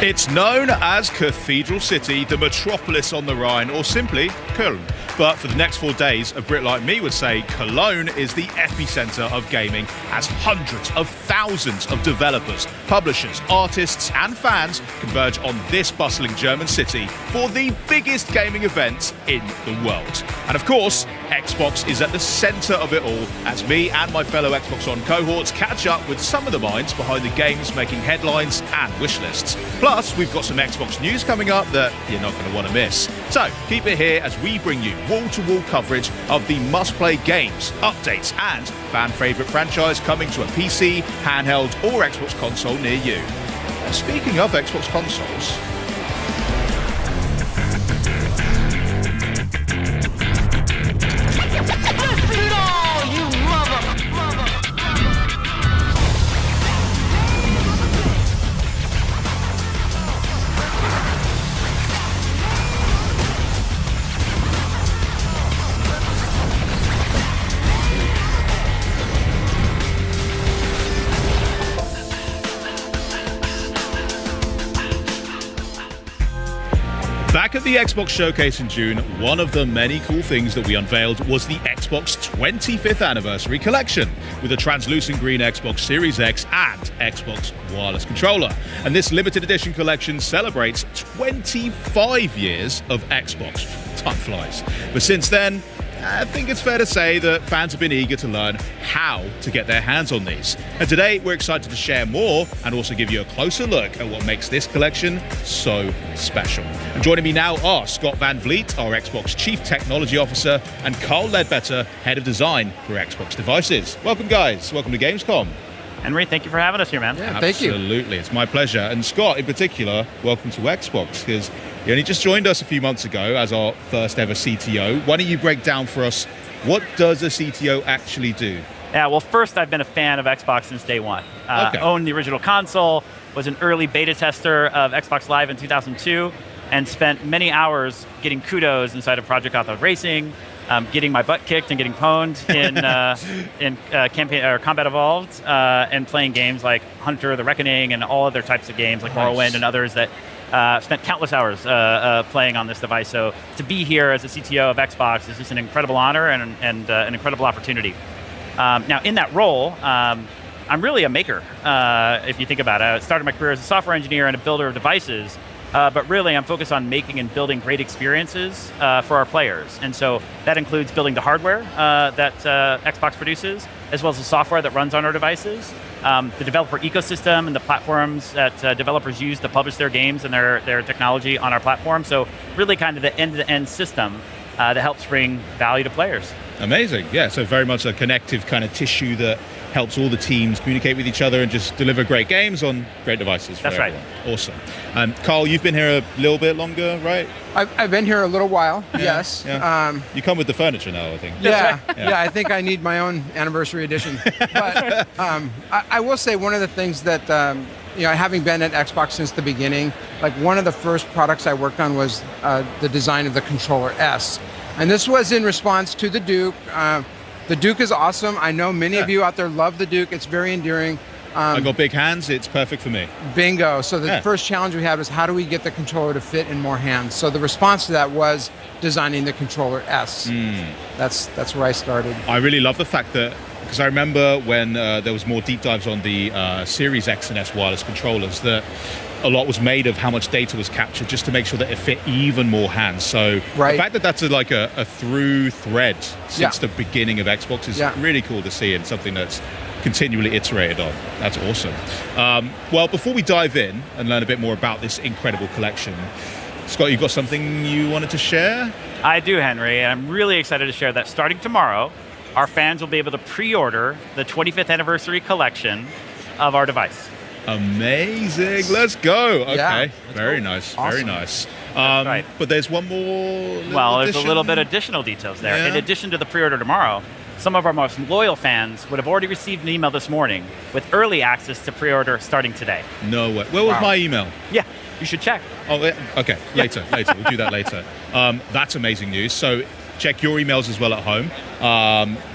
It's known as Cathedral City, the metropolis on the Rhine, or simply Köln. But for the next 4 days, a Brit like me would say Cologne is the epicenter of gaming, as hundreds of thousands of developers, publishers, artists and fans converge on this bustling German city for the biggest gaming event in the world. And of course, Xbox is at the center of it all, as me and my fellow Xbox On cohorts catch up with some of the minds behind the games making headlines and wish lists. Plus, we've got some Xbox news coming up that you're not going to want to miss. So keep it here as we bring you wall-to-wall coverage of the must-play games, updates and fan-favorite franchise coming to a PC, handheld or Xbox console near you. Speaking of Xbox consoles, back at the Xbox Showcase in June, one of the many cool things that we unveiled was the Xbox 25th Anniversary Collection, with a translucent green Xbox Series X and Xbox wireless controller. And this limited edition collection celebrates 25 years of Xbox. Time flies. But since then, I think it's fair to say that fans have been eager to learn how to get their hands on these. And today, we're excited to share more and also give you a closer look at what makes this collection so special. And joining me now are Scott Van Vliet, our Xbox Chief Technology Officer, and Carl Ledbetter, Head of Design for Xbox Devices. Welcome, guys. Welcome to Gamescom. Henry, thank you for having us here, man. Yeah, thank you. Absolutely, it's my pleasure. And Scott, in particular, welcome to Xbox, because you only just joined us a few months ago as our first ever CTO. Why don't you break down for us, what does a CTO actually do? Yeah, well, first, I've been a fan of Xbox since day one. Owned the original console, was an early beta tester of Xbox Live in 2002, and spent many hours getting kudos inside of Project Gotham Racing, getting my butt kicked and getting pwned in campaign or Combat Evolved, and playing games like Hunter, The Reckoning, and all other types of games like Morrowind and others that spent countless hours playing on this device. So to be here as a CTO of Xbox is just an incredible honor and an incredible opportunity. Now, in that role, I'm really a maker, if you think about it. I started my career as a software engineer and a builder of devices. But really, I'm focused on making and building great experiences for our players. And so that includes building the hardware that Xbox produces, as well as the software that runs on our devices, the developer ecosystem and the platforms that developers use to publish their games and their technology on our platform. So really kind of the end-to-end system that helps bring value to players. Amazing, yeah, so very much a connective kind of tissue that helps all the teams communicate with each other and just deliver great games on great devices. That's right. Awesome. Carl, you've been here a little bit longer, right? I've been here a little while, yes. Yeah. You come with the furniture now, I think. Yeah, yeah, I think I need my own anniversary edition. But I will say one of the things that, having been at Xbox since the beginning, like one of the first products I worked on was the design of the controller S. And this was in response to the Duke. The Duke is awesome. I know many of you out there love the Duke. It's very endearing. I got big hands. It's perfect for me. Bingo. So the first challenge we had was how do we get the controller to fit in more hands? So the response to that was designing the controller S. That's where I started. I really love the fact that, because I remember when there was more deep dives on the Series X and S wireless controllers, that a lot was made of how much data was captured just to make sure that it fit even more hands. So the fact that that's like a through thread since the beginning of Xbox is really cool to see, and something that's continually iterated on. That's awesome. Well, before we dive in and learn a bit more about this incredible collection, Scott, you've got something you wanted to share? I do, Henry, and I'm really excited to share that starting tomorrow, our fans will be able to pre-order the 25th Anniversary Collection of our device. Amazing, let's go. Okay, yeah, very nice, awesome. Very nice. Right. But there's one more there's a little bit of additional details there. In addition to the pre-order tomorrow, some of our most loyal fans would have already received an email this morning with early access to pre-order starting today. No way. Where was my email? Yeah, you should check. Oh, okay, later. We'll do that later. That's amazing news. So check your emails as well at home.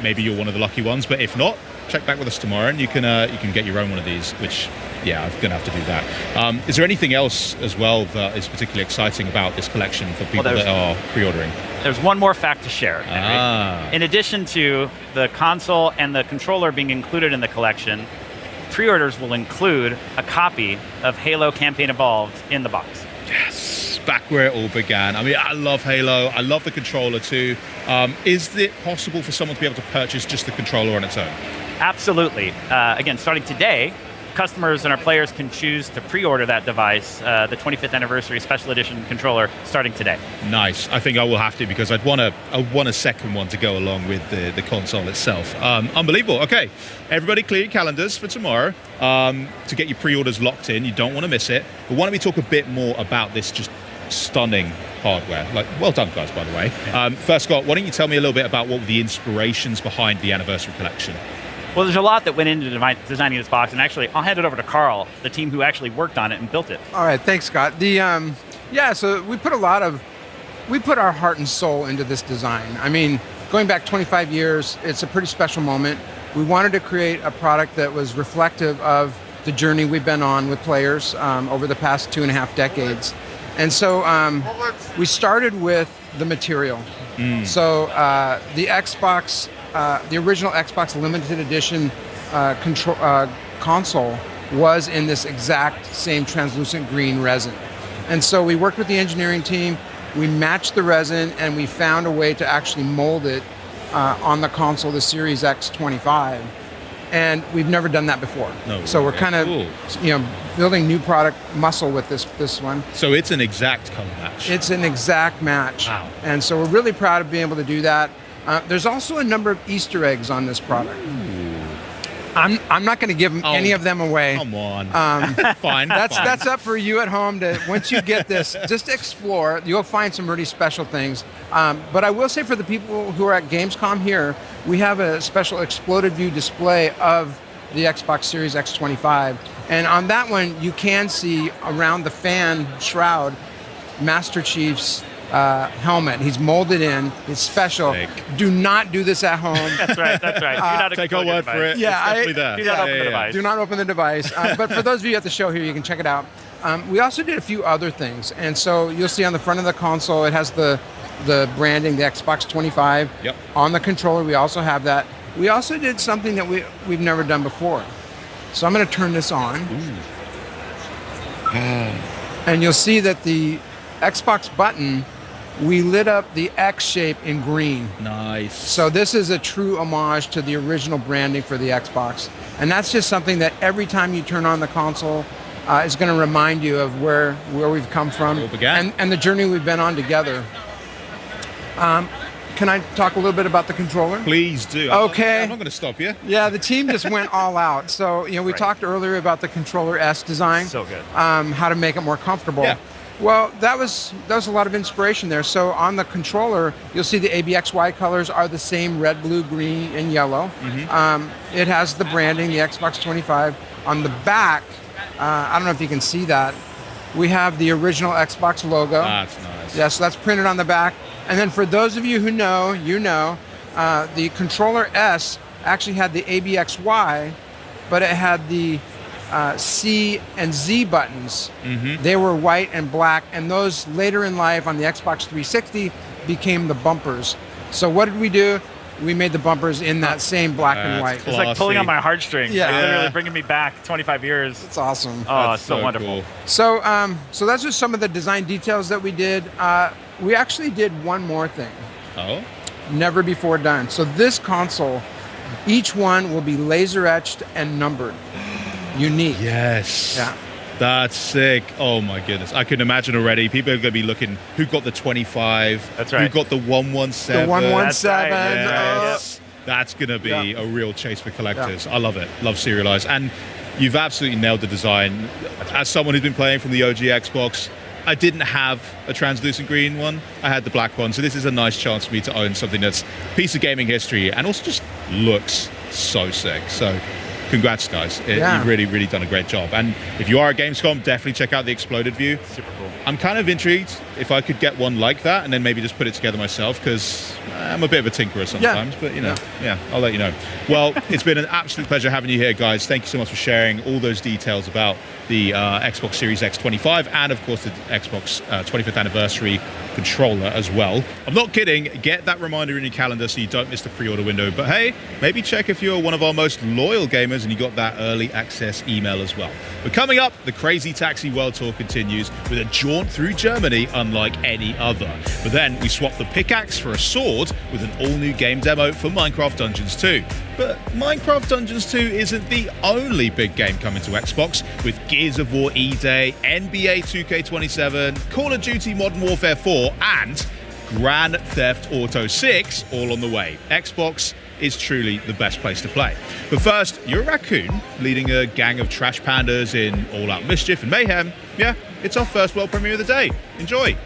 Maybe you're one of the lucky ones, but if not, check back with us tomorrow, and you can get your own one of these. Which, yeah, I'm gonna have to do that. Is there anything else as well that is particularly exciting about this collection for people that are pre-ordering? There's one more fact to share. In addition to the console and the controller being included in the collection, pre-orders will include a copy of Halo Campaign Evolved in the box. Yes, back where it all began. I mean, I love Halo. I love the controller too. Is it possible for someone to be able to purchase just the controller on its own? Absolutely. Again, starting today, customers and our players can choose to pre-order that device, the 25th anniversary special edition controller, starting today. Nice. I think I will have to, because I want a second one to go along with the console itself. Unbelievable. Okay, everybody clear your calendars for tomorrow to get your pre-orders locked in. You don't want to miss it. But why don't we talk a bit more about this just stunning hardware? Like, well done, guys, by the way. First, Scott, why don't you tell me a little bit about what were the inspirations behind the anniversary collection? Well, there's a lot that went into designing this box, and actually, I'll hand it over to Carl, the team who actually worked on it and built it. All right, thanks, Scott. So we put our heart and soul into this design. I mean, going back 25 years, it's a pretty special moment. We wanted to create a product that was reflective of the journey we've been on with players over the past 2.5 decades. And so we started with the material. So the Xbox, the original Xbox limited edition console was in this exact same translucent green resin. And so we worked with the engineering team, we matched the resin, and we found a way to actually mold it on the console, the Series X25. And we've never done that before. So we're kind of building new product muscle with this one. So it's an exact color match. It's an exact match. Wow. And so we're really proud of being able to do that. There's also a number of Easter eggs on this product. I'm not going to give any of them away. Come on. Fine. That's up for you at home to, once you get this, just explore. You'll find some really special things. But I will say, for the people who are at Gamescom here, we have a special exploded view display of the Xbox Series X25. And on that one, you can see around the fan shroud Master Chief's helmet. He's molded in. It's special. Sick. Do not do this at home. That's right. Do not take our word for it. Yeah, Do not open the device. Do not open the device. But for those of you at the show here, you can check it out. We also did a few other things. And so you'll see on the front of the console, it has the branding, the Xbox 25. Yep. On the controller, we also have that. We also did something that we've never done before. So I'm going to turn this on. And you'll see that the Xbox button, we lit up the X shape in green. Nice. So this is a true homage to the original branding for the Xbox. And that's just something that every time you turn on the console, is going to remind you of where we've come from and the journey we've been on together. Can I talk a little bit about the controller? Please do. Okay. I'm not going to stop you. Yeah, the team just went all out. So, we talked earlier about the controller S design. So good. How to make it more comfortable. Yeah. Well, that was a lot of inspiration there. So on the controller, you'll see the ABXY colors are the same: red, blue, green, and yellow. It has the branding, the Xbox 25. On the back, I don't know if you can see that, we have the original Xbox logo. That's nice. Yeah, so that's printed on the back. And then for those of you who know, the controller S actually had the ABXY, but it had the C and Z buttons. They were white and black, and those later in life on the Xbox 360 became the bumpers. So what did we do? We made the bumpers in that same black and white. It's like pulling on my heartstrings. Yeah. Literally bringing me back 25 years. It's awesome. Oh, That's it's so wonderful. Cool. So that's just some of the design details that we did. We actually did one more thing. Oh? Never before done. So this console, each one will be laser etched and numbered. Unique. Yes. Yeah. That's sick. Oh my goodness. I can imagine already. People are going to be looking, who got the 25? That's right. Who got the 117? The 117. Yes. That's going to be a real chase for collectors. I love it. Love serialized. And you've absolutely nailed the design. As someone who's been playing from the OG Xbox, I didn't have a translucent green one. I had the black one. So this is a nice chance for me to own something that's a piece of gaming history and also just looks so sick. So congrats, guys. Yeah. You've really, really done a great job. And if you are at Gamescom, definitely check out the exploded view. Super cool. I'm kind of intrigued if I could get one like that and then maybe just put it together myself, because I'm a bit of a tinkerer sometimes, but yeah, I'll let you know. Well, it's been an absolute pleasure having you here, guys. Thank you so much for sharing all those details about the Xbox Series X 25 and, of course, the Xbox 25th anniversary controller as well. I'm not kidding. Get that reminder in your calendar so you don't miss the pre-order window. But hey, maybe check if you're one of our most loyal gamers and you got that early access email as well. But coming up, the Crazy Taxi World Tour continues with a jaunt through Germany unlike any other. But then we swap the pickaxe for a sword with an all-new game demo for Minecraft Dungeons 2. But Minecraft Dungeons 2 isn't the only big game coming to Xbox, with Gears of War E-Day, NBA 2K27, Call of Duty Modern Warfare 4, and Grand Theft Auto 6 all on the way. Xbox is truly the best place to play. But first, you're a raccoon leading a gang of trash pandas in all-out mischief and mayhem. Yeah, it's our first world premiere of the day. Enjoy!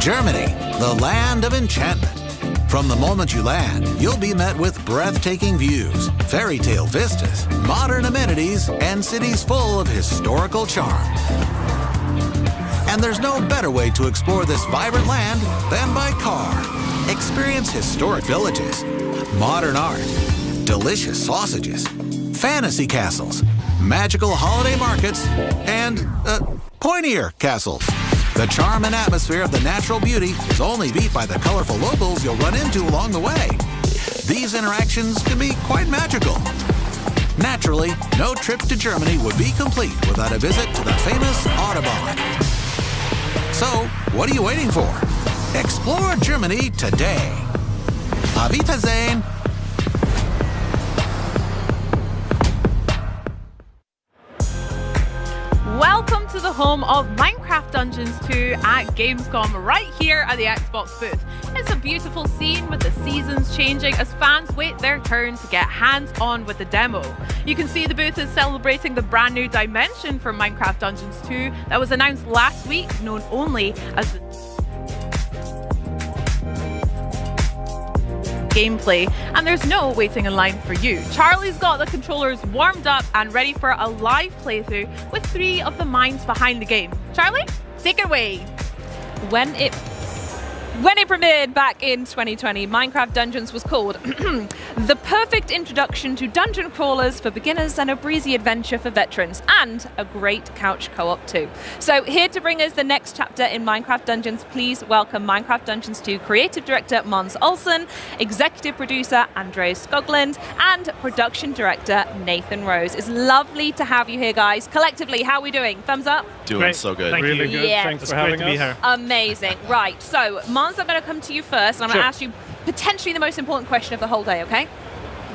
Germany, the land of enchantment. From the moment you land, you'll be met with breathtaking views, fairy tale vistas, modern amenities, and cities full of historical charm. And there's no better way to explore this vibrant land than by car. Experience historic villages, modern art, delicious sausages, fantasy castles, magical holiday markets, and pointier castles. The charm and atmosphere of the natural beauty is only beat by the colorful locals you'll run into along the way. These interactions can be quite magical. Naturally, no trip to Germany would be complete without a visit to the famous Autobahn. So, what are you waiting for? Explore Germany today. Auf Wiedersehen. Welcome to the home of Minecraft Dungeons 2 at Gamescom, right here at the Xbox booth. It's a beautiful scene with the seasons changing as fans wait their turn to get hands-on with the demo. You can see the booth is celebrating the brand new dimension for Minecraft Dungeons 2 that was announced last week, known only as the gameplay, and there's no waiting in line for you. Charlie's got the controllers warmed up and ready for a live playthrough with 3 of the minds behind the game. Charlie, take it away. When it premiered back in 2020, Minecraft Dungeons was called the perfect introduction to dungeon crawlers for beginners and a breezy adventure for veterans, and a great couch co-op too. So here to bring us the next chapter in Minecraft Dungeons, please welcome Minecraft Dungeons 2 creative director Måns Olsen, executive producer Andreas Skoglund, and production director Nathan Rose. It's lovely to have you here, guys. Collectively, how are we doing? Thumbs up? Doing Great. so good. Thank Really you. good. Yeah. Thanks It's for great having to be us. here. Amazing. Right, so Måns, I'm going to come to you first, and I'm going to ask you potentially the most important question of the whole day, okay?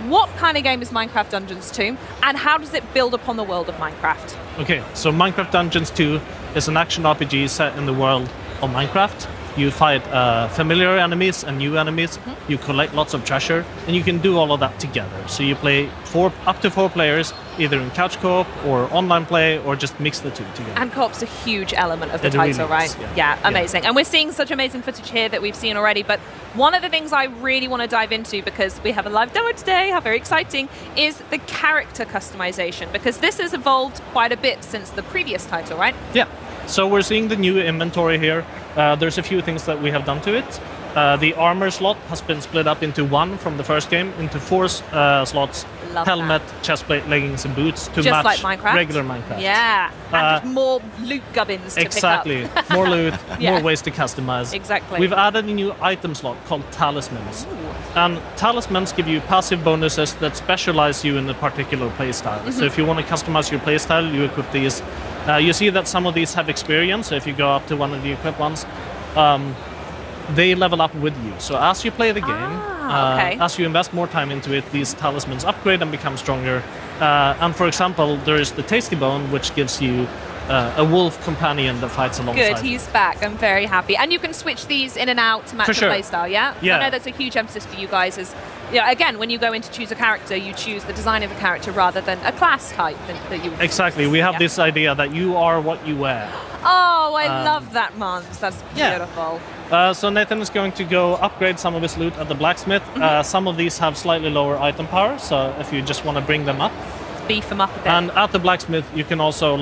What kind of game is Minecraft Dungeons 2, and how does it build upon the world of Minecraft? Okay, so Minecraft Dungeons 2 It's an action RPG set in the world of Minecraft. You fight familiar enemies and new enemies. You collect lots of treasure, and you can do all of that together. So you play up to 4 players, either in couch co-op or online play, or just mix the two together. And co-op's a huge element of the It title, really right? is, Yeah, amazing. And we're seeing such amazing footage here that we've seen already, but one of the things I really want to dive into, because we have a live demo today, how very exciting, is the character customization, because this has evolved quite a bit since the previous title, right? Yeah. So we're seeing the new inventory here. There's a few things that we have done to it. The armor slot has been split up into 1 from the first game, into 4 slots. Love helmet, chestplate, leggings, and boots to Just match like Minecraft? regular Minecraft. Yeah, and just more loot gubbins to Exactly. pick up. More loot, Yeah. more ways to customize. Exactly. We've added a new item slot called talismans. And talismans give you passive bonuses that specialize you in a particular playstyle. So if you want to customize your playstyle, you equip these. You see that some of these have experience, so if you go up to one of the equipped ones, they level up with you. So as you play the game, okay. as you invest more time into it, these talismans upgrade and become stronger. And for example, there is the Tasty Bone, which gives you a wolf companion that fights alongside. Good, he's back. I'm very happy. And you can switch these in and out to match For the sure. playstyle, yeah? Yeah. I know that's a huge emphasis for you guys. Is, again, when you go in to choose a character, you choose the design of the character rather than a class type that you. Exactly. We have Yeah. this idea that you are what you wear. Oh, I love that, Mons. That's yeah. beautiful. So Nathan is going to go upgrade some of his loot at the blacksmith. Some of these have slightly lower item power, so if you just want to bring them up. Let's beef them up a bit. And at the blacksmith, you can also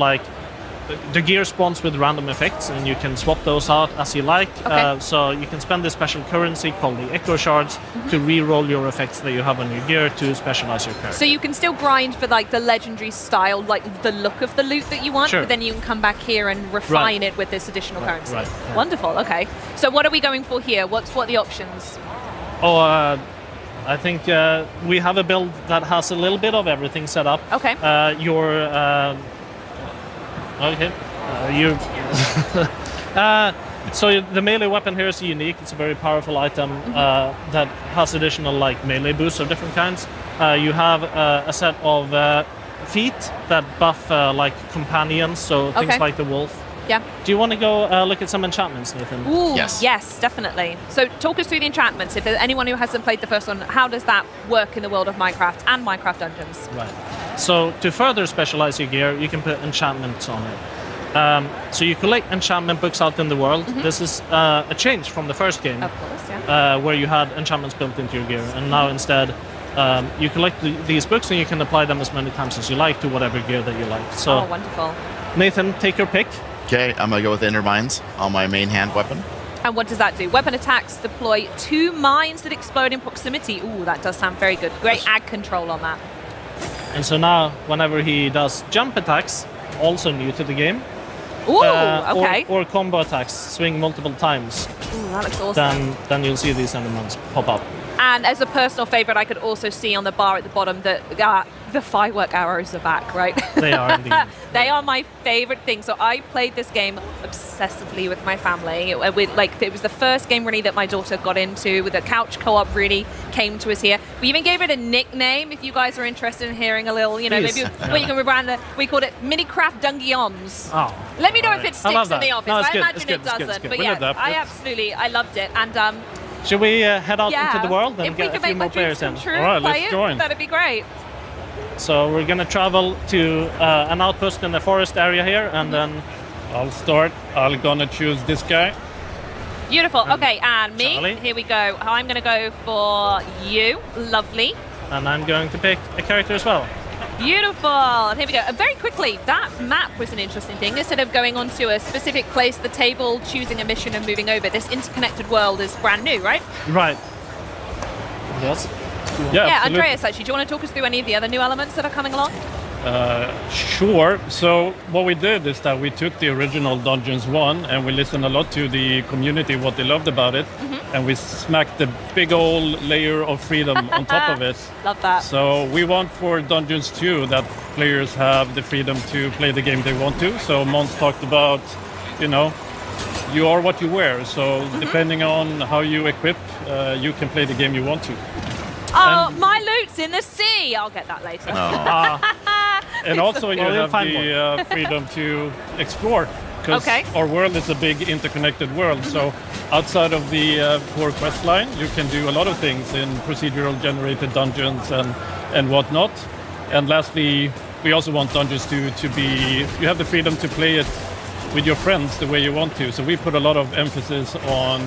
the gear spawns with random effects, and you can swap those out as you like. Okay. So you can spend this special currency called the Echo Shards to re-roll your effects that you have on your gear to specialize your character. So you can still grind for the legendary style, the look of the loot that you want, Sure. but then you can come back here and refine it with this additional currency. right, yeah. Wonderful. Okay. So what are we going for here? What are the options? I think we have a build that has a little bit of everything set up. Okay. So the melee weapon here is unique. It's a very powerful item that has additional melee boosts of different kinds. You have a set of feet that buff companions, so things Okay. like the wolf. Yeah. Do you want to go look at some enchantments, Nathan? Ooh, Yes. yes, definitely. So talk us through the enchantments. If there's anyone who hasn't played the first one, how does that work in the world of Minecraft and Minecraft Dungeons? Right. So to further specialize your gear, you can put enchantments on it. So you collect enchantment books out in the world. This is a change from the first game, Of course, yeah. where you had enchantments built into your gear, and now instead you collect these books and you can apply them as many times as you like to whatever gear that you like. So Oh, wonderful. Nathan, take your pick. Okay, I'm gonna go with Inner Mines on my main hand weapon. And what does that do? Weapon attacks deploy 2 mines that explode in proximity. Ooh, that does sound very good. Great ag control on that. And so now, whenever he does jump attacks, also new to the game, Ooh, okay. or combo attacks, swing multiple times, Ooh, that looks awesome. then you'll see these endermans pop up. And as a personal favorite, I could also see on the bar at the bottom that the firework arrows are back, right? They are indeed. They are my favorite thing. So I played this game obsessively with my family. It was the first game really that my daughter got into. With the couch co-op really came to us here. We even gave it a nickname. If you guys are interested in hearing a little, maybe Please. well, you can rebrand it. We called it Minicraft Dungeons. Oh. Let me know if Alright. it I love sticks in the that. office. No, it's I good, imagine it's good, it it's good, it's doesn't. good. But We'll yeah, adapt I it. absolutely, I loved it. And Should we head out yeah, into the world and if we get a could few make my more dreams players in? come true, All right, play let's it, join. that'd be great. So we're gonna travel to an outpost in the forest area here, and then I'll start. I'm gonna choose this guy. Beautiful. Okay, and me. Charlie. Here we go. I'm going to go for you. Lovely. I'm going to pick a character as well. Beautiful. And here we go. Very quickly, that map was an interesting thing. Instead of going onto a specific place, the table, choosing a mission and moving over, this interconnected world is brand new, right? Right. Yes. Yeah, absolutely. Andreas, actually, do you want to talk us through any of the other new elements that are coming along? Sure. So what we did is that we took the original Dungeons 1 and we listened a lot to the community, what they loved about it, and we smacked the big old layer of freedom on top of it. Love that. So we want for Dungeons 2 that players have the freedom to play the game they want to. So Mons talked about, you are what you wear. So depending on how you equip, you can play the game you want to. Oh, my loot's in the sea. I'll get that later. And also you Well, you'll have find the freedom to explore. because Okay. our world is a big interconnected world. So outside of the core quest line, you can do a lot of things in procedural generated dungeons and whatnot. And lastly, we also want dungeons to be, you have the freedom to play it with your friends the way you want to. So we put a lot of emphasis on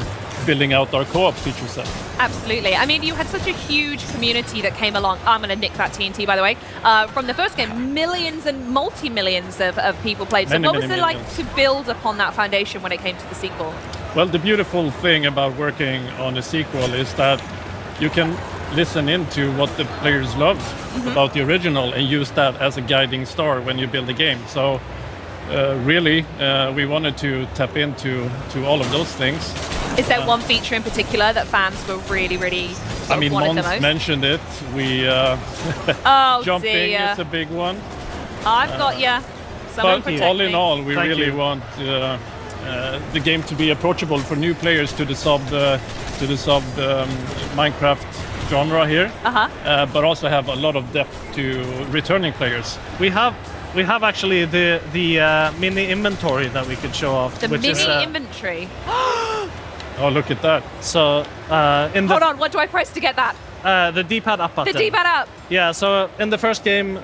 building out our co-op feature set. Absolutely. I mean, you had such a huge community that came along. I'm going to nick that TNT, by the way. From the first game, millions and multi-millions of people played. So Many, what was many it like millions. to build upon that foundation when it came to the sequel? Well, the beautiful thing about working on a sequel is that you can listen into what the players loved about the original and use that as a guiding star when you build a game. So really, we wanted to tap into all of those things. Is there one feature in particular that fans were really, really I mean, wanted the Mons most? mentioned it. We Oh, jumping dear. is a big one. I've got you. Someone But protect all me. in all, we Thank really you. want the game to be approachable for new players to the sub Minecraft genre here, but also have a lot of depth to returning players. We have actually the mini inventory that we could show off. The which mini is, inventory. Oh, look at that! So in Hold the on, what do I press to get that? the D-pad up The button. D-pad up. Yeah. So in the first game,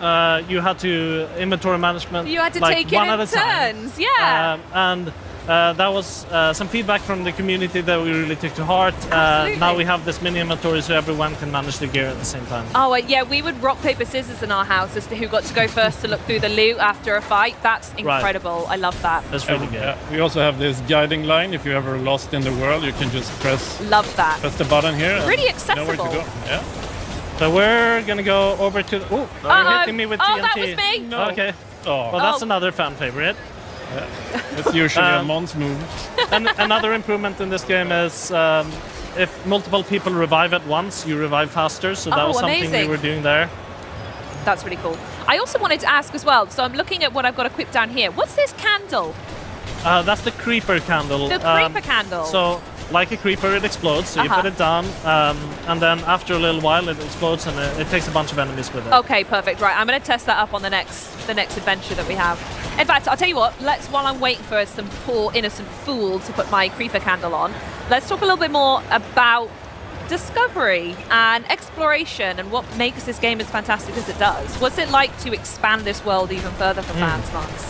you had to inventory management. You had to like take it one in at a time. turns. Yeah. And that was some feedback from the community that we really took to heart. Absolutely. Now we have this mini inventory so everyone can manage the gear at the same time. Oh, yeah, we would rock, paper, scissors in our house as to who got to go first to look through the loot after a fight. That's incredible. I love that. That's really good. We also have this guiding line. If you're ever lost in the world, you can just press Love that. the button here. and Really you know where to accessible. go. Yeah. So we're gonna go over to. Oh, you're hitting me with Oh, TNT. that was me. No. Okay. Oh, Well, that's Oh. another fan favorite. it's usually a Um, Mons move. And another improvement in this game is if multiple people revive at once, you revive faster. So that Oh, was something amazing. we were doing there. That's really cool. I also wanted to ask as well, so I'm looking at what I've got equipped down here. What's this candle? That's the creeper candle. The creeper candle. So, like a creeper, it explodes. So you Uh-huh. put it down, and then after a little while, it explodes and it takes a bunch of enemies with it. Okay, perfect. Right, I'm going to test that up on the next adventure that we have. In fact, I'll tell you what. While I'm waiting for some poor innocent fool to put my creeper candle on, let's talk a little bit more about discovery and exploration and what makes this game as fantastic as it does. What's it like to expand this world even further for fans, Mons?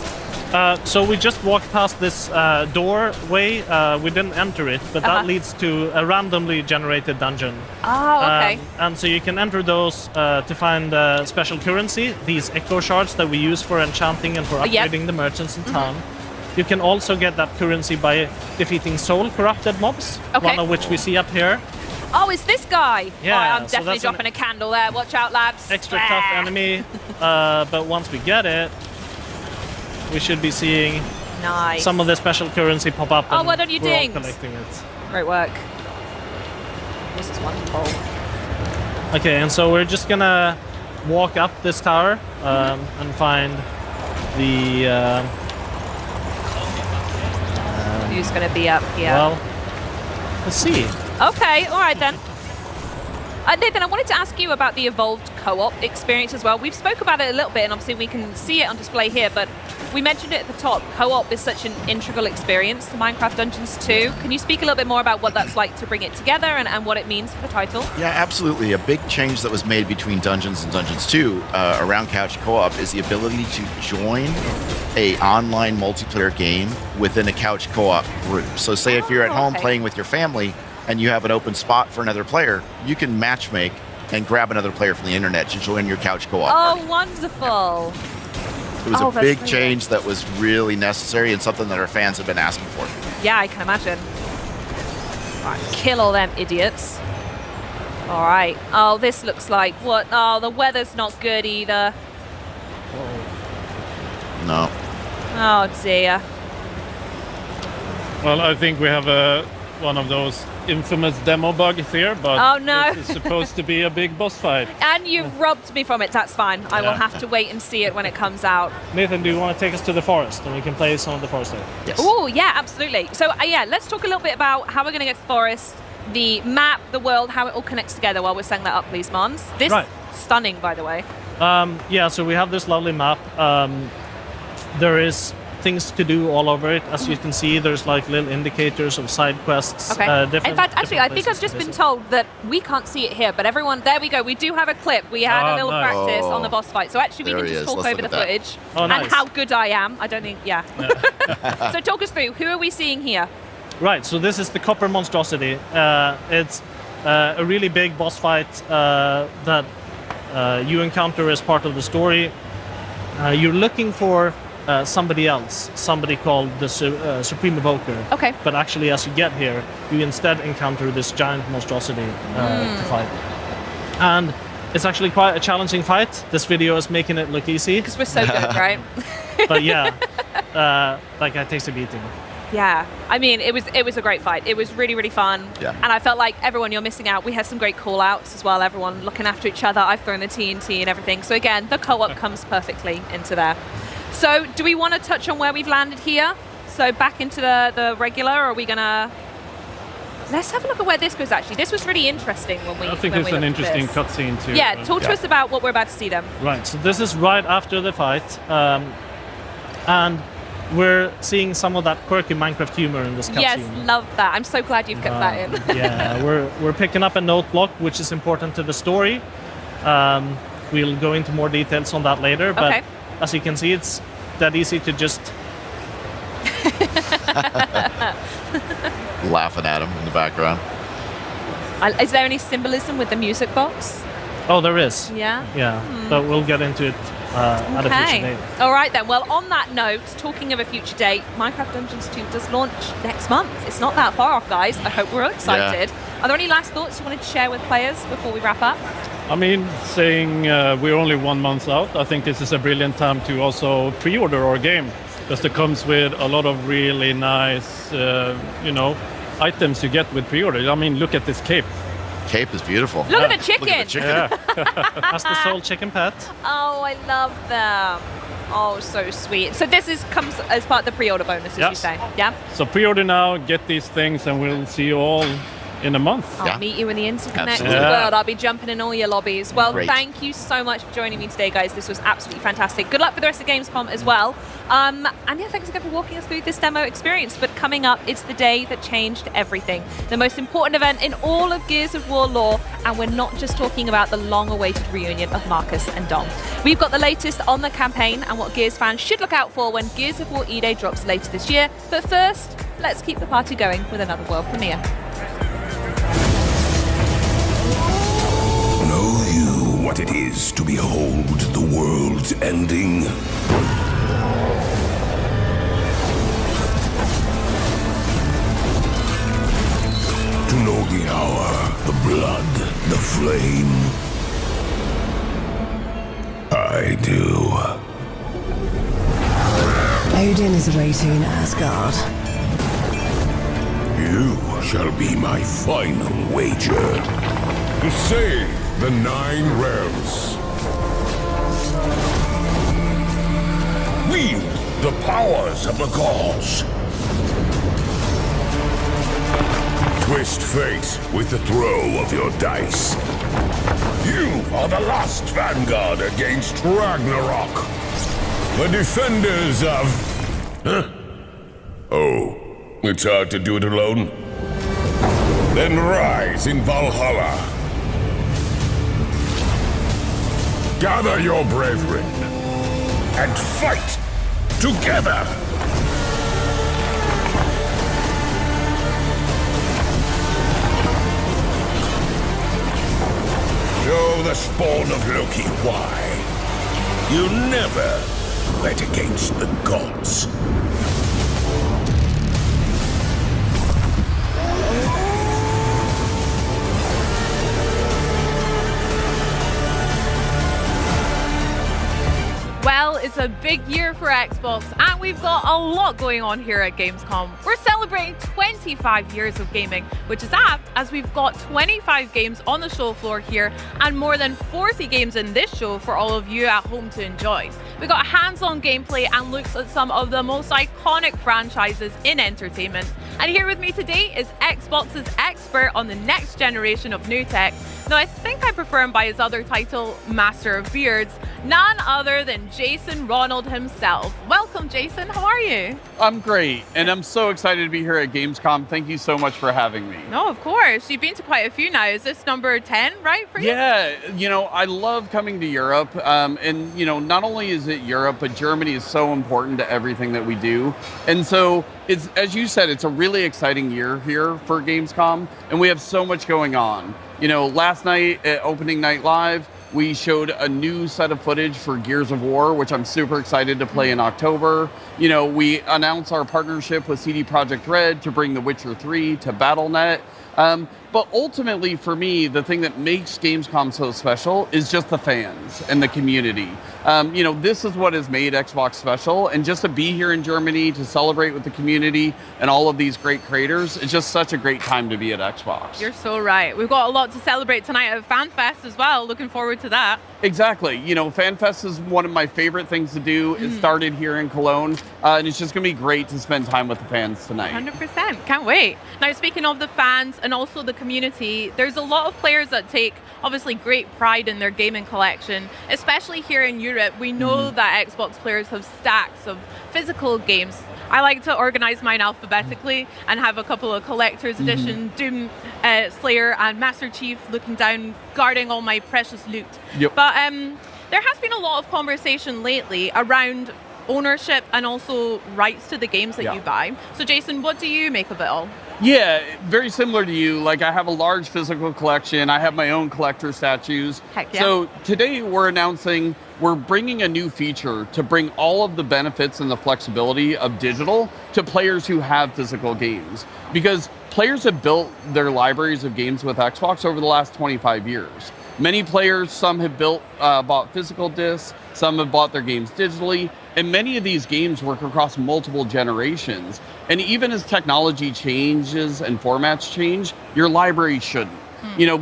So we just walked past this doorway. We didn't enter it, but that leads to a randomly generated dungeon. Oh, okay. And so you can enter those to find special currency, these echo shards that we use for enchanting and for upgrading the merchants in town. You can also get that currency by defeating soul corrupted mobs, Okay. one of which we see up here. Oh, it's this guy. Yeah, All right, I'm so definitely that's an dropping a candle there. Watch out, lads. Extra tough enemy, but once we get it, we should be seeing Nice. some of the special currency pop up. Oh, and well done, you we're all dings. collecting it. Great work. This is wonderful. Okay, and so we're just gonna walk up this tower and find the. Who's going to be up here? Well, let's see. Okay, all right then. Nathan, I wanted to ask you about the evolved co-op experience as well. We've spoke about it a little bit, and obviously we can see it on display here, but we mentioned it at the top. Co-op is such an integral experience to Minecraft Dungeons 2. Can you speak a little bit more about what that's like to bring it together and what it means for the title? Yeah, absolutely. A big change that was made between Dungeons and Dungeons 2 around couch co-op is the ability to join a online multiplayer game within a couch co-op group. So say if you're at home playing with your family and you have an open spot for another player, you can matchmake and grab another player from the internet to join your couch co-op party. Oh, wonderful. It was a that's big brilliant. change that was really necessary and something that our fans have been asking for. Yeah, I can imagine. All right, kill all them idiots. All right. Oh, this looks like what? Oh, the weather's not good either. No. Oh, dear. Well, I think we have one of those infamous demo bugs here, but Oh, no. it's supposed to be a big boss fight. And you've robbed me from it. That's fine. I will Yeah. have to wait and see it when it comes out. Nathan, do you want to take us to the forest and we can play some of the forest there? Yes. Oh, yeah, absolutely. So, yeah, let's talk a little bit about how we're going to get to the forest, the map, the world, how it all connects together while we're setting that up, please, Mons. This Right. stunning, by the way. Yeah, so we have this lovely map. There is things to do all over it. As you can see, there's like little indicators of side quests. Okay. In fact, actually, I think I've just been told that we can't see it here, but everyone, there we go. We do have a clip. We had a little nice. practice on the boss fight. So actually, we There can he just is. talk Let's over the look at that. footage Oh, nice. and how good I am. I don't think, yeah. So talk us through. Who are we seeing here? Right, so this is the Copper Monstrosity. It's a really big boss fight that you encounter as part of the story. You're looking for somebody else, somebody called the Supreme Evoker. Okay. But actually, as you get here, you instead encounter this giant monstrosity to fight. And it's actually quite a challenging fight. This video is making it look easy. Because we're so good, right? But yeah, like it takes a beating. Yeah, I mean, it was a great fight. It was really, really fun. Yeah. And I felt like everyone, you're missing out. We had some great call-outs as well, everyone looking after each other. I've thrown the TNT and everything. So again, the co-op comes perfectly into there. So do we want to touch on where we've landed here? So back into the regular, or are we going to... Let's have a look at where this goes, actually. This was really interesting when we I think when it's we an looked at interesting this. cutscene too. Yeah, talk to us about what we're about to see then. Right, so this is right after the fight. And we're seeing some of that quirky Minecraft humor in this cutscene. Yes, love that. I'm so glad you've kept that in. Yeah, we're picking up a note block, which is important to the story. We'll go into more details on that later, but Okay. as you can see, it's that easy to just... Laughing at him in the background. Is there any symbolism with the music box? Oh, there is. Yeah. Yeah, but we'll get into it at a future date. All right then. Well, on that note, talking of a future date, Minecraft Dungeons 2 does launch next month. It's not that far off, guys. I hope we're all excited. Are there any last thoughts you wanted to share with players before we wrap up? I mean, saying we're only 1 month out, I think this is a brilliant time to also pre-order our game, because it comes with a lot of really nice, items you get with pre-order. I mean, look at this cape. Cape is beautiful. Look at the chicken. Look at the chicken. That's the Soul Chicken Pet. Oh, I love them. Oh, so sweet. So this comes as part of the pre-order bonus, as you Yes. say. Yeah. So pre-order now, get these things, and we'll see you all in a month. I'll Yeah. meet you in the interconnected Absolutely. world. I'll be jumping in all your lobbies. Well, Great. thank you so much for joining me today, guys. This was absolutely fantastic. Good luck for the rest of Gamescom as well. And yeah, thanks again for walking us through this demo experience. But coming up, it's the day that changed everything. The most important event in all of Gears of War lore. And we're not just talking about the long-awaited reunion of Marcus and Dom. We've got the latest on the campaign and what Gears fans should look out for when Gears of War E-Day drops later this year. But first, let's keep the party going with another world premiere. Know you what it is to behold the world's ending? To know the hour, the blood, the flame? I do. Odin is waiting in Asgard. You shall be my final wager. To save the 9 realms. Wield the powers of the gods. Twist fate with the throw of your dice. You are the last vanguard against Ragnarok. The defenders of... Huh? Oh, it's hard to do it alone? Then rise in Valhalla. Gather your brethren and fight together. Show the spawn of Loki why you never bet against the gods. Well, it's a big year for Xbox, and we've got a lot going on here at Gamescom. We're celebrating 25 years of gaming, which is apt as we've got 25 games on the show floor here and more than 40 games in this show for all of you at home to enjoy. We've got hands-on gameplay and looks at some of the most iconic franchises in entertainment. And here with me today is Xbox's expert on the next generation of new tech. Now, I think I prefer him by his other title, Master of Beards. none other than Jason Ronald himself. Welcome, Jason. How are you? I'm great, and I'm so excited to be here at Gamescom. Thank you so much for having me. No, of course. You've been to quite a few now. Is this number 10, right, for you? Yeah, I love coming to Europe, and not only is it Europe, but Germany is so important to everything that we do. And so, it's, as you said, it's a really exciting year here for Gamescom, and we have so much going on. Last night at Opening Night Live, we showed a new set of footage for Gears of War, which I'm super excited to play in October. We announced our partnership with CD Projekt Red to bring The Witcher 3 to Battle.net. But ultimately, for me, the thing that makes Gamescom so special is just the fans and the community. This is what has made Xbox special, and just to be here in Germany to celebrate with the community and all of these great creators, it's just such a great time to be at Xbox. You're so right. We've got a lot to celebrate tonight at FanFest as well. Looking forward to that. Exactly. FanFest is one of my favorite things to do. It started here in Cologne, and it's just going to be great to spend time with the fans tonight. 100%. Can't wait. Now, speaking of the fans and also the community, there's a lot of players that take obviously great pride in their gaming collection, especially here in Europe. We know that Xbox players have stacks of physical games. I like to organize mine alphabetically and have a couple of collector's edition, Doom Slayer and Master Chief looking down, guarding all my precious loot. Yep. But there has been a lot of conversation lately around ownership and also rights to the games that you buy. So Jason, what do you make of it all? Yeah, very similar to you. Like, I have a large physical collection. I have my own collector statues. Heck yeah. So today we're bringing a new feature to bring all of the benefits and the flexibility of digital to players who have physical games. Because players have built their libraries of games with Xbox over the last 25 years. Many players, some have bought physical discs, some have bought their games digitally, and many of these games work across multiple generations. And even as technology changes and formats change, your library shouldn't.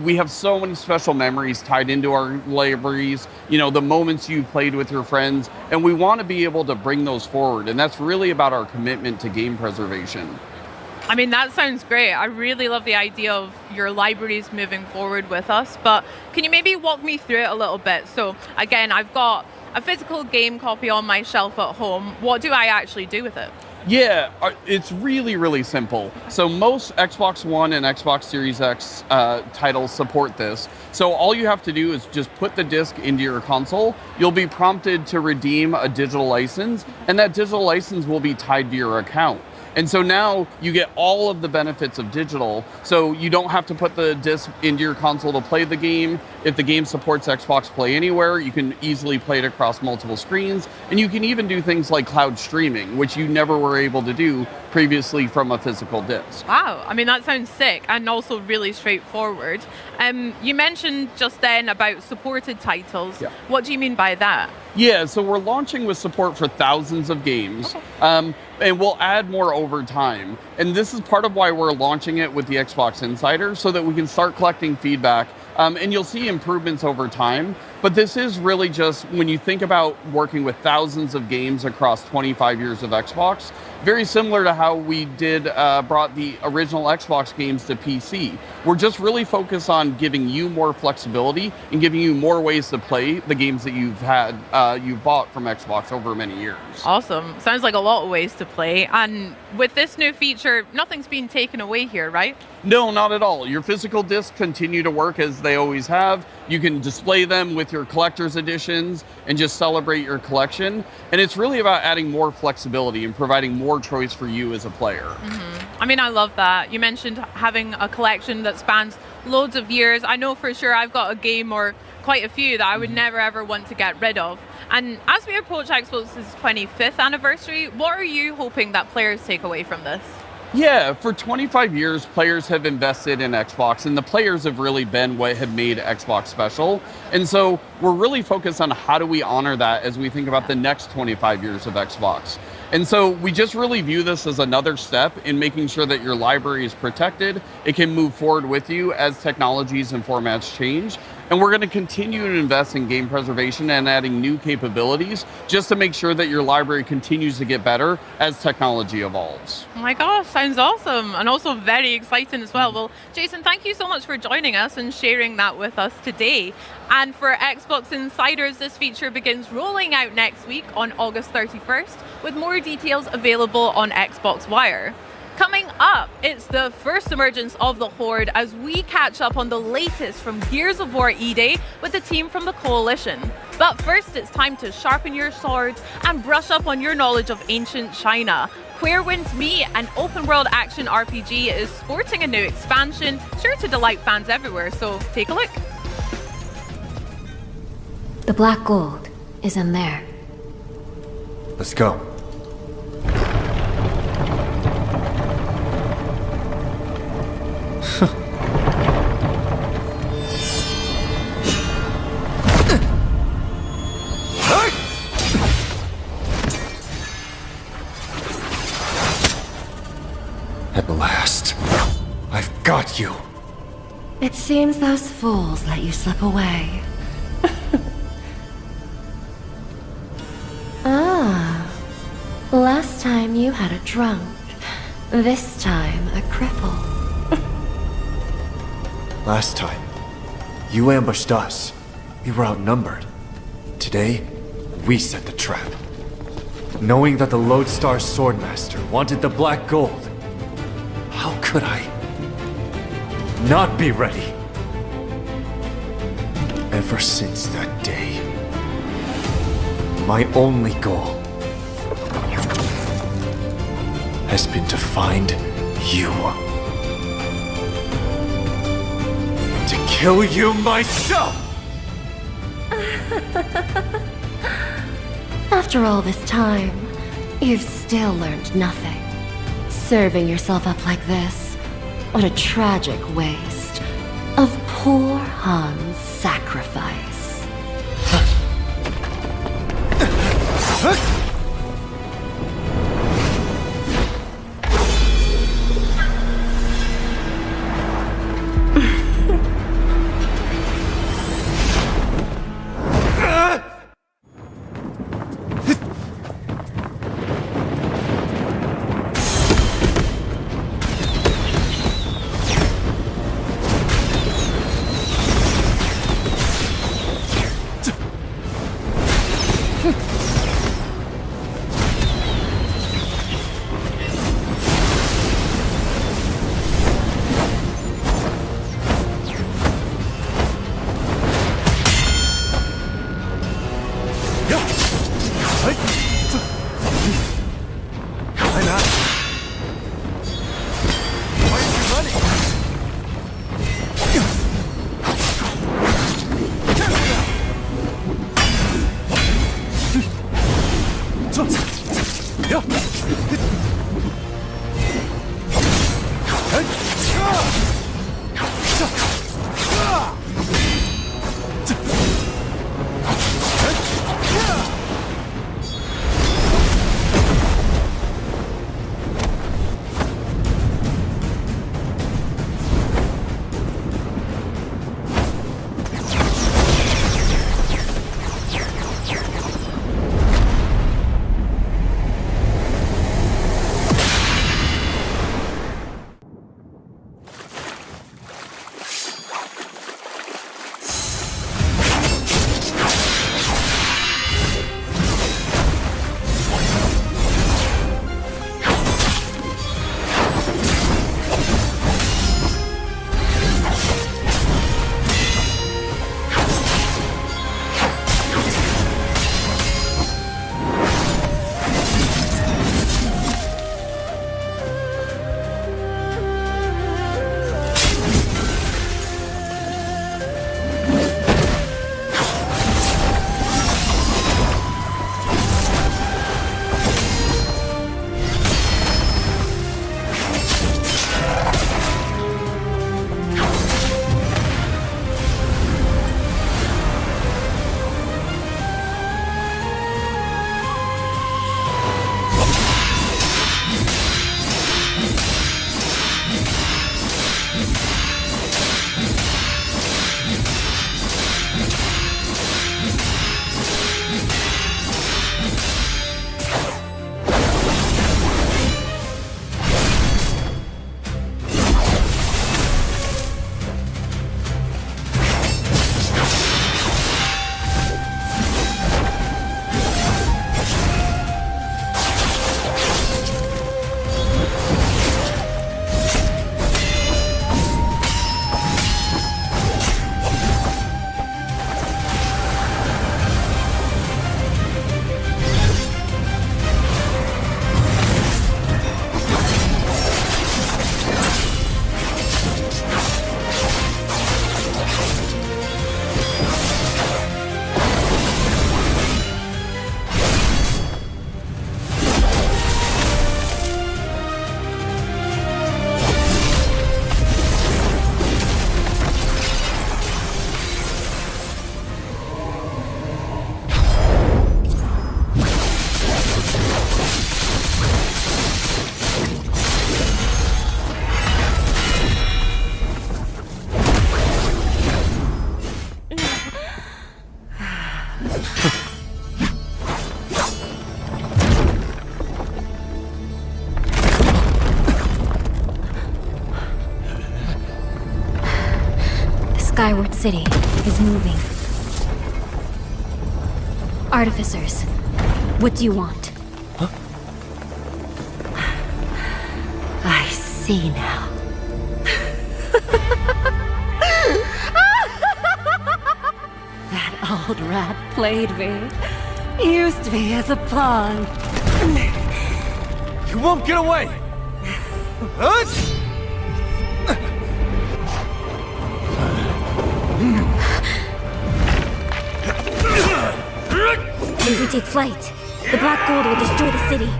We have so many special memories tied into our libraries, the moments you played with your friends, and we want to be able to bring those forward. And that's really about our commitment to game preservation. I mean, that sounds great. I really love the idea of your libraries moving forward with us, but can you maybe walk me through it a little bit? So again, I've got a physical game copy on my shelf at home. What do I actually do with it? Yeah, it's really, really simple. So most Xbox One and Xbox Series X titles support this. So all you have to do is just put the disc into your console. You'll be prompted to redeem a digital license, and that digital license will be tied to your account. And so now you get all of the benefits of digital. So you don't have to put the disc into your console to play the game. If the game supports Xbox Play Anywhere, you can easily play it across multiple screens. And you can even do things like cloud streaming, which you never were able to do previously from a physical disc. Wow, I mean, that sounds sick and also really straightforward. You mentioned just then about supported titles. Yeah. What do you mean by that? Yeah, so we're launching with support for thousands of games. Okay. And we'll add more over time. And this is part of why we're launching it with the Xbox Insider, so that we can start collecting feedback. And you'll see improvements over time. But this is really just, when you think about working with thousands of games across 25 years of Xbox, very similar to how we brought the original Xbox games to PC. We're just really focused on giving you more flexibility and giving you more ways to play the games that you've bought from Xbox over many years. Awesome. Sounds like a lot of ways to play. And with this new feature, nothing's being taken away here, right? No, not at all. Your physical discs continue to work as they always have. You can display them with your collector's editions and just celebrate your collection. And it's really about adding more flexibility and providing more choice for you as a player. I mean, I love that. You mentioned having a collection that spans loads of years. I know for sure I've got a game or quite a few that I would never ever want to get rid of. And as we approach Xbox's 25th anniversary, what are you hoping that players take away from this? Yeah, for 25 years, players have invested in Xbox, and the players have really been what have made Xbox special. And so we're really focused on how do we honor that as we think about the next 25 years of Xbox. And so we just really view this as another step in making sure that your library is protected. It can move forward with you as technologies and formats change. And we're going to continue to invest in game preservation and adding new capabilities just to make sure that your library continues to get better as technology evolves. Oh my gosh, sounds awesome, and also very exciting as well. Well, Jason, thank you so much for joining us and sharing that with us today. And for Xbox Insiders, this feature begins rolling out next week on August 31st, with more details available on Xbox Wire. Coming up, it's the first emergence of the Horde as we catch up on the latest from Gears of War E-Day with the team from the Coalition. But first, it's time to sharpen your swords and brush up on your knowledge of ancient China. Where Winds Meet, an open-world action RPG, is sporting a new expansion, sure to delight fans everywhere, so take a look. The black gold is in there. Let's go. At last, I've got you. It seems those fools let you slip away. Last time you had a drunk. This time a cripple. Last time, you ambushed us. We were outnumbered. Today, we set the trap. Knowing that the Lodestar Swordmaster wanted the black gold, how could I not be ready? Ever since that day, my only goal has been to find you. To kill you myself! After all this time, you've still learned nothing. Serving yourself up like this, what a tragic waste of poor Han's sacrifice. city is moving. Artificers, what do you want? Huh? I see now. That old rat played me. Used me as a pawn. You won't get away! Huh? If we take flight, the black gold will destroy the city.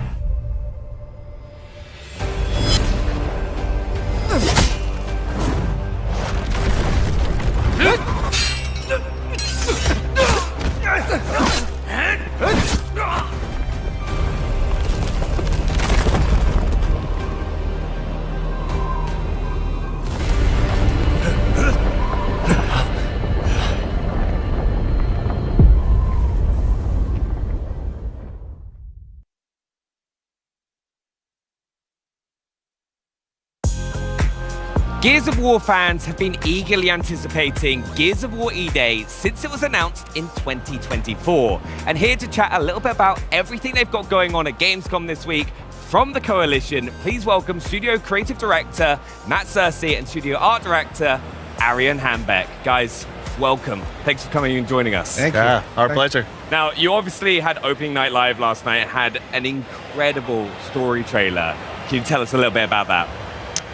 Gears of War fans have been eagerly anticipating Gears of War E-Day since it was announced in 2024. And here to chat a little bit about everything they've got going on at Gamescom this week, from the Coalition, please welcome Studio Creative Director Matt Searcy and Studio Art Director Arian Hambeck. Guys, welcome. Thanks for coming and joining us. Thank you. Our pleasure. Now, you obviously had opening night live last night, had an incredible story trailer. Can you tell us a little bit about that?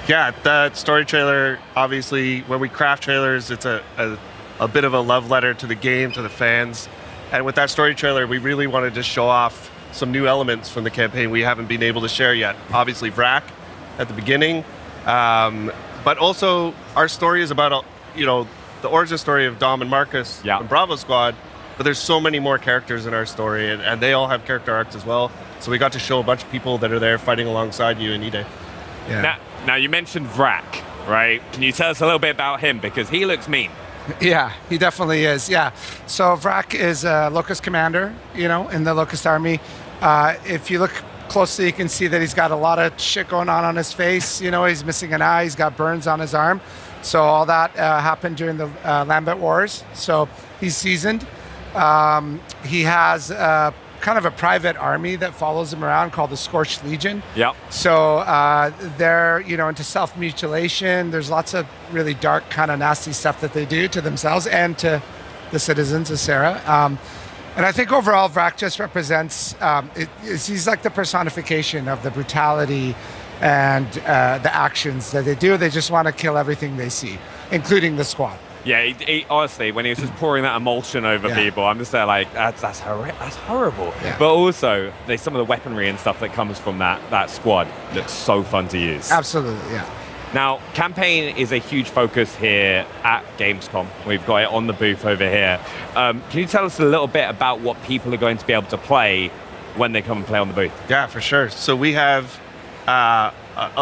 Yeah, that story trailer, obviously, when we craft trailers, it's a bit of a love letter to the game, to the fans. And with that story trailer, we really wanted to show off some new elements from the campaign we haven't been able to share yet. Obviously, Vrak at the beginning, but also our story is about, the origin story of Dom and Marcus from Bravo Squad, but there's so many more characters in our story, and they all have character arcs as well. So we got to show a bunch of people that are there fighting alongside you in E-Day. Yeah. Now, you mentioned Vrak, right? Can you tell us a little bit about him? Because he looks mean. Yeah, he definitely is, yeah. So Vrak is a Locust commander, in the Locust army. If you look closely, you can see that he's got a lot of shit going on his face. He's missing an eye, he's got burns on his arm. So all that happened during the Lambent Wars. So he's seasoned. He has kind of a private army that follows him around called the Scorched Legion. Yep. So they're, into self-mutilation. There's lots of really dark, kind of nasty stuff that they do to themselves and to the citizens of Sarah. And I think overall, Vrak just represents, he's like the personification of the brutality and the actions that they do. They just want to kill everything they see, including the squad. Yeah, he, honestly, when he was just pouring that emulsion over people, I'm just there like, that's horrible. Yeah. But also, there's some of the weaponry and stuff that comes from that squad that's so fun to use. Absolutely, yeah. Now, campaign is a huge focus here at Gamescom. We've got it on the booth over here. Can you tell us a little bit about what people are going to be able to play when they come and play on the booth? Yeah, for sure. So we have a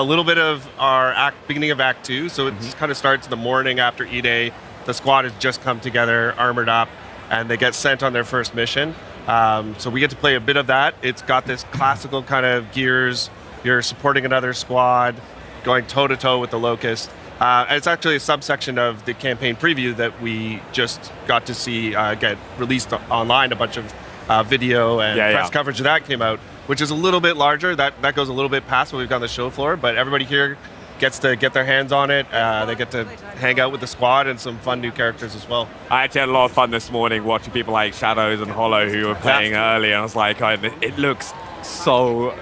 little bit of our beginning of Act 2. So it kind of starts the morning after E-Day. The squad has just come together, armored up, and they get sent on their first mission. So we get to play a bit of that. It's got this classical kind of Gears. You're supporting another squad, going toe-to-toe with the Locust. And it's actually a subsection of the campaign preview that we just got to see get released online. A bunch of video and press coverage of that came out, which is a little bit larger. That goes a little bit past what we've got on the show floor, but everybody here gets to get their hands on it. They get to hang out with the squad and some fun new characters as well. I actually had a lot of fun this morning watching people like Shadows and Hollow who were playing early, and I was like, it looks so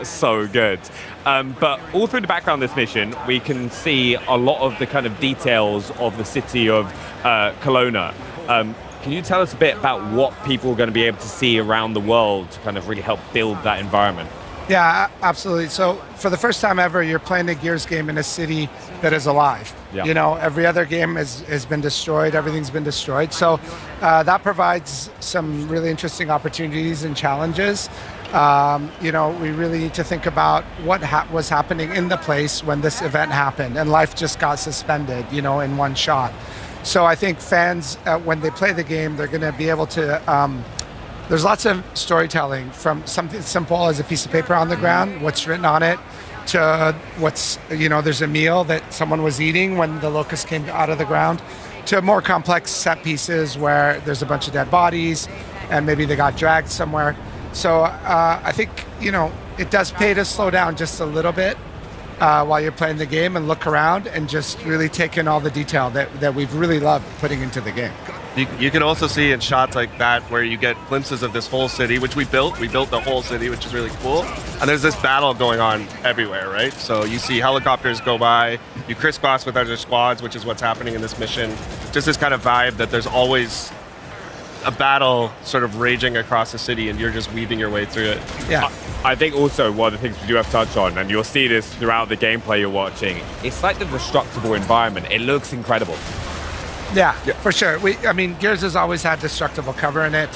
good. But all through the background of this mission, we can see a lot of the kind of details of the city of Kelowna. Can you tell us a bit about what people are going to be able to see around the world to kind of really help build that environment? Yeah, absolutely. So for the first time ever, you're playing a Gears game in a city that is alive. Yeah. Every other game has been destroyed. Everything's been destroyed. So that provides some really interesting opportunities and challenges. We really need to think about what was happening in the place when this event happened and life just got suspended, in one shot. So I think fans, when they play the game, they're going to be able to... there's lots of storytelling, from something simple as a piece of paper on the ground, what's written on it, to what's, there's a meal that someone was eating when the Locust came out of the ground. to more complex set pieces where there's a bunch of dead bodies and maybe they got dragged somewhere. So I think, it does pay to slow down just a little bit while you're playing the game and look around and just really take in all the detail that we've really loved putting into the game. You can also see in shots like that where you get glimpses of this whole city, which we built. We built the whole city, which is really cool. And there's this battle going on everywhere, right? So you see helicopters go by, you crisscross with other squads, which is what's happening in this mission. Just this kind of vibe that there's always a battle sort of raging across the city and you're just weaving your way through it. Yeah. I think also one of the things we do have to touch on, and you'll see this throughout the gameplay you're watching, it's like the destructible environment. It looks incredible. Yeah, for sure. Gears has always had destructible cover in it.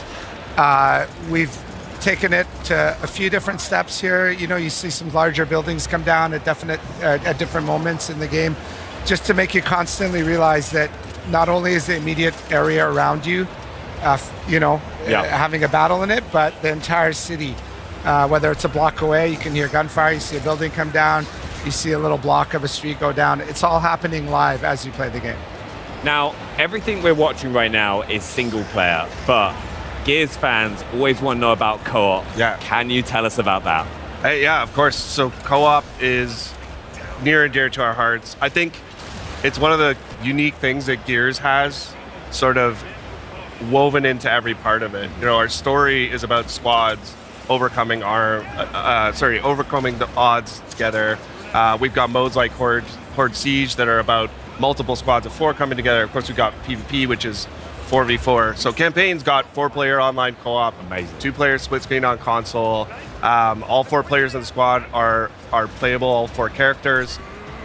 We've taken it to a few different steps here. You see some larger buildings come down at different moments in the game, just to make you constantly realize that not only is the immediate area around you, having a battle in it, but the entire city. Whether it's a block away, you can hear gunfire, you see a building come down, you see a little block of a street go down. It's all happening live as you play the game. Now, everything we're watching right now is single player, but Gears fans always want to know about co-op. Yeah. Can you tell us about that? Yeah, of course. So co-op is near and dear to our hearts. I think it's one of the unique things that Gears has sort of woven into every part of it. Our story is about squads overcoming overcoming the odds together. We've got modes like Horde Siege that are about multiple squads of 4 coming together. Of course, we've got PvP, which is 4v4. So campaign's got 4-player online co-op. Amazing. 2-player split screen on console. All 4 players in the squad are playable, all 4 characters.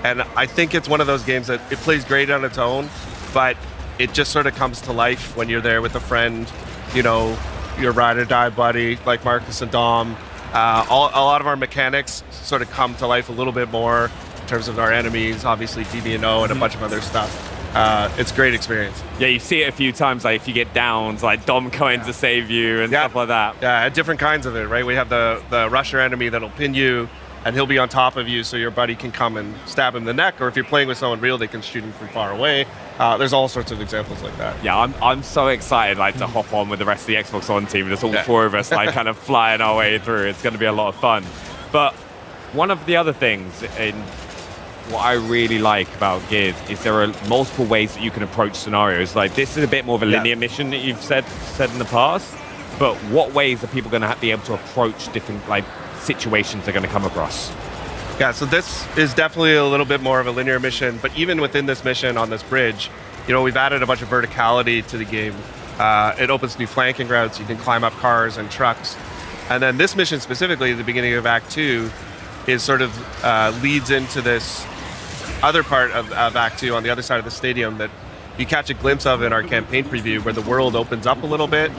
And I think it's one of those games that it plays great on its own, but it just sort of comes to life when you're there with a friend, your ride or die buddy, like Marcus and Dom. A lot of our mechanics sort of come to life a little bit more in terms of our enemies, obviously DB&O and a bunch of other stuff. It's a great experience. Yeah, you see it a few times, like if you get downs, like Dom coming to save you and stuff like that. Yeah, different kinds of it, right? We have the rusher enemy that'll pin you, and he'll be on top of you so your buddy can come and stab him in the neck, or if you're playing with someone real, they can shoot him from far away. There's all sorts of examples like that. Yeah, I'm so excited to hop on with the rest of the Xbox On team. There's all 4 of us kind of flying our way through. It's going to be a lot of fun. But one of the other things in what I really like about Gears is there are multiple ways that you can approach scenarios. Like this is a bit more of a linear mission that you've said in the past, but what ways are people going to be able to approach different situations they're going to come across? Yeah, so this is definitely a little bit more of a linear mission, but even within this mission on this bridge, we've added a bunch of verticality to the game. It opens new flanking routes, you can climb up cars and trucks. And then this mission specifically, at the beginning of Act 2, is sort of leads into this other part of Act 2 on the other side of the stadium that you catch a glimpse of in our campaign preview, where the world opens up a little bit.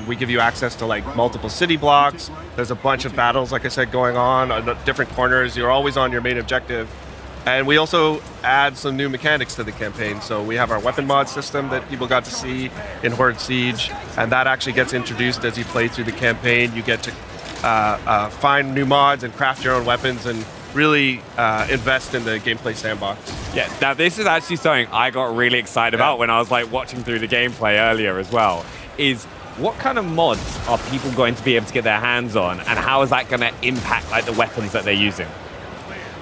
We give you access to multiple city blocks. There's a bunch of battles, like I said, going on different corners. You're always on your main objective. And we also add some new mechanics to the campaign. So we have our weapon mod system that people got to see in Horde Siege, and that actually gets introduced as you play through the campaign. You get to find new mods and craft your own weapons and really invest in the gameplay sandbox. Yeah, now this is actually something I got really excited about when I was watching through the gameplay earlier as well, is what kind of mods are people going to be able to get their hands on, and how is that going to impact the weapons that they're using?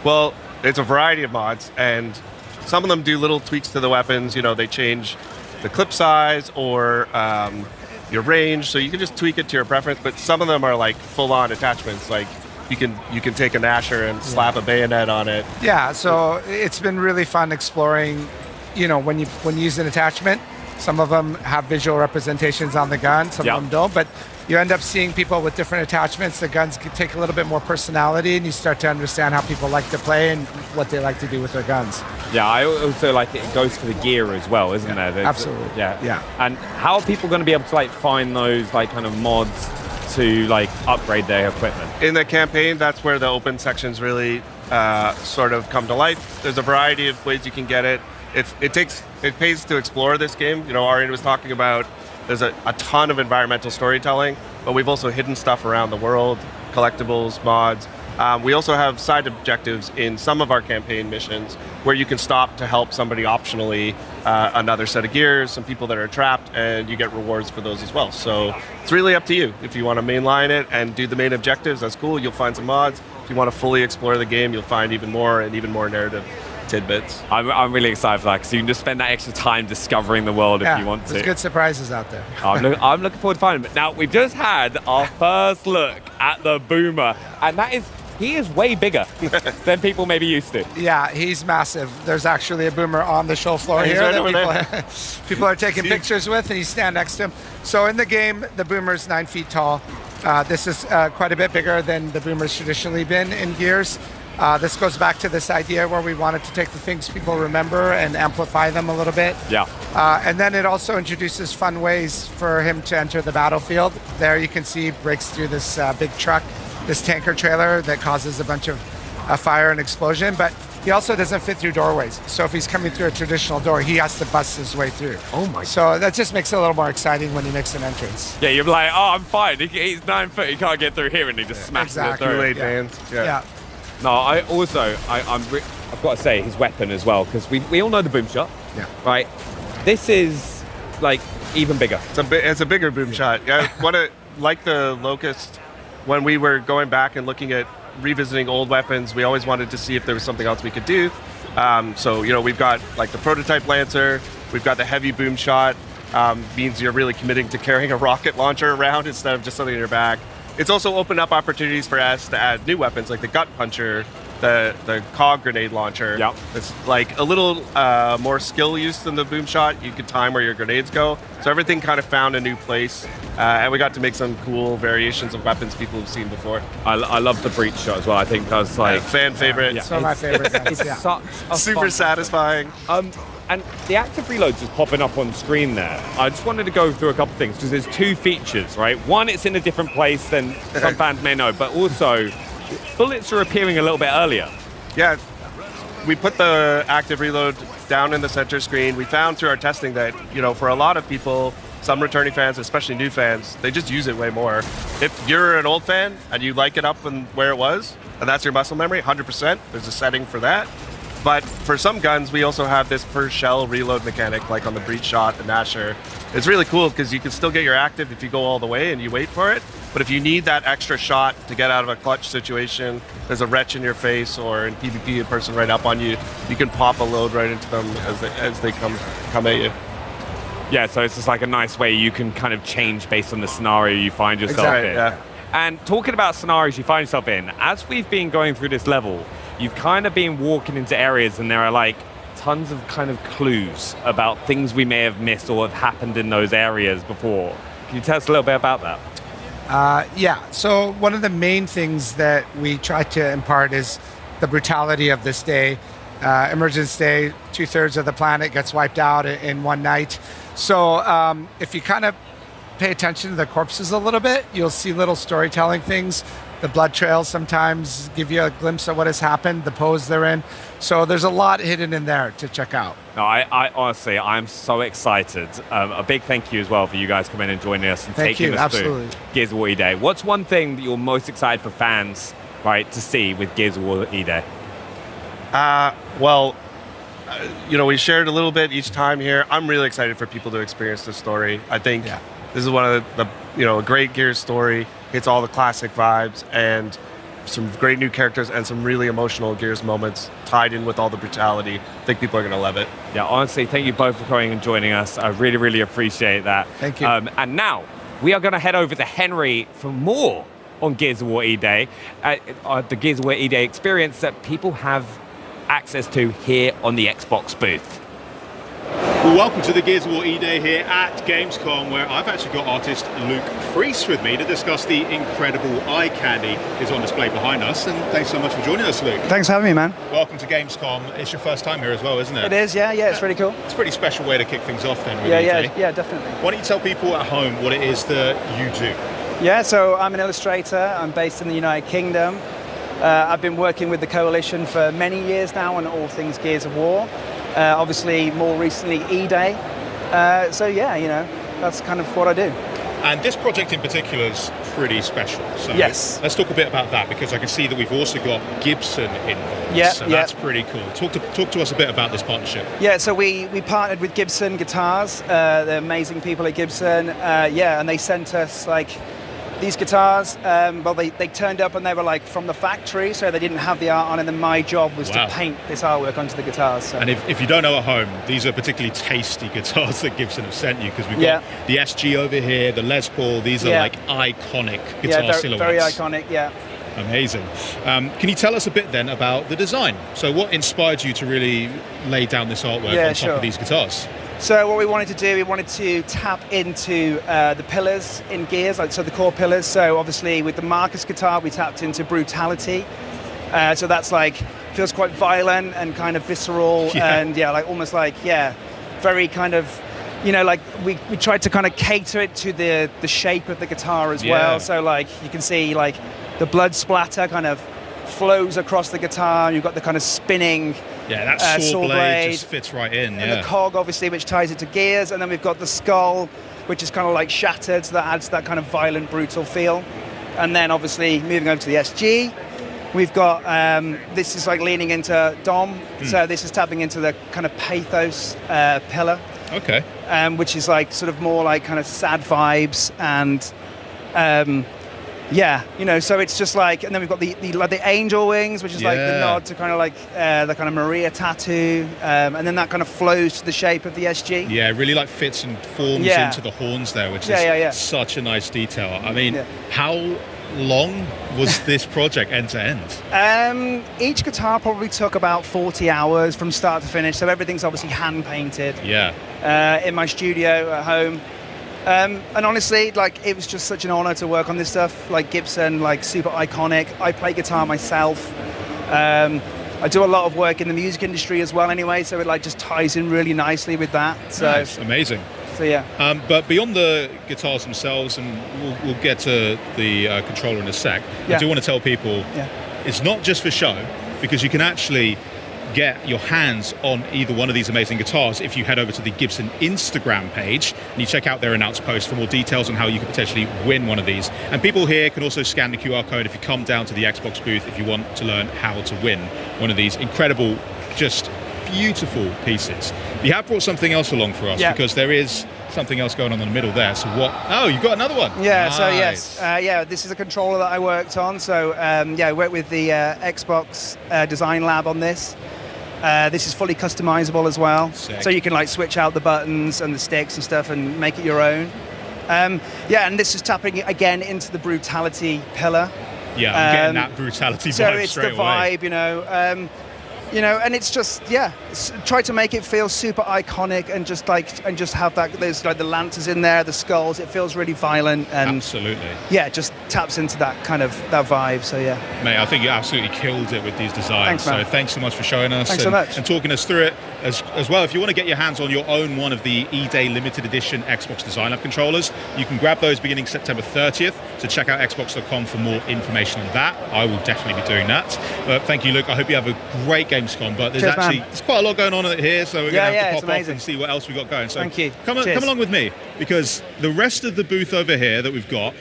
Well, it's a variety of mods, and some of them do little tweaks to the weapons. They change the clip size or your range, so you can just tweak it to your preference, but some of them are full-on attachments, you can take a Nasher and slap a bayonet on it. Yeah, so it's been really fun exploring, when you use an attachment, some of them have visual representations on the gun, some of them don't, but you end up seeing people with different attachments. The guns take a little bit more personality, and you start to understand how people like to play and what they like to do with their guns. Yeah, I also like it goes for the gear as well, isn't there? Absolutely. Yeah. And how are people going to be able to find those kind of mods to upgrade their equipment? In the campaign, that's where the open sections really sort of come to life. There's a variety of ways you can get it. It pays to explore this game. Arian was talking about there's a ton of environmental storytelling, but we've also hidden stuff around the world, collectibles, mods. We also have side objectives in some of our campaign missions where you can stop to help somebody optionally, another set of gears, some people that are trapped, and you get rewards for those as well. So it's really up to you. If you want to mainline it and do the main objectives, that's cool. You'll find some mods. If you want to fully explore the game, you'll find even more narrative tidbits. I'm really excited for that because you can just spend that extra time discovering the world if you want to. There's good surprises out there. I'm looking forward to finding them. Now, we've just had our first look at the Boomer, and he is way bigger than people may be used to. Yeah, he's massive. There's actually a Boomer on the show floor here that people are taking pictures with, and you stand next to him. So in the game, the Boomer's 9 feet tall. This is quite a bit bigger than the Boomer's traditionally been in Gears. This goes back to this idea where we wanted to take the things people remember and amplify them a little bit. Yeah. And then it also introduces fun ways for him to enter the battlefield. There you can see he breaks through this big truck, this tanker trailer that causes a bunch of fire and explosion, but he also doesn't fit through doorways. So if he's coming through a traditional door, he has to bust his way through. Oh my! So that just makes it a little more exciting when he makes an entrance. Yeah, you're like, oh, I'm fine. He's 9 foot. He can't get through here, and he just smashes it through. Kool-Aid fans. Yeah. No, I've got to say his weapon as well, because we all know the boom shot. Yeah. Right. This is like even bigger. It's a bigger boom shot. Yeah. Like the Locust, when we were going back and looking at revisiting old weapons, we always wanted to see if there was something else we could do. So we've got like the prototype Lancer, we've got the heavy boom shot. Means you're really committing to carrying a rocket launcher around instead of just something in your back. It's also opened up opportunities for us to add new weapons like the gut puncher, the cog grenade launcher. Yep. It's like a little more skill use than the boom shot. You can time where your grenades go. So everything kind of found a new place. And we got to make some cool variations of weapons people have seen before. I love the breach shot as well. I think that's like fan favorite. Yeah. Some of my favorite guys. It's such a super fun satisfying. And the active reload just popping up on screen there. I just wanted to go through a couple things because there's two features, right? One, it's in a different place than some fans may know, but also bullets are appearing a little bit earlier. Yeah, we put the active reload down in the center screen. We found through our testing that, for a lot of people, some returning fans, especially new fans, they just use it way more. If you're an old fan and you like it up and where it was, and that's your muscle memory, 100%, there's a setting for that. But for some guns, we also have this per shell reload mechanic, like on the breach shot, the Nasher. It's really cool because you can still get your active if you go all the way and you wait for it. But if you need that extra shot to get out of a clutch situation, there's a wretch in your face, or in PvP, a person right up on you, you can pop a load right into them as they come at you. Yeah, so it's just like a nice way you can kind of change based on the scenario you find yourself in. Yeah. And talking about scenarios you find yourself in, as we've been going through this level, you've kind of been walking into areas and there are like tons of kind of clues about things we may have missed or have happened in those areas before. Can you tell us a little bit about that? Yeah, so one of the main things that we try to impart is the brutality of this day. Emergence Day, 2/3 of the planet gets wiped out in one night. So if you kind of pay attention to the corpses a little bit, you'll see little storytelling things. The blood trails sometimes give you a glimpse of what has happened, the pose they're in. So there's a lot hidden in there to check out. No, I honestly, I'm so excited. A big thank you as well for you guys coming and joining us and taking us through Gears of War E-Day. What's one thing that you're most excited for fans, right, to see with Gears of War E-Day? We shared a little bit each time here. I'm really excited for people to experience this story. I think this is one of a great Gears story. Hits all the classic vibes and some great new characters and some really emotional Gears moments tied in with all the brutality. I think people are going to love it. Yeah, honestly, thank you both for coming and joining us. I really, really appreciate that. Thank you. And now we are going to head over to Henry for more on Gears of War E-Day, the Gears of War E-Day experience that people have access to here on the Xbox booth. Well, welcome to the Gears of War E-Day here at Gamescom, where I've actually got artist Luke Priest with me to discuss the incredible eye candy is on display behind us. And thanks so much for joining us, Luke. Thanks for having me, man. Welcome to Gamescom. It's your first time here as well, isn't it? It is, yeah, it's really cool. It's a pretty special way to kick things off then, Yeah, definitely. Why don't you tell people at home what it is that you do? Yeah, so I'm an illustrator. I'm based in the United Kingdom. I've been working with the Coalition for many years now on all things Gears of War. Obviously, more recently, E-Day. That's kind of what I do. And this project in particular is pretty special. So Yes. let's talk a bit about that, because I can see that we've also got Gibson involved. Yeah, so yeah. that's pretty cool. Talk to us a bit about this partnership. Yeah, so we partnered with Gibson Guitars. They're amazing people at Gibson. And they sent us like these guitars. They turned up and they were like from the factory, so they didn't have the art on, and then my job was Wow. to paint this artwork onto the guitars. So. And if you don't know at home, these are particularly tasty guitars that Gibson have sent you, because we've Yeah. got the SG over here, the Les Paul. These are Yeah. like iconic guitar very, silhouettes. very iconic, yeah. Amazing. Can you tell us a bit then about the design? So what inspired you to really lay down this artwork Yeah, on top sure. of these guitars? So what we wanted to do, we wanted to tap into the pillars in Gears, so the core pillars. So obviously with the Marcus guitar, we tapped into brutality. So that's like, feels quite violent and kind of visceral, Yeah. and like almost like, very kind of, like we tried to kind of cater it to the shape of the guitar as Yeah. well. So like you can see like the blood splatter kind of flows across the guitar. You've got the kind of spinning Yeah, that saw blade blade. just fits right in. And Yeah. the cog, obviously, which ties it to Gears, and then we've got the skull, which is kind of like shattered, so that adds that kind of violent, brutal feel. And then, obviously, moving over to the SG, we've got this is like leaning into Dom, so this is tapping into the kind of pathos pillar, Okay. which is like sort of more like kind of sad vibes and. So it's just like, and then we've got the angel wings, which is like the Yeah. nod to kind of like the kind of Maria tattoo, and then that kind of flows to the shape of the SG. Yeah, it really like fits and forms Yeah. into the horns there, which Yeah. is such a nice detail. I mean, Yeah. how long was this project end to end? Each guitar probably took about 40 hours from start to finish, so everything's obviously hand painted Yeah. in my studio at home. And honestly, like, it was just such an honor to work on this stuff. Like Gibson, like super iconic. I play guitar myself. I do a lot of work in the music industry as well anyway, so it like just ties in really nicely with that. So Nice. Amazing. So yeah. But beyond the guitars themselves, and we'll get to the controller in a sec, I Yeah. do want to tell people Yeah. it's not just for show, because you can actually get your hands on either one of these amazing guitars if you head over to the Gibson Instagram page and you check out their announced post for more details on how you could potentially win one of these. And people here can also scan the QR code if you come down to the Xbox booth if you want to learn how to win one of these incredible, just beautiful pieces. You have brought something else along for us, Yeah. because there is something else going on in the middle there. So what? Oh, you've got another one. Yeah, so Nice. yes, this is a controller that I worked on. So I worked with the Xbox Design Lab on this. This is fully customizable as well, Sick. so you can like switch out the buttons and the sticks and stuff and make it your own. And this is tapping again into the brutality pillar. Yeah, I'm getting that brutality So vibe it's straight the away. vibe, and it's just try to make it feel super iconic and just have that. There's like the lances in there, the skulls. It feels really violent and Absolutely. just taps into that kind of that vibe. So yeah. Mate, I think you absolutely killed it with these designs. Thanks, man. So thanks so much for showing us Thanks so much. and talking us through it as well. If you want to get your hands on your own one of the E-Day limited edition Xbox Design Lab controllers, you can grab those beginning September 30th. So check out xbox.com for more information on that. I will definitely be doing that. But thank you, Luke. I hope you have a great Gamescom. But there's Cheers, man. there's quite a lot going on here, so we're Yeah, going to have it's to pop off amazing. and see what else we got going. So Thank you. Come Cheers. along with me, because the rest of the booth over here that we've got,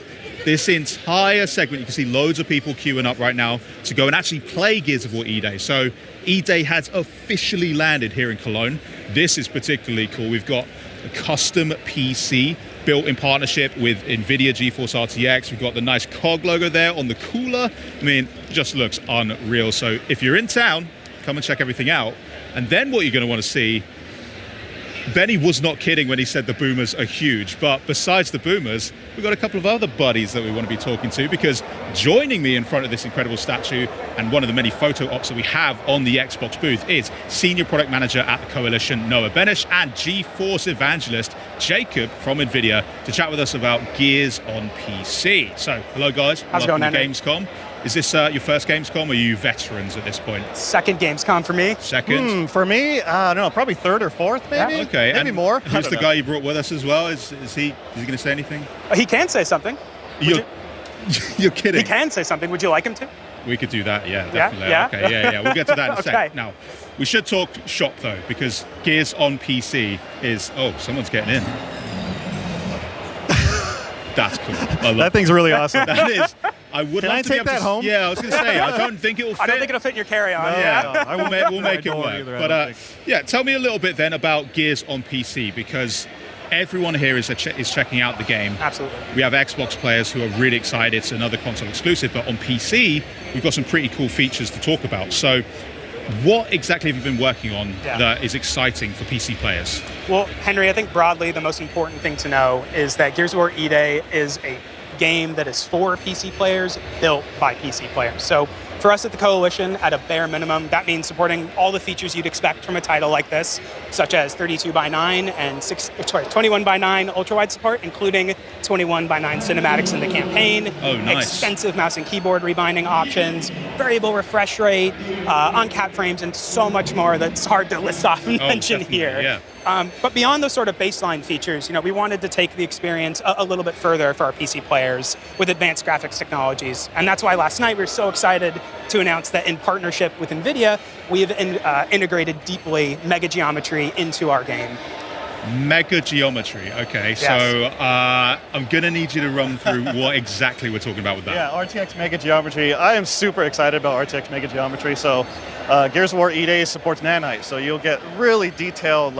this entire segment, you can see loads of people queuing up right now to go and actually play Gears of War E-Day. So E-Day has officially landed here in Cologne. This is particularly cool. We've got a custom PC built in partnership with NVIDIA GeForce RTX. We've got the nice COG logo there on the cooler. I mean, just looks unreal. So if you're in town, come and check everything out. And then what you're going to want to see, Benny was not kidding when he said the boomers are huge, but besides the boomers, we've got a couple of other buddies that we want to be talking to, because joining me in front of this incredible statue and one of the many photo ops that we have on the Xbox booth is Senior Product Manager at the Coalition, Noah Benish, and GeForce Evangelist, Jacob from NVIDIA, to chat with us about Gears on PC. So, hello guys. How's it going, Welcome to Andy? Gamescom. Is this your first Gamescom, or are you veterans at this point? Second Gamescom for me. Second? For me, I don't know, probably third or fourth, maybe. Yeah. Okay. Maybe and more. I Who's don't the know. guy you brought with us as well? Is he going to say anything? He can say something. You're kidding. He can say something. Would you like him to? We could do that, yeah, Yeah? definitely. Yeah? Okay, yeah. We'll get to that in a Okay. sec. Now, we should talk shop though, because Gears on PC is. Oh, someone's getting in. That's cool. I love That thing's really awesome. That is. I would Can love I to be take able that to, home? Yeah, I was going to say, I don't think it will fit. I don't think it'll fit in your carry-on. We'll make it work. But yeah, tell me a little bit then about Gears on PC, because everyone here is checking out the game. Absolutely. We have Xbox players who are really excited. It's another console exclusive, but on PC, we've got some pretty cool features to talk about. So what exactly have you been working on that is exciting for PC players? Well, Henry, I think broadly the most important thing to know is that Gears of War E-Day is a game that is for PC players, built by PC players. So for us at the Coalition, at a bare minimum, that means supporting all the features you'd expect from a title like this, such as 32:9 and 21:9 ultra-wide support, including 21:9 cinematics in the campaign, extensive mouse and keyboard rebinding options, variable refresh rate, uncapped frames, and so much more that's hard to list off and mention here. Yeah. But beyond those sort of baseline features, we wanted to take the experience a little bit further for our PC players with advanced graphics technologies. And that's why last night we were so excited to announce that in partnership with NVIDIA, we've integrated deeply mega geometry into our game. Mega geometry. Okay, Yes. so I'm going to need you to run through what exactly we're talking about with that. Yeah, RTX Mega Geometry. I am super excited about RTX Mega Geometry. So Gears of War E-Day supports nanite, so you'll get really detailed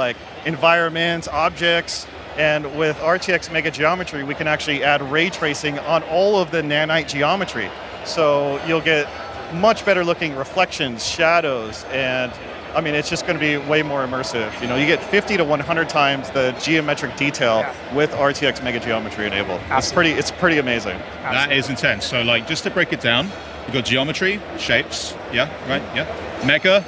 environments, objects, and with RTX Mega Geometry, we can actually add ray tracing on all of the nanite geometry. So you'll get much better looking reflections, shadows, and it's just going to be way more immersive. You get 50 to 100 times the geometric detail with RTX Mega Geometry enabled. It's pretty amazing. That is intense. So just to break it down, you've got geometry, shapes, Mega,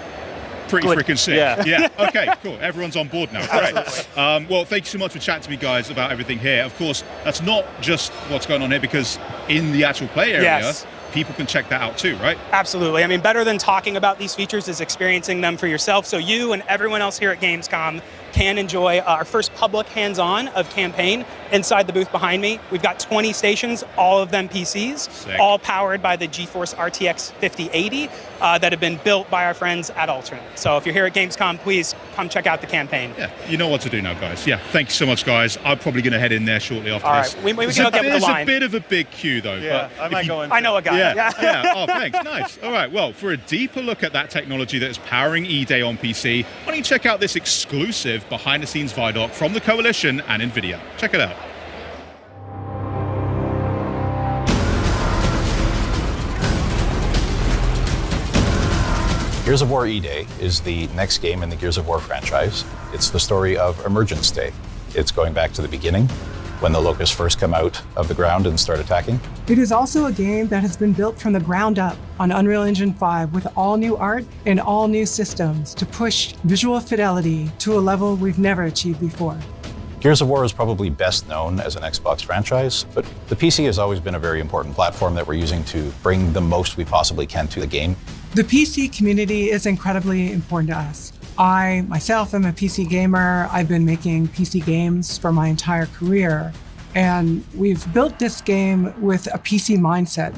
pretty freaking sick. Yeah. Okay, cool. Everyone's on board now. Great. Well, thank you so much for chatting to me, guys, about everything here. Of course, that's not just what's going on here, because in the actual play area, people can check that out too, right? Absolutely. Better than talking about these features is experiencing them for yourself. So you and everyone else here at Gamescom can enjoy our first public hands-on of Campaign inside the booth behind me. We've got 20 stations, all of them PCs, all powered by the GeForce RTX 5080 that have been built by our friends at Alternate. So if you're here at Gamescom, please come check out the Campaign. Yeah, you know what to do now, guys. Yeah, thank you so much, guys. I'm probably going to head in there shortly after all this. Right, we can hook up with the line. It's a bit of a big queue, though. Yeah, but I know a guy. Yeah. Oh, thanks. Nice. All right. Well, for a deeper look at that technology that is powering E-Day on PC, why don't you check out this exclusive behind-the-scenes ViDoc from the Coalition and NVIDIA. Check it out. Gears of War E-Day is the next game in the Gears of War franchise. It's the story of Emergence Day. It's going back to the beginning, when the Locusts first come out of the ground and start attacking. It is also a game that has been built from the ground up on Unreal Engine 5 with all new art and all new systems to push visual fidelity to a level we've never achieved before. Gears of War is probably best known as an Xbox franchise, but the PC has always been a very important platform that we're using to bring the most we possibly can to the game. The PC community is incredibly important to us. I, myself, am a PC gamer. I've been making PC games for my entire career, and we've built this game with a PC mindset.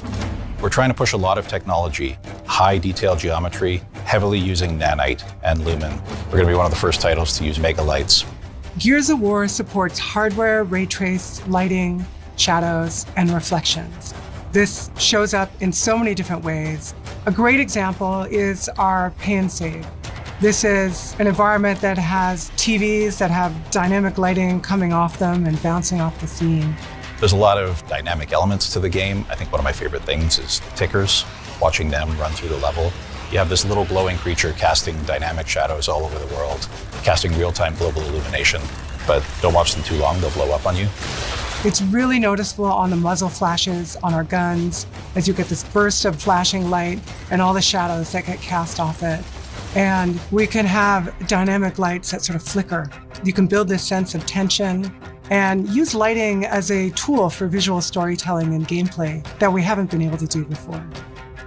We're trying to push a lot of technology, high detail geometry, heavily using nanite and lumen. We're going to be one of the first titles to use mega lights. Gears of War supports hardware, ray trace, lighting, shadows, and reflections. This shows up in so many different ways. A great example is our pay and save. This is an environment that has TVs that have dynamic lighting coming off them and bouncing off the scene. There's a lot of dynamic elements to the game. I think one of my favorite things is the tickers, watching them run through the level. You have this little glowing creature casting dynamic shadows all over the world, casting real-time global illumination, but don't watch them too long, they'll blow up on you. It's really noticeable on the muzzle flashes on our guns as you get this burst of flashing light and all the shadows that get cast off it. And we can have dynamic lights that sort of flicker. You can build this sense of tension and use lighting as a tool for visual storytelling and gameplay that we haven't been able to do before.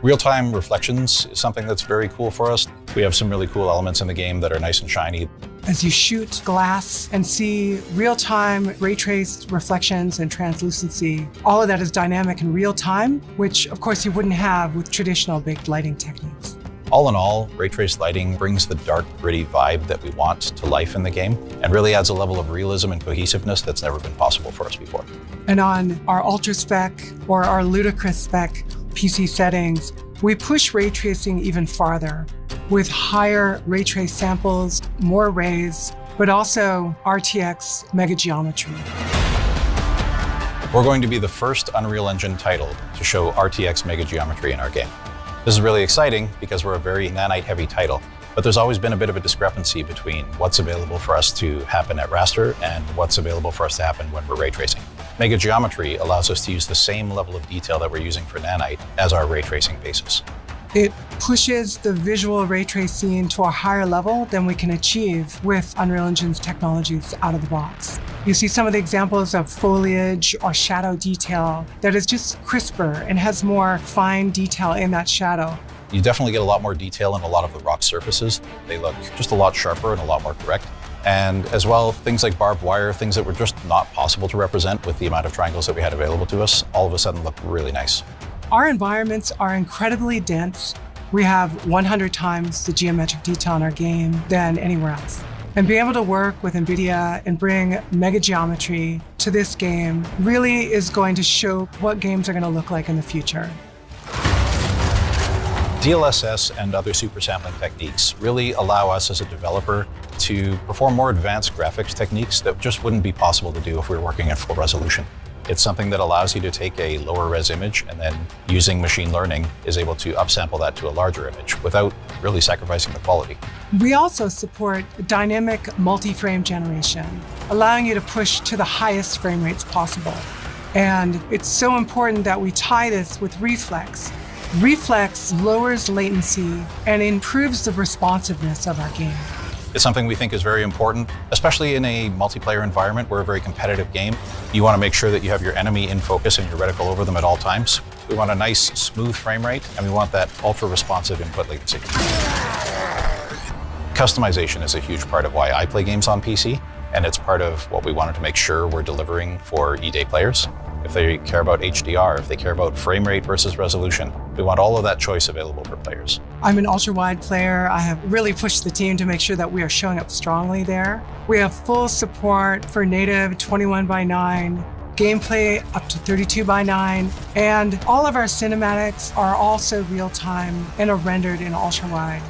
Real-time reflections is something that's very cool for us. We have some really cool elements in the game that are nice and shiny. As you shoot glass and see real-time ray-traced reflections and translucency, all of that is dynamic in real time, which of course you wouldn't have with traditional baked lighting techniques. All in all, ray trace lighting brings the dark, gritty vibe that we want to life in the game and really adds a level of realism and cohesiveness that's never been possible for us before. And on our ultra spec or our ludicrous spec PC settings, we push ray tracing even farther with higher ray trace samples, more rays, but also RTX mega geometry. We're going to be the first Unreal Engine title to show RTX mega geometry in our game. This is really exciting because we're a very nanite-heavy title, but there's always been a bit of a discrepancy between what's available for us to happen at raster and what's available for us to happen when we're ray tracing. Mega geometry allows us to use the same level of detail that we're using for nanite as our ray tracing basis. It pushes the visual ray trace scene to a higher level than we can achieve with Unreal Engine's technologies out of the box. You see some of the examples of foliage or shadow detail that is just crisper and has more fine detail in that shadow. You definitely get a lot more detail in a lot of the rock surfaces. They look just a lot sharper and a lot more correct. And as well, things like barbed wire, things that were just not possible to represent with the amount of triangles that we had available to us, all of a sudden look really nice. Our environments are incredibly dense. We have 100 times the geometric detail in our game than anywhere else. And being able to work with NVIDIA and bring mega geometry to this game really is going to show what games are going to look like in the future. DLSS and other super sampling techniques really allow us as a developer to perform more advanced graphics techniques that just wouldn't be possible to do if we were working at full resolution. It's something that allows you to take a lower res image and then using machine learning is able to upsample that to a larger image without really sacrificing the quality. We also support dynamic multi-frame generation, allowing you to push to the highest frame rates possible. And it's so important that we tie this with Reflex. Reflex lowers latency and improves the responsiveness of our game. It's something we think is very important, especially in a multiplayer environment. We're a very competitive game. You want to make sure that you have your enemy in focus and your reticle over them at all times. We want a nice, smooth frame rate, and we want that ultra-responsive input latency. Customization is a huge part of why I play games on PC, and it's part of what we wanted to make sure we're delivering for E-Day players. If they care about HDR, if they care about frame rate versus resolution, we want all of that choice available for players. I'm an ultra-wide player. I have really pushed the team to make sure that we are showing up strongly there. We have full support for native 21:9, gameplay up to 32:9, and all of our cinematics are also real-time and are rendered in ultra-wide.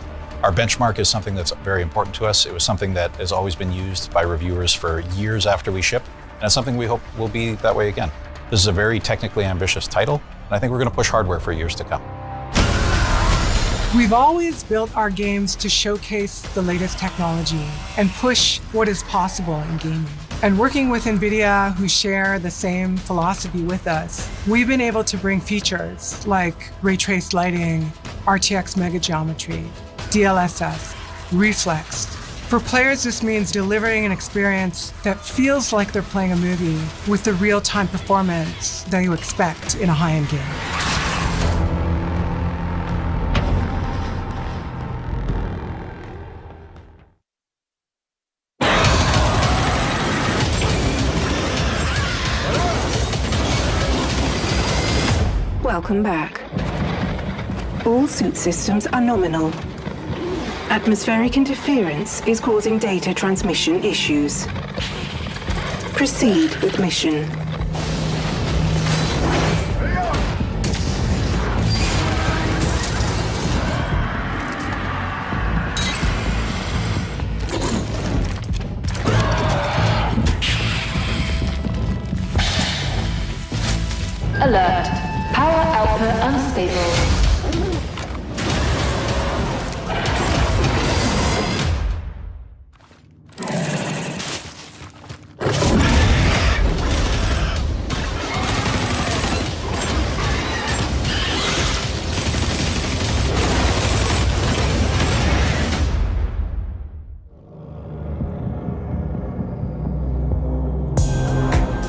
Our benchmark is something that's very important to us. It was something that has always been used by reviewers for years after we ship, and it's something we hope will be that way again. This is a very technically ambitious title, and I think we're going to push hardware for years to come. We've always built our games to showcase the latest technology and push what is possible in gaming. And working with NVIDIA, who share the same philosophy with us, we've been able to bring features like ray traced lighting, RTX mega geometry, DLSS, Reflex. For players, this means delivering an experience that feels like they're playing a movie with the real-time performance that you expect in a high-end game. Welcome back. All suit systems are nominal. Atmospheric interference is causing data transmission issues. Proceed with mission. Alert. Power output unstable.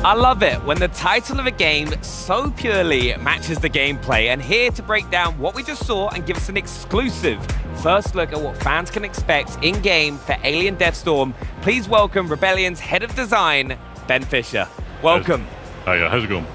I love it when the title of a game so purely matches the gameplay, and here to break down what we just saw and give us an exclusive first look at what fans can expect in-game for Alien Deathstorm, please welcome Rebellion's head of design, Ben Fisher. Welcome. Hiya, how's it going?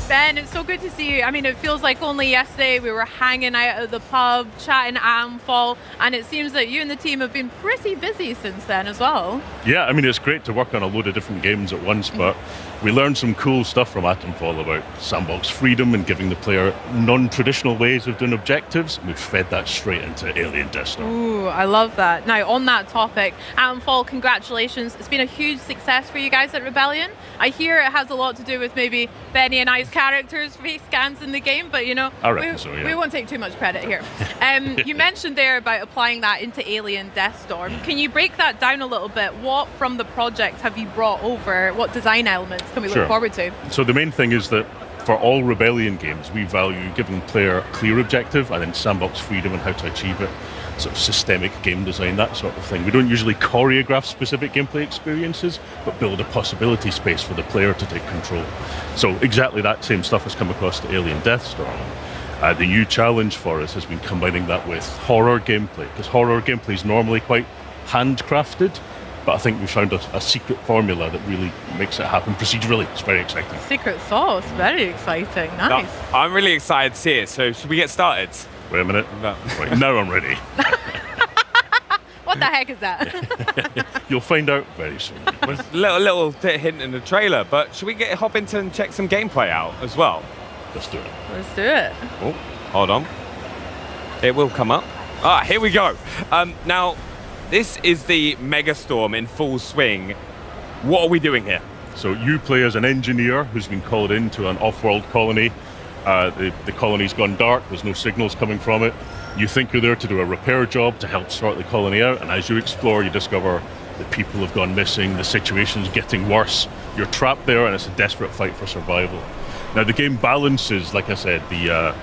Ben, it's so good to see you. I mean, it feels like only yesterday we were hanging out at the pub, chatting Atomfall, and it seems that you and the team have been pretty busy since then as well. Yeah, I mean, it's great to work on a load of different games at once, but we learned some cool stuff from Atomfall about sandbox freedom and giving the player non-traditional ways of doing objectives. We've fed that straight into Alien Death Star. Ooh, I love that. Now, on that topic, Atomfall, congratulations. It's been a huge success for you guys at Rebellion. I hear it has a lot to do with maybe Benny and I's characters' face scans in the game, but I reckon so, yeah. We won't take too much credit here. You mentioned there about applying that into Alien Deathstorm. Can you break that down a little bit? What from the project have you brought over? What design elements can we look forward to? So the main thing is that for all Rebellion games, we value giving the player a clear objective and then sandbox freedom and how to achieve it. Sort of systemic game design, that sort of thing. We don't usually choreograph specific gameplay experiences, but build a possibility space for the player to take control. So exactly that same stuff has come across to Alien Deathstorm. The new challenge for us has been combining that with horror gameplay, because horror gameplay is normally quite handcrafted, but I think we found a secret formula that really makes it happen procedurally. It's very exciting. Secret sauce, very exciting. Nice. No, I'm really excited to see it, so should we get started? Wait a minute. Right, now I'm ready. What the heck is that? You'll find out very soon. little hint in the trailer, but should we hop into and check some gameplay out as well? Let's do it. Let's do it. Oh, hold on. It will come up. Ah, here we go. Now, this is the Megastorm in full swing. What are we doing here? So you play as an engineer who's been called into an off-world colony. The colony's gone dark, there's no signals coming from it. You think you're there to do a repair job to help sort the colony out, and as you explore, you discover that people have gone missing, the situation's getting worse, you're trapped there, and it's a desperate fight for survival. Now, the game balances, like I said, the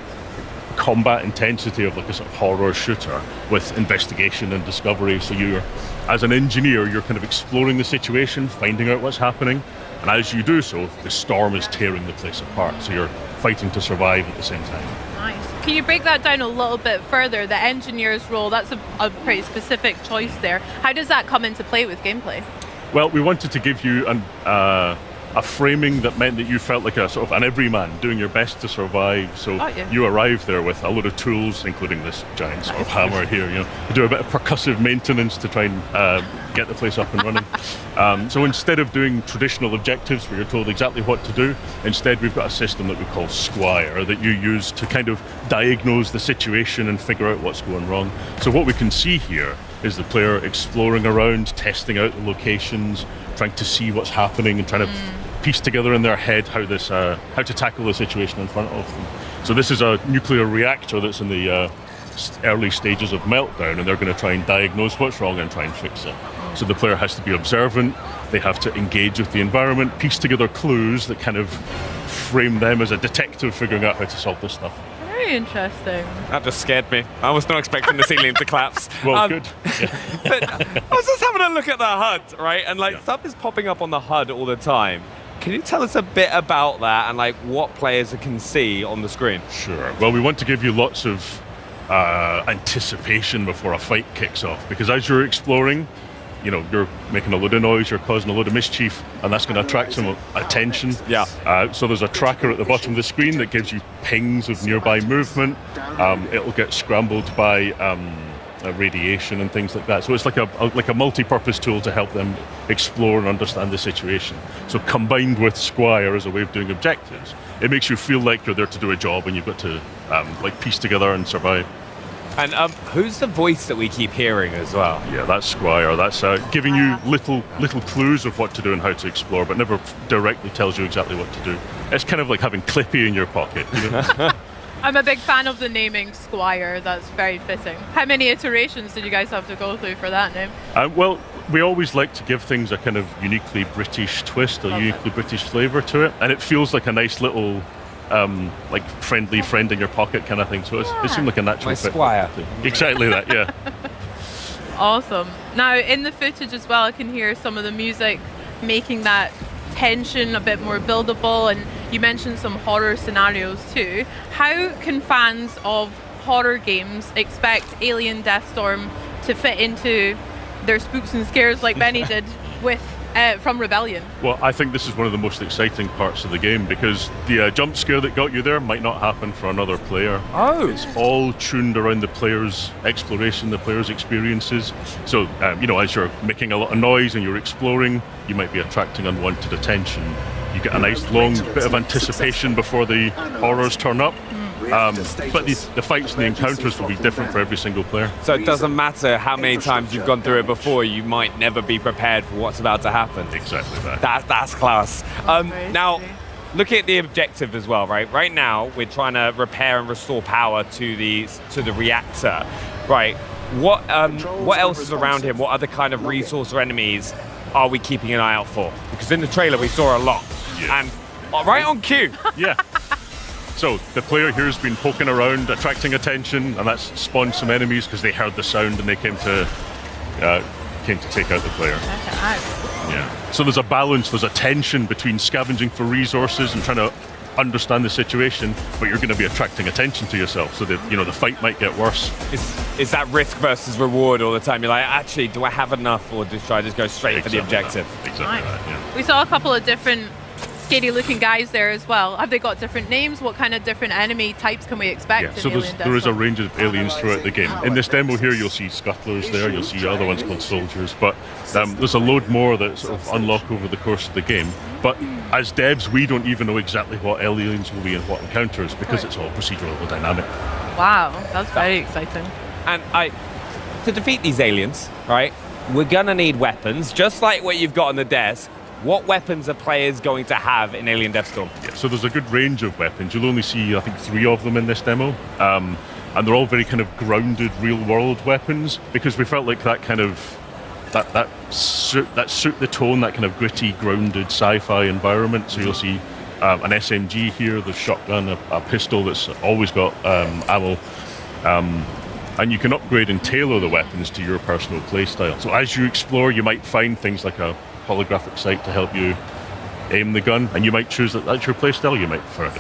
combat intensity of like a sort of horror shooter with investigation and discovery. So you're, as an engineer, you're kind of exploring the situation, finding out what's happening, and as you do so, the storm is tearing the place apart. So you're fighting to survive at the same time. Nice. Can you break that down a little bit further? The engineer's role, that's a pretty specific choice there. How does that come into play with gameplay? Well, we wanted to give you a framing that meant that you felt like a sort of an everyman doing your best to survive. So you arrive there with a load of tools, including this giant sort of hammer here, to do a bit of percussive maintenance to try and get the place up and running. So instead of doing traditional objectives where you're told exactly what to do, instead we've got a system that we call Squire that you use to kind of diagnose the situation and figure out what's going wrong. So what we can see here is the player exploring around, testing out the locations, trying to see what's happening and trying to piece together in their head how to tackle the situation in front of them. So this is a nuclear reactor that's in the early stages of meltdown, and they're going to try and diagnose what's wrong and try and fix it. So the player has to be observant, they have to engage with the environment, piece together clues that kind of frame them as a detective figuring out how to solve this stuff. Very interesting. That just scared me. I was not expecting the ceiling to collapse. Well, good. Yeah. But I was just having a look at the HUD, right? And stuff is popping up on the HUD all the time. Can you tell us a bit about that and what players can see on the screen? Sure. Well, we want to give you lots of anticipation before a fight kicks off, because as you're exploring, you're making a load of noise, you're causing a load of mischief, and that's going to attract some attention. Yeah. So there's a tracker at the bottom of the screen that gives you pings of nearby movement. It'll get scrambled by radiation and things like that. So it's like a multi-purpose tool to help them explore and understand the situation. So combined with Squire as a way of doing objectives, it makes you feel like you're there to do a job and you've got to piece together and survive. And who's the voice that we keep hearing as well? Yeah, that's Squire. That's giving you little clues of what to do and how to explore, but never directly tells you exactly what to do. It's kind of like having Clippy in your pocket. I'm a big fan of the naming Squire. That's very fitting. How many iterations did you guys have to go through for that name? Well, we always like to give things a kind of uniquely British twist, a uniquely British flavour to it, and it feels like a nice little friendly friend in your pocket kind of thing. So it seemed like a natural My fit. Squire. Exactly that, yeah. Awesome. Now, in the footage as well, I can hear some of the music making that tension a bit more buildable, and you mentioned some horror scenarios too. How can fans of horror games expect Alien Deathstorm to fit into their spooks and scares like Benny did with from Rebellion? Well, I think this is one of the most exciting parts of the game because the jump scare that got you there might not happen for another player. Oh. It's all tuned around the player's exploration, the player's experiences. So, as you're making a lot of noise and you're exploring, you might be attracting unwanted attention. You get a nice long bit of anticipation before the horrors turn up. But the fights and the encounters will be different for every single player. So it doesn't matter how many times you've gone through it before, you might never be prepared for what's about to happen. Exactly that. That's class. Now, look at the objective as well, right? Right now, we're trying to repair and restore power to the reactor, right? What else is around him? What other kind of resource or enemies are we keeping an eye out for? Because in the trailer, we saw a lot. Yeah. And right on cue. Yeah. So the player here has been poking around, attracting attention, and that's spawned some enemies because they heard the sound and they came to take out the player. Yeah. So there's a balance, there's a tension between scavenging for resources and trying to understand the situation, but you're going to be attracting attention to yourself, so that the fight might get worse. Is that risk versus reward all the time? You're like, actually, do I have enough, or should I just go straight for the objective? Exactly that. Yeah. We saw a couple of different scary looking guys there as well. Have they got different names? What kind of different enemy types can we expect? Yeah, so there is a range of aliens throughout the game. In this demo here, you'll see scuttlers there, you'll see other ones called soldiers, but there's a load more that sort of unlock over the course of the game. But as devs, we don't even know exactly what aliens will be and what encounters, because it's all procedural and dynamic. Wow, that's very exciting. And to defeat these aliens, right, we're gonna need weapons, just like what you've got on the desk. What weapons are players going to have in Alien Deathstorm? Yeah, so there's a good range of weapons. You'll only see, I think, 3 of them in this demo. And they're all very kind of grounded, real-world weapons, because we felt like that kind of that suit the tone, that kind of gritty, grounded sci-fi environment. So you'll see an SMG here, the shotgun, a pistol that's always got ammo. And you can upgrade and tailor the weapons to your personal playstyle. So as you explore, you might find things like a holographic sight to help you aim the gun, and you might choose that's your playstyle, you might prefer it.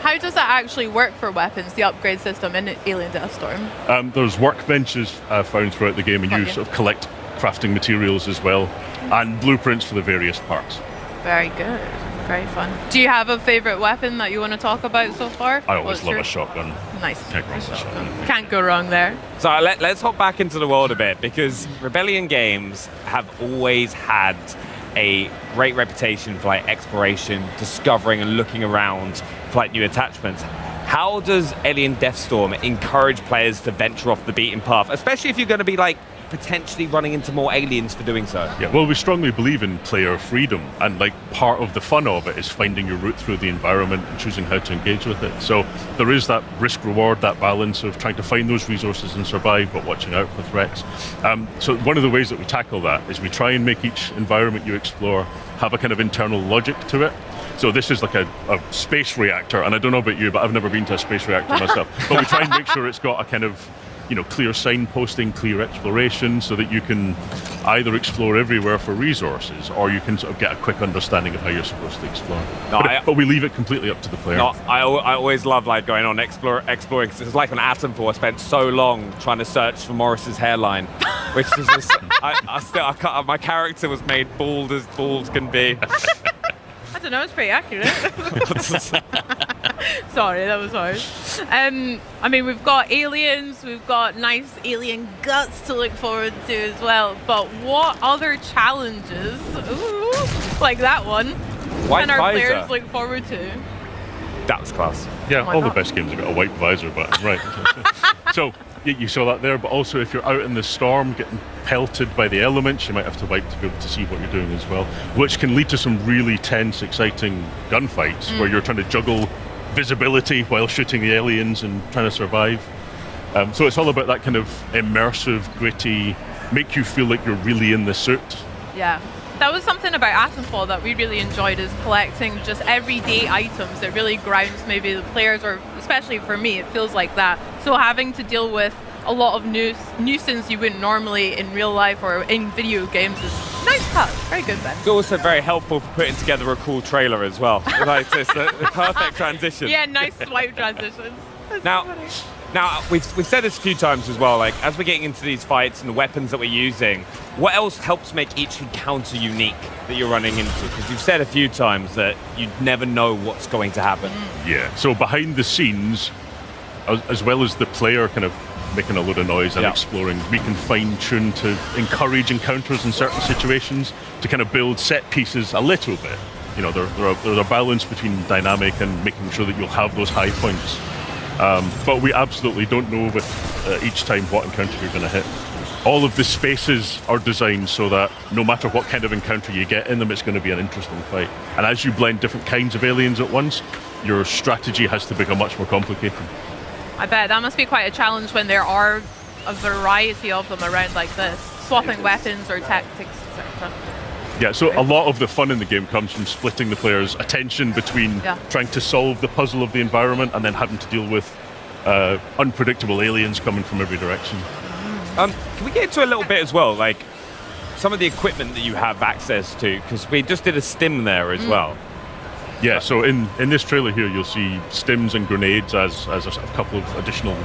How does that actually work for weapons, the upgrade system in Alien Deathstorm? There's workbenches found throughout the game, and you sort of collect crafting materials as well, and blueprints for the various parts. Very good. Very fun. Do you have a favourite weapon that you want to talk about so far? I always love a shotgun. Nice. Can't go wrong with a shotgun. Can't go wrong there. So let's hop back into the world a bit, because Rebellion games have always had a great reputation for exploration, discovering and looking around for new attachments. How does Alien Deathstorm encourage players to venture off the beaten path, especially if you're going to be potentially running into more aliens for doing so? Yeah, well, we strongly believe in player freedom, and part of the fun of it is finding your route through the environment and choosing how to engage with it. So there is that risk reward, that balance of trying to find those resources and survive, but watching out for threats. So one of the ways that we tackle that is we try and make each environment you explore have a kind of internal logic to it. So this is like a space reactor, and I don't know about you, but I've never been to a space reactor myself. But we try and make sure it's got a kind of clear signposting, clear exploration, so that you can either explore everywhere for resources, or you can sort of get a quick understanding of how you're supposed to explore. But we leave it completely up to the player. I always love going on exploring, because it's like on Atomfall. I spent so long trying to search for Morris's hairline, which is just, my character was made bald as bald can be. I don't know, it's pretty accurate. Sorry, that was harsh. We've got aliens, we've got nice alien guts to look forward to as well, but what other challenges, like that one, can our players look forward to? That was class. Yeah, all the best games have got a white visor button, right. So, you saw that there, but also if you're out in the storm getting pelted by the elements, you might have to wipe to be able to see what you're doing as well, which can lead to some really tense, exciting gunfights where you're trying to juggle visibility while shooting the aliens and trying to survive. So it's all about that kind of immersive, gritty, make you feel like you're really in the suit. Yeah. That was something about Atomfall that we really enjoyed, is collecting just everyday items that really grounds maybe the players, or especially for me, it feels like that. So having to deal with a lot of nuisance you wouldn't normally in real life or in video games is nice touch. Very good, Ben. It's also very helpful for putting together a cool trailer as well. It's the perfect transition. Yeah, nice swipe transitions. Now, Now, we've said this a few times as well, like, as we're getting into these fights and the weapons that we're using, what else helps make each encounter unique that you're running into? Because you've said a few times that you never know what's going to happen. Yeah, so behind the scenes, as well as the player kind of making a load of noise and exploring, we can fine-tune to encourage encounters in certain situations, to kind of build set pieces a little bit. You know, there's a balance between dynamic and making sure that you'll have those high points. But we absolutely don't know with each time what encounter you're going to hit. All of the spaces are designed so that no matter what kind of encounter you get in them, it's going to be an interesting fight. And as you blend different kinds of aliens at once, your strategy has to become much more complicated. I bet that must be quite a challenge when there are a variety of them around like this, swapping weapons or tactics, etc. Yeah, so a lot of the fun in the game comes from splitting the player's attention between trying to solve the puzzle of the environment and then having to deal with unpredictable aliens coming from every direction. Can we get into a little bit as well, like some of the equipment that you have access to? Because we just did a stim there as well. Yeah, so in this trailer here, you'll see stims and grenades as a couple of additional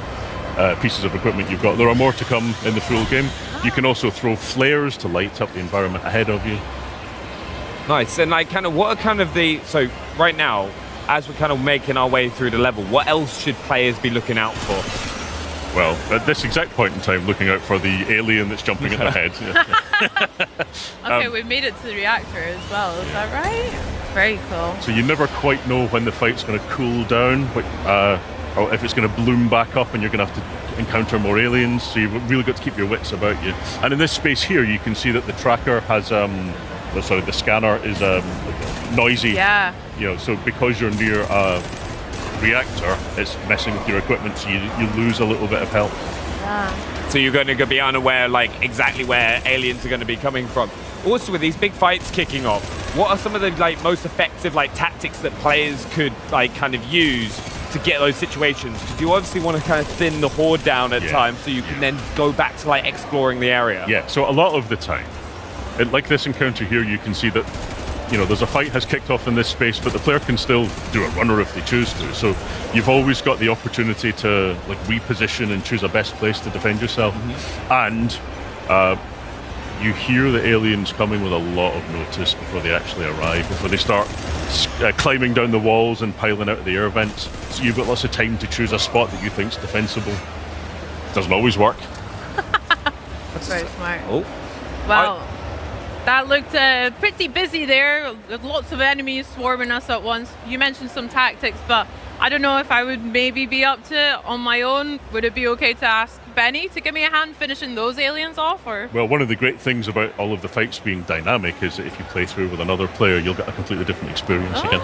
pieces of equipment you've got. There are more to come in the full game. You can also throw flares to light up the environment ahead of you. Nice. And like, kind of, what are kind of so right now, as we're kind of making our way through the level, what else should players be looking out for? Well, at this exact point in time, looking out for the alien that's jumping at the head. Okay, we've made it to the reactor as well, is that right? Very cool. So you never quite know when the fight's going to cool down, or if it's going to bloom back up and you're going to have to encounter more aliens, so you've really got to keep your wits about you. And in this space here, you can see that the tracker has, the scanner is noisy. Yeah. You know, so because you're near a reactor, it's messing with your equipment, so you lose a little bit of health. Yeah. So you're going to be unaware, like, exactly where aliens are going to be coming from. Also, with these big fights kicking off, what are some of the most effective tactics that players could kind of use to get those situations? Because you obviously want to kind of thin the horde down at times, so you can then go back to exploring the area. Yeah. So a lot of the time, like this encounter here, you can see that there's a fight has kicked off in this space, but the player can still do a runner if they choose to. So you've always got the opportunity to reposition and choose a best place to defend yourself. And you hear the aliens coming with a lot of notice before they actually arrive, before they start climbing down the walls and piling out of the air vents. So you've got lots of time to choose a spot that you think's defensible. Doesn't always work. That's very smart. Oh. Well, that looked pretty busy there, with lots of enemies swarming us at once. You mentioned some tactics, but I don't know if I would maybe be up to it on my own. Would it be okay to ask Benny to give me a hand finishing those aliens off? Or? Well, one of the great things about all of the fights being dynamic is that if you play through with another player, you'll get a completely different experience again.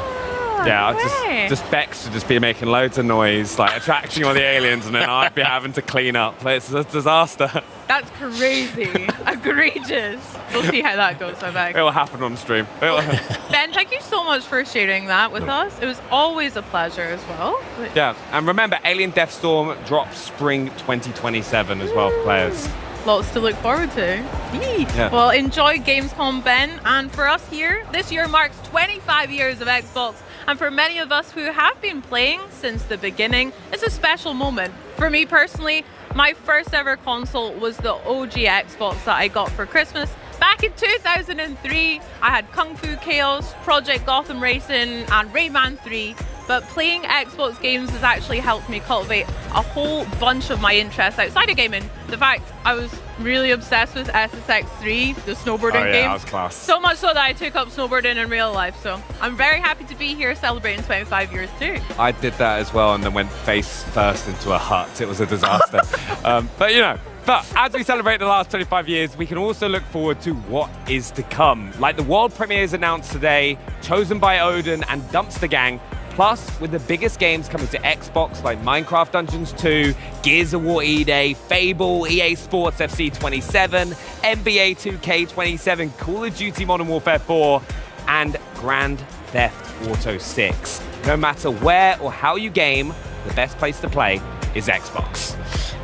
Yeah, just Bex to just be making loads of noise, attracting all the aliens, and then I'd be having to clean up. It's a disaster. That's crazy. Egregious. We'll see how that goes, I bet. It'll happen on stream. Ben, thank you so much for sharing that with us. It was always a pleasure as well. Yeah, and remember, Alien Deathstorm drops spring 2027 as well for players. Lots to look forward to. Yeah. Well, enjoy Gamescom, Ben. And for us here, this year marks 25 years of Xbox. And for many of us who have been playing since the beginning, it's a special moment. For me personally, my first ever console was the OG Xbox that I got for Christmas. Back in 2003, I had Kung Fu Chaos, Project Gotham Racing, and Rayman 3. But playing Xbox games has actually helped me cultivate a whole bunch of my interests outside of gaming. The fact I was really obsessed with SSX3, the snowboarding game. That was class. So much so that I took up snowboarding in real life. So I'm very happy to be here celebrating 25 years too. I did that as well and then went face first into a hut. It was a disaster. But as we celebrate the last 25 years, we can also look forward to what is to come. Like the world premieres announced today, Chosen by Odin and Dumpster Gang. Plus, with the biggest games coming to Xbox like Minecraft Dungeons 2, Gears of War E-Day, Fable, EA Sports FC 27, NBA 2K 27, Call of Duty Modern Warfare 4, and Grand Theft Auto 6. No matter where or how you game, the best place to play is Xbox.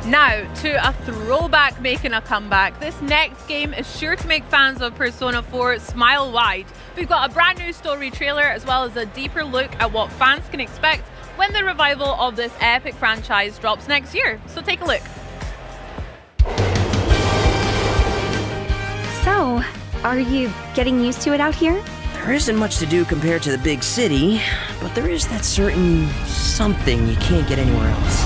Now, to a throwback making a comeback. This next game is sure to make fans of Persona 4 smile wide. We've got a brand new story trailer as well as a deeper look at what fans can expect when the revival of this epic franchise drops next year. So take a look. So, are you getting used to it out here? There isn't much to do compared to the big city, but there is that certain something you can't get anywhere else.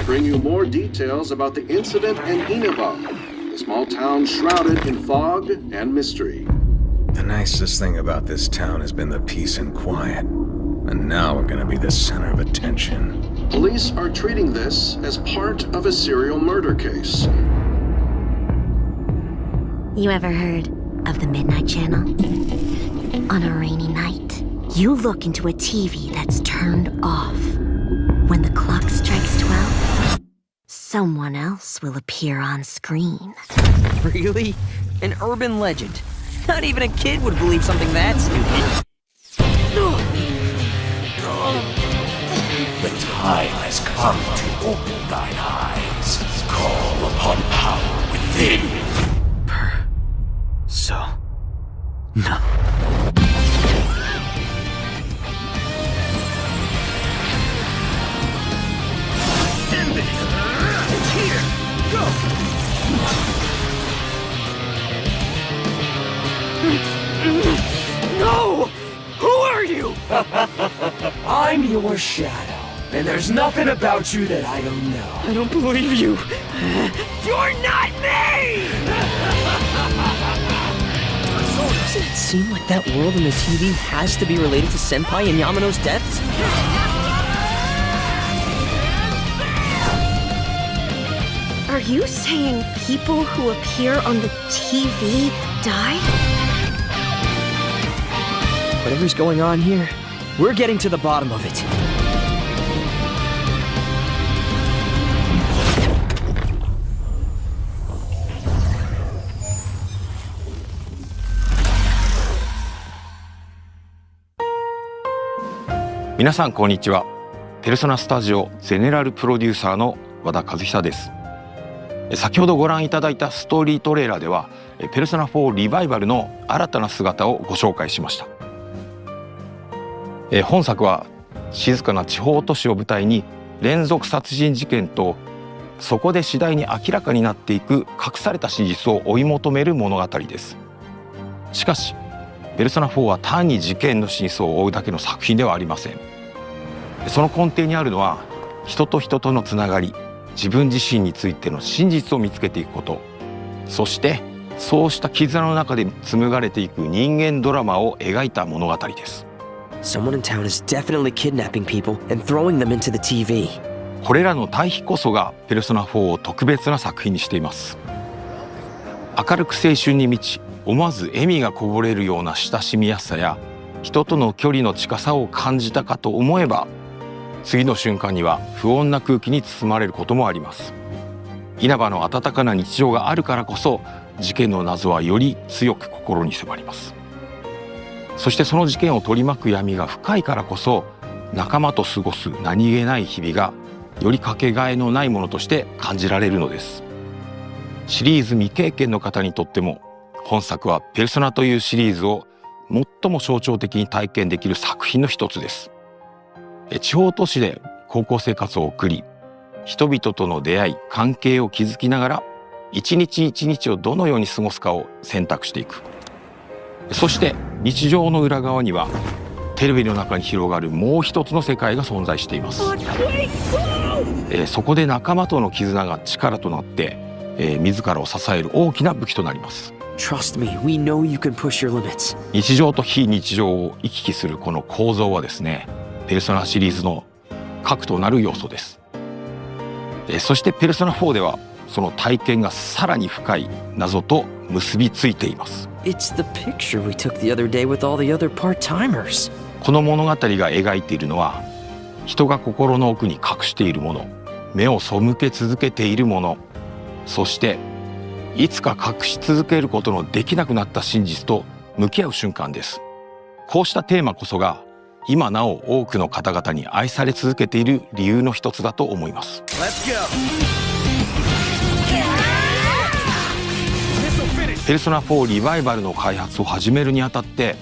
Bring you more details about the incident in Inaba, the small town shrouded in fog and mystery. The nicest thing about this town has been the peace and quiet, and now we're gonna be the center of attention. Police are treating this as part of a serial murder case. You ever heard of the Midnight Channel? On a rainy night, you look into a TV that's turned off. When the clock strikes 12, someone else will appear on screen. Really? An urban legend. Not even a kid would believe something that stupid. The time has come to open thine eyes. Call upon power within. So, no. End it! It's here! Go! No! Who are you? I'm your shadow, and there's nothing about you that I don't know. I don't believe you. You're not me! Doesn't it seem like that world in the TV has to be related to Senpai and Yamano's deaths? Are you saying people who appear on the TV die? Whatever's going on here, we're getting to the bottom of it.皆さんこんにちは。ペルソナスタジオゼネラルプロデューサーの和田和久です。先ほどご覧いただいたストーリートレーラーではペルソナ4リバイバルの新たな姿をご紹介しました。本作は静かな地方都市を舞台に連続殺人事件とそこで次第に明らかになっていく隠された真実を追い求める物語です。しかしペルソナ4は単に事件の真相を追うだけの作品ではありません。その根底にあるのは人と人とのつながり、自分自身についての真実を見つけていくこと、そしてそうした絆の中で紡がれていく人間ドラマを描いた物語です。Someone in town is definitely kidnapping people and throwing them into the TV. これらの対比こそがペルソナ4を特別な作品にしています。明るく青春に満ち、思わず笑みがこぼれるような親しみやすさや人との距離の近さを感じたかと思えば、次の瞬間には不穏な空気に包まれることもあります。稲葉の温かな日常があるからこそ事件の謎はより強く心に迫ります。そしてその事件を取り巻く闇が深いからこそ仲間と過ごす何気ない日々がよりかけがえのないものとして感じられるのです。シリーズ未経験の方にとっても本作はペルソナというシリーズを最も象徴的に体験できる作品の一つです。地方都市で高校生活を送り、人々との出会い、関係を築きながら一日一日をどのように過ごすかを選択していく。そして日常の裏側にはテレビの中に広がるもう一つの世界が存在しています。そこで仲間との絆が力となって、自らを支える大きな武器となります。Trust me, we know you can push your limits. 日常と非日常を行き来するこの構造はですね、ペルソナシリーズの核となる要素です。そしてペルソナ4ではその体験がさらに深い謎と結びついています。It's the picture we took the other day with all the other part-timers. この物語が描いているのは人が心の奥に隠しているもの、目を背け続けているもの、そしていつか隠し続けることのできなくなった真実と向き合う瞬間です。こうしたテーマこそが今なお多くの方々に愛され続けている理由の一つだと思います。ペルソナ4リバイバルの開発を始めるにあたって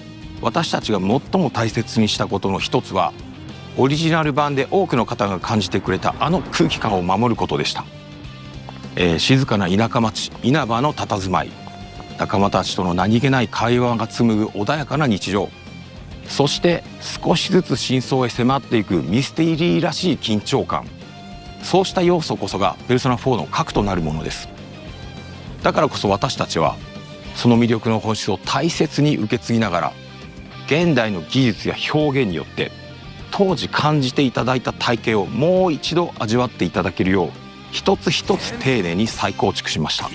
私たちが最も大切にしたことの一つは、オリジナル版で多くの方が感じてくれたあの空気感を守ることでした。静かな田舎町稲葉の佇まい、仲間たちとの何気ない会話が紡ぐ穏やかな日常、そして少しずつ真相へ迫っていくミステリーらしい緊張感、そうした要素こそがペルソナ4の核となるものです。だからこそ私たちはその魅力の本質を大切に受け継ぎながら、現代の技術や表現によって当時感じていただいた体験をもう一度味わっていただけるよう、一つ一つ丁寧に再構築しました。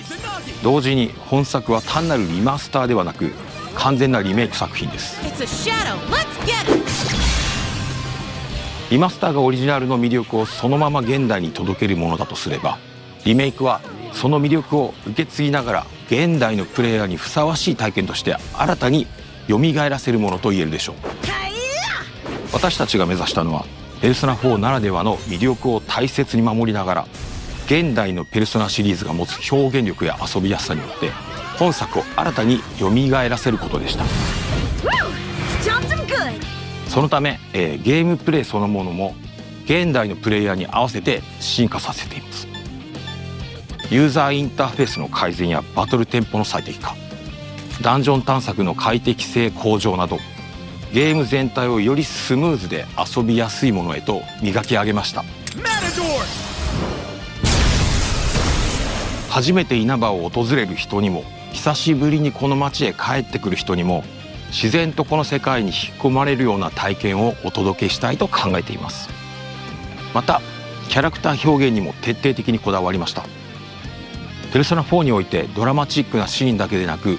同時に本作は単なるリマスターではなく完全なリメイク作品です。リマスターがオリジナルの魅力をそのまま現代に届けるものだとすれば、リメイクはその魅力を受け継ぎながら現代のプレイヤーにふさわしい体験として新たに蘇らせるものと言えるでしょう。私たちが目指したのはペルソナ4ならではの魅力を大切に守りながら、現代のペルソナシリーズが持つ表現力や遊びやすさによって本作を新たに蘇らせることでした。そのため、ゲームプレイそのものも現代のプレイヤーに合わせて進化させています。ユーザーインターフェースの改善やバトルテンポの最適化、ダンジョン探索の快適性向上など、ゲーム全体をよりスムーズで遊びやすいものへと磨き上げました。初めて稲葉を訪れる人にも、久しぶりにこの街へ帰ってくる人にも、自然とこの世界に引き込まれるような体験をお届けしたいと考えています。またキャラクター表現にも徹底的にこだわりました。ペルソナ4においてドラマチックなシーンだけでなく、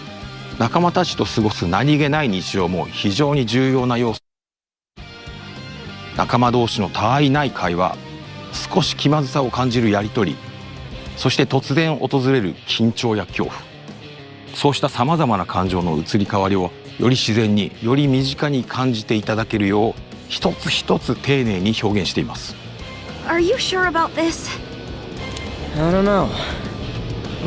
仲間たちと過ごす何気ない日常も非常に重要な要素。仲間同士の他愛ない会話、少し気まずさを感じるやり取り、そして突然訪れる緊張や恐怖、そうしたさまざまな感情の移り変わりをより自然に、より身近に感じていただけるよう一つ一つ丁寧に表現しています。 Are you sure about this? I don't know.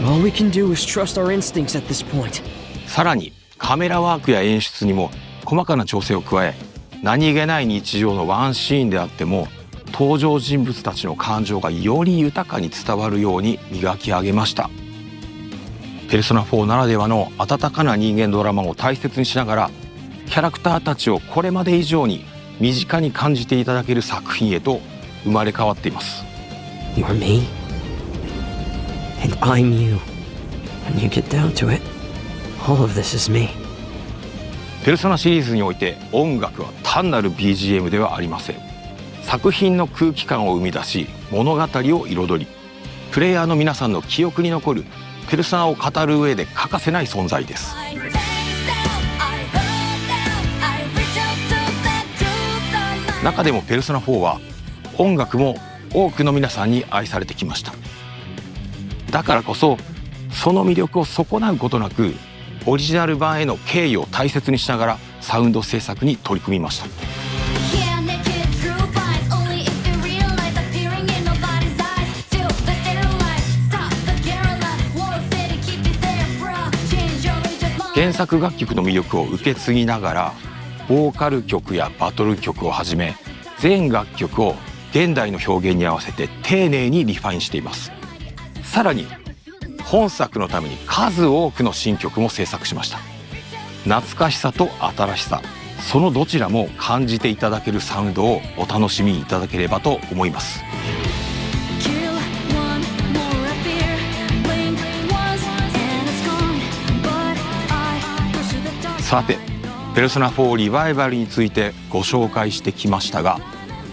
All we can do is trust our instincts at this point. さらにカメラワークや演出にも細かな調整を加え、何気ない日常のワンシーンであっても登場人物たちの感情がより豊かに伝わるように磨き上げました。ペルソナ4ならではの温かな人間ドラマを大切にしながら、キャラクターたちをこれまで以上に身近に感じていただける作品へと生まれ変わっています。 You're me, and I'm you. When you get down to it, all of this is me. ペルソナシリーズにおいて音楽は単なる BGM ではありません。作品の空気感を生み出し、物語を彩り、プレイヤーの皆さんの記憶に残るペルソナを語る上で欠かせない存在です。中でもペルソナ4は音楽も多くの皆さんに愛されてきました。だからこそその魅力を損なうことなく、オリジナル版への敬意を大切にしながらサウンド制作に取り組みました。原作楽曲の魅力を受け継ぎながら、ボーカル曲やバトル曲をはじめ全楽曲を現代の表現に合わせて丁寧にリファインしています。さらに本作のために数多くの新曲も制作しました。懐かしさと新しさ、そのどちらも感じていただけるサウンドをお楽しみいただければと思います。さて、ペルソナ4リバイバルについてご紹介してきましたが、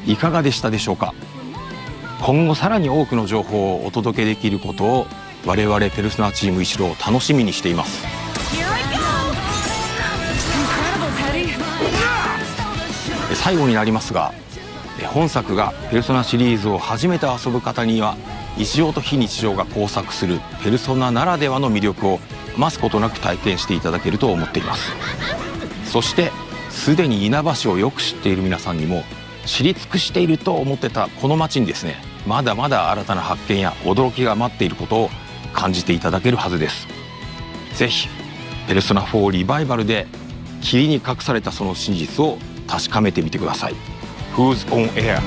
いかがでしたでしょうか。今後さらに多くの情報をお届けできることを我々ペルソナチーム一同楽しみにしています。最後になりますが、本作がペルソナシリーズを初めて遊ぶ方には日常と非日常が交錯するペルソナならではの魅力を余すことなく体験していただけると思っています。そしてすでに稲葉市をよく知っている皆さんにも、知り尽くしていると思ってたこの街にですね、まだまだ新たな発見や驚きが待っていることを感じていただけるはずです。ぜひペルソナ4リバイバルで霧に隠されたその真実を確かめてみてください。Who's on air?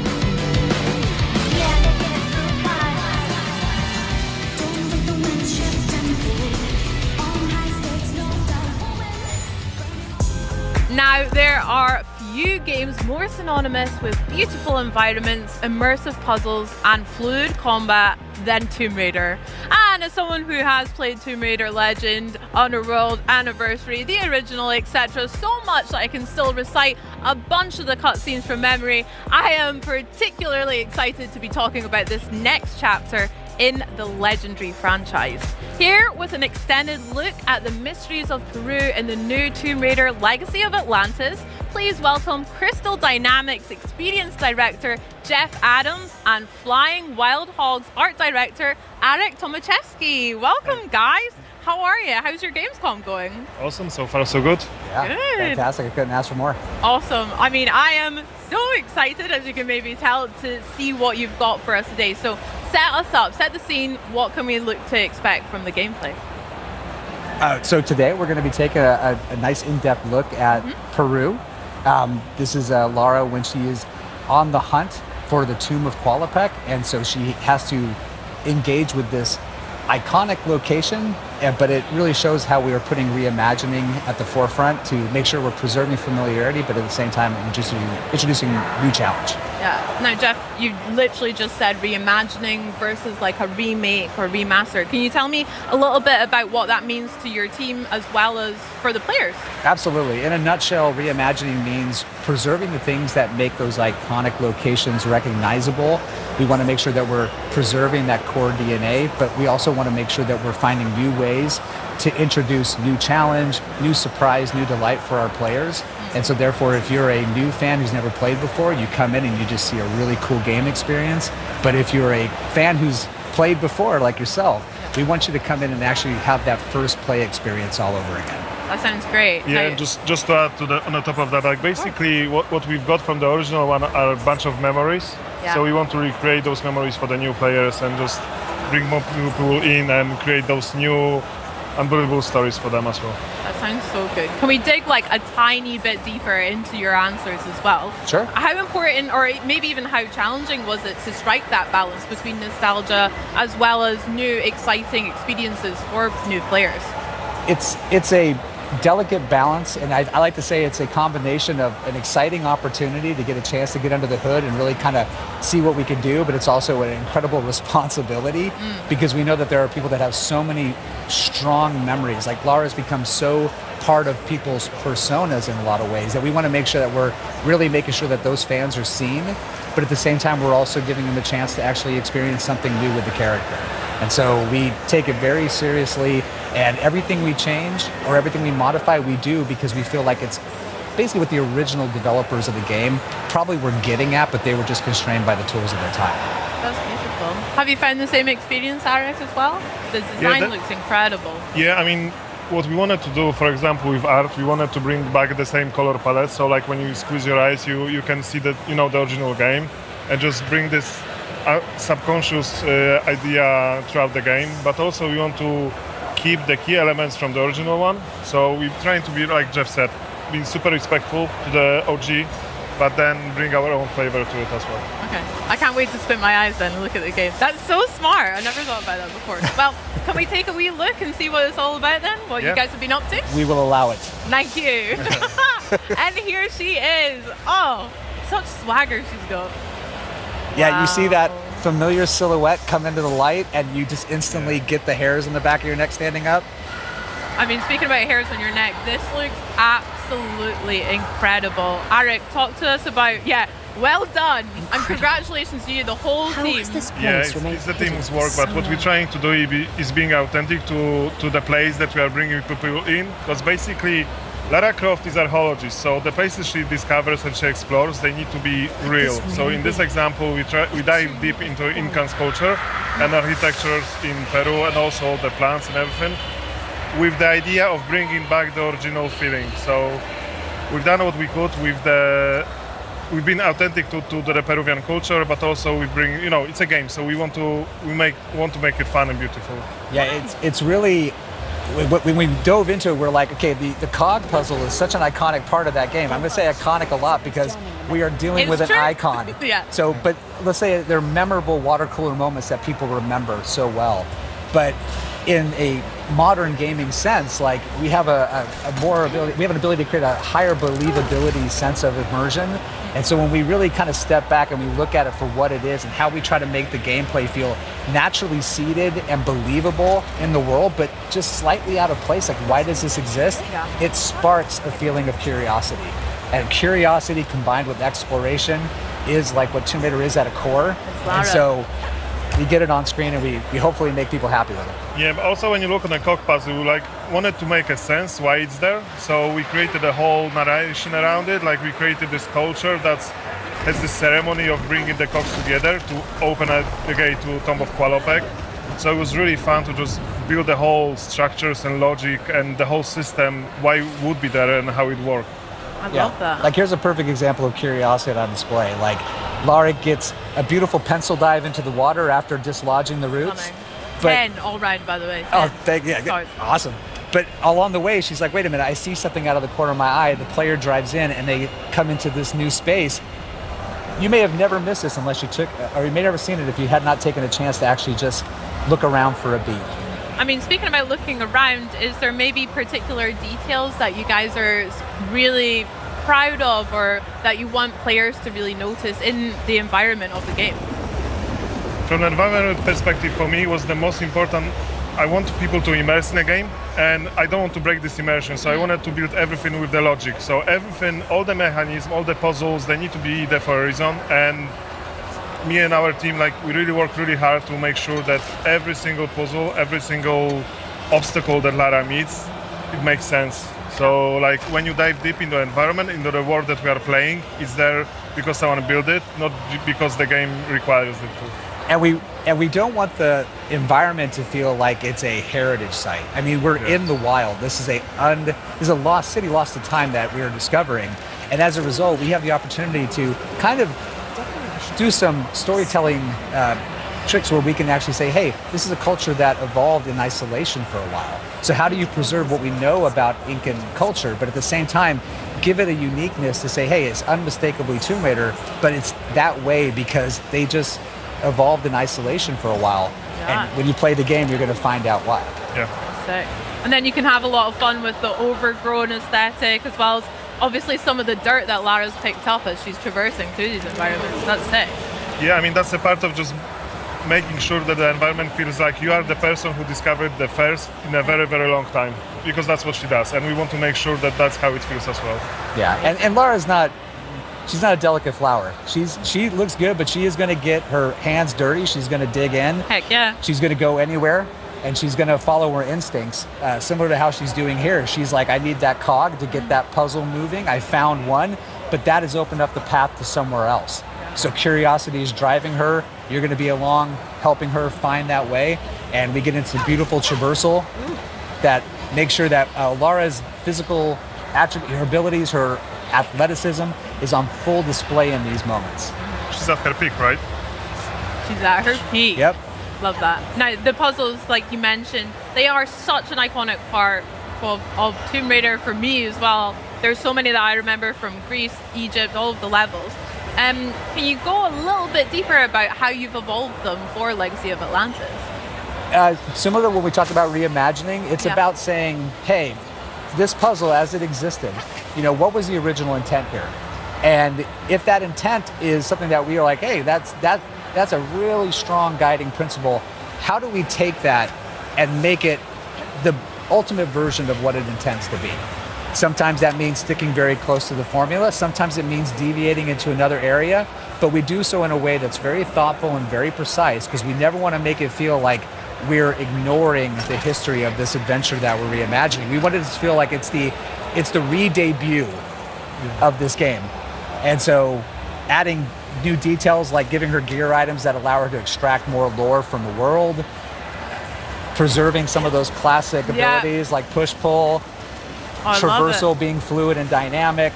Now, there are few games more synonymous with beautiful environments, immersive puzzles, and fluid combat than Tomb Raider. And as someone who has played Tomb Raider Legend, Underworld, Anniversary, the original, etc., so much that I can still recite a bunch of the cutscenes from memory, I am particularly excited to be talking about this next chapter in the legendary franchise. Here with an extended look at the mysteries of Peru in the new Tomb Raider Legacy of Atlantis, please welcome Crystal Dynamics Experience Director Jeff Adams and Flying Wild Hogs Art Director Arek Tomaszewski. Welcome, guys. How are you? How's your Gamescom going? Awesome, so far so good. Yeah, good. Fantastic. I couldn't ask for more. Awesome. I mean, I am so excited, as you can maybe tell, to see what you've got for us today. So set us up, set the scene. What can we look to expect from the gameplay? So today we're going to be taking a nice in-depth look at Peru. This is Lara when she is on the hunt for the Tomb of Qualopec, and so she has to engage with this iconic location, but it really shows how we are putting reimagining at the forefront to make sure we're preserving familiarity, but at the same time introducing new challenge. Yeah. Now, Jeff, you literally just said reimagining versus like a remake or remaster. Can you tell me a little bit about what that means to your team as well as for the players? Absolutely. In a nutshell, reimagining means preserving the things that make those iconic locations recognizable. We want to make sure that we're preserving that core DNA, but we also want to make sure that we're finding new ways to introduce new challenge, new surprise, new delight for our players. And so therefore, if you're a new fan who's never played before, you come in and you just see a really cool game experience. But if you're a fan who's played before, like yourself, we want you to come in and actually have that first play experience all over again. That sounds great. Yeah, now, just to add to on the top of that, like basically what we've got from the original one are a bunch of memories. Yeah. So we want to recreate those memories for the new players and just bring more people in and create those new unbelievable stories for them as well. That sounds so good. Can we dig like a tiny bit deeper into your answers as well? Sure. How important, or maybe even how challenging was it to strike that balance between nostalgia as well as new exciting experiences for new players? It's a delicate balance, and I like to say it's a combination of an exciting opportunity to get a chance to get under the hood and really kind of see what we can do, but it's also an incredible responsibility because we know that there are people that have so many strong memories. Like Lara's become so part of people's personas in a lot of ways that we want to make sure that we're really making sure that those fans are seen, but at the same time we're also giving them a chance to actually experience something new with the character. And so we take it very seriously, and everything we change or everything we modify, we do because we feel like it's basically what the original developers of the game probably were getting at, but they were just constrained by the tools of their time. That's beautiful. Have you found the same experience, Arek, as well? The design looks incredible. Yeah, I mean, what we wanted to do, for example, with art, we wanted to bring back the same color palette. So like when you squeeze your eyes, you can see the original game, and just bring this subconscious idea throughout the game. But also we want to keep the key elements from the original one. So we're trying to be, like Jeff said, being super respectful to the OG, but then bring our own flavor to it as well. Okay. I can't wait to spin my eyes then and look at the game. That's so smart. I never thought about that before. Well, can we take a wee look and see what it's all about then? What you guys have been up to? We will allow it. Thank you. And here she is. Oh, such swagger she's got. Yeah, you see that familiar silhouette come into the light and you just instantly get the hairs on the back of your neck standing up. I mean, speaking about hairs on your neck, this looks absolutely incredible. Arek, talk to us about, well done. And congratulations to you, the whole team. It's the team's work, but what we're trying to do is being authentic to the place that we are bringing people in. Because basically, Lara Croft is archaeologist, so the places she discovers and she explores, they need to be real. So in this example, we dive deep into Incan culture and architectures in Peru, and also the plants and everything, with the idea of bringing back the original feeling. So we've done what we could we've been authentic to the Peruvian culture, but also we bring, it's a game, so we want to make it fun and beautiful. Yeah, it's really when we dove into it, we're like, okay, the cog puzzle is such an iconic part of that game. I'm going to say iconic a lot because we are dealing with an icon. Yeah. So, but let's say they're memorable water cooler moments that people remember so well. But in a modern gaming sense, like we have we have an ability to create a higher believability sense of immersion. And so when we really kind of step back and we look at it for what it is and how we try to make the gameplay feel naturally seated and believable in the world, but just slightly out of place, like why does this exist? It sparks a feeling of curiosity. And curiosity combined with exploration is like what Tomb Raider is at a core. And so we get it on screen and we hopefully make people happy with it. Yeah, but also when you look on the cog puzzle, we wanted to make a sense why it's there. So we created a whole narration around it. Like we created this culture that has this ceremony of bringing the cogs together to open the gate to Tomb of Qualopec. So it was really fun to just build the whole structures and logic and the whole system, why it would be there and how it worked. I love that. Like here's a perfect example of curiosity on display. Like Lara gets a beautiful pencil dive into the water after dislodging the roots. But 10 all round, by the way. 10. Oh, awesome. But along the way, she's like, wait a minute, I see something out of the corner of my eye. The player drives in and they come into this new space. You may have never missed this unless you or you may never seen it if you had not taken a chance to actually just look around for a beat. I mean, speaking about looking around, is there maybe particular details that you guys are really proud of or that you want players to really notice in the environment of the game? From an environment perspective, for me, was the most important. I want people to immerse in a game, and I don't want to break this immersion, so I wanted to build everything with the logic. So everything, all the mechanisms, all the puzzles, they need to be there for a reason, and me and our team, we really work really hard to make sure that every single puzzle, every single obstacle that Lara meets, it makes sense. So when you dive deep into the environment, into the world that we are playing, it's there because someone built it, not because the game requires it to. And we don't want the environment to feel like it's a heritage site. I mean, we're in the wild. This is a lost city, lost to time that we are discovering. And as a result, we have the opportunity to kind of do some storytelling tricks where we can actually say, hey, this is a culture that evolved in isolation for a while. So how do you preserve what we know about Incan culture, but at the same time, give it a uniqueness to say, hey, it's unmistakably Tomb Raider, but it's that way because they just evolved in isolation for a while. Yeah. And when you play the game, you're going to find out why. Yeah. Sick. And then you can have a lot of fun with the overgrown aesthetic as well as obviously some of the dirt that Lara's picked up as she's traversing through these environments. That's sick. Yeah, I mean, that's a part of just making sure that the environment feels like you are the person who discovered the first in a very, very long time, because that's what she does. And we want to make sure that that's how it feels as well. Yeah, and Lara's she's not a delicate flower. She looks good, but she is going to get her hands dirty. She's going to dig in. Heck yeah. She's going to go anywhere, and she's going to follow her instincts, similar to how she's doing here. She's like, I need that cog to get that puzzle moving. I found one, but that has opened up the path to somewhere else. So curiosity is driving her. You're going to be along helping her find that way. And we get into beautiful traversal that makes sure that Lara's physical attributes, her abilities, her athleticism is on full display in these moments. She's at her peak, right? She's at her peak. Yep. Love that. Now, the puzzles, like you mentioned, they are such an iconic part of Tomb Raider for me as well. There's so many that I remember from Greece, Egypt, all of the levels. Can you go a little bit deeper about how you've evolved them for Legacy of Atlantis? Similar to when we talked about reimagining, it's about saying, hey, this puzzle as it existed, what was the original intent here? And if that intent is something that we are like, hey, that's a really strong guiding principle, how do we take that and make it the ultimate version of what it intends to be? Sometimes that means sticking very close to the formula. Sometimes it means deviating into another area, but we do so in a way that's very thoughtful and very precise because we never want to make it feel like we're ignoring the history of this adventure that we're reimagining. We want it to feel like it's the re-debut of this game. And so adding new details like giving her gear items that allow her to extract more lore from the world, preserving some of those classic abilities like push-pull, traversal being fluid and dynamic.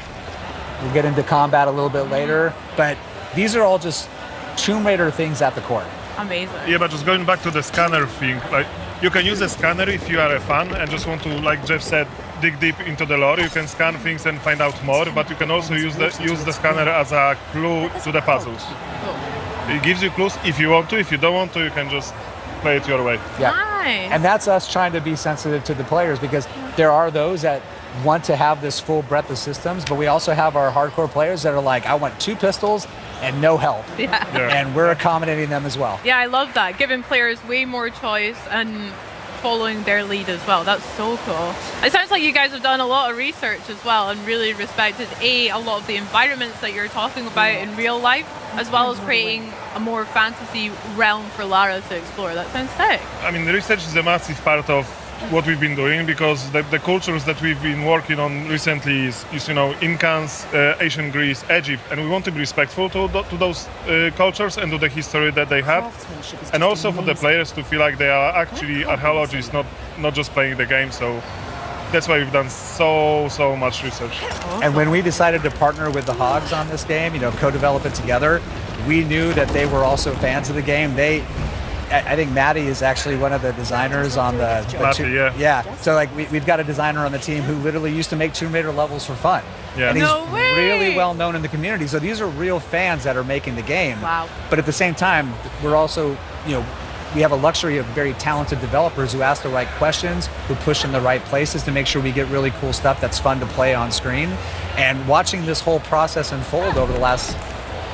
We'll get into combat a little bit later, but these are all just Tomb Raider things at the core. Amazing. Yeah, but just going back to the scanner thing, like you can use a scanner if you are a fan and just want to, like Jeff said, dig deep into the lore. You can scan things and find out more, but you can also use the scanner as a clue to the puzzles. It gives you clues if you want to. If you don't want to, you can just play it your way. Yeah. Nice. And that's us trying to be sensitive to the players, because there are those that want to have this full breadth of systems, but we also have our hardcore players that are like, I want 2 pistols and no help. Yeah. And we're accommodating them as well. Yeah, I love that. Giving players way more choice and following their lead as well. That's so cool. It sounds like you guys have done a lot of research as well and really respected a lot of the environments that you're talking about in real life, as well as creating a more fantasy realm for Lara to explore. That sounds sick. I mean, the research is a massive part of what we've been doing, because the cultures that we've been working on recently is Incans, ancient Greece, Egypt, and we want to be respectful to those cultures and to the history that they have, and also for the players to feel like they are actually archaeologists, not just playing the game. So that's why we've done so much research. And when we decided to partner with the Hogs on this game, co-develop it together, we knew that they were also fans of the game. I think Maddie is actually one of the designers on the yeah. So like we've got a designer on the team who literally used to make Tomb Raider levels for fun. Yeah. And he's No way! really well known in the community. So these are real fans that are making the game. Wow. But at the same time, we're also, we have a luxury of very talented developers who ask the right questions, who push in the right places to make sure we get really cool stuff that's fun to play on screen. And watching this whole process unfold over the last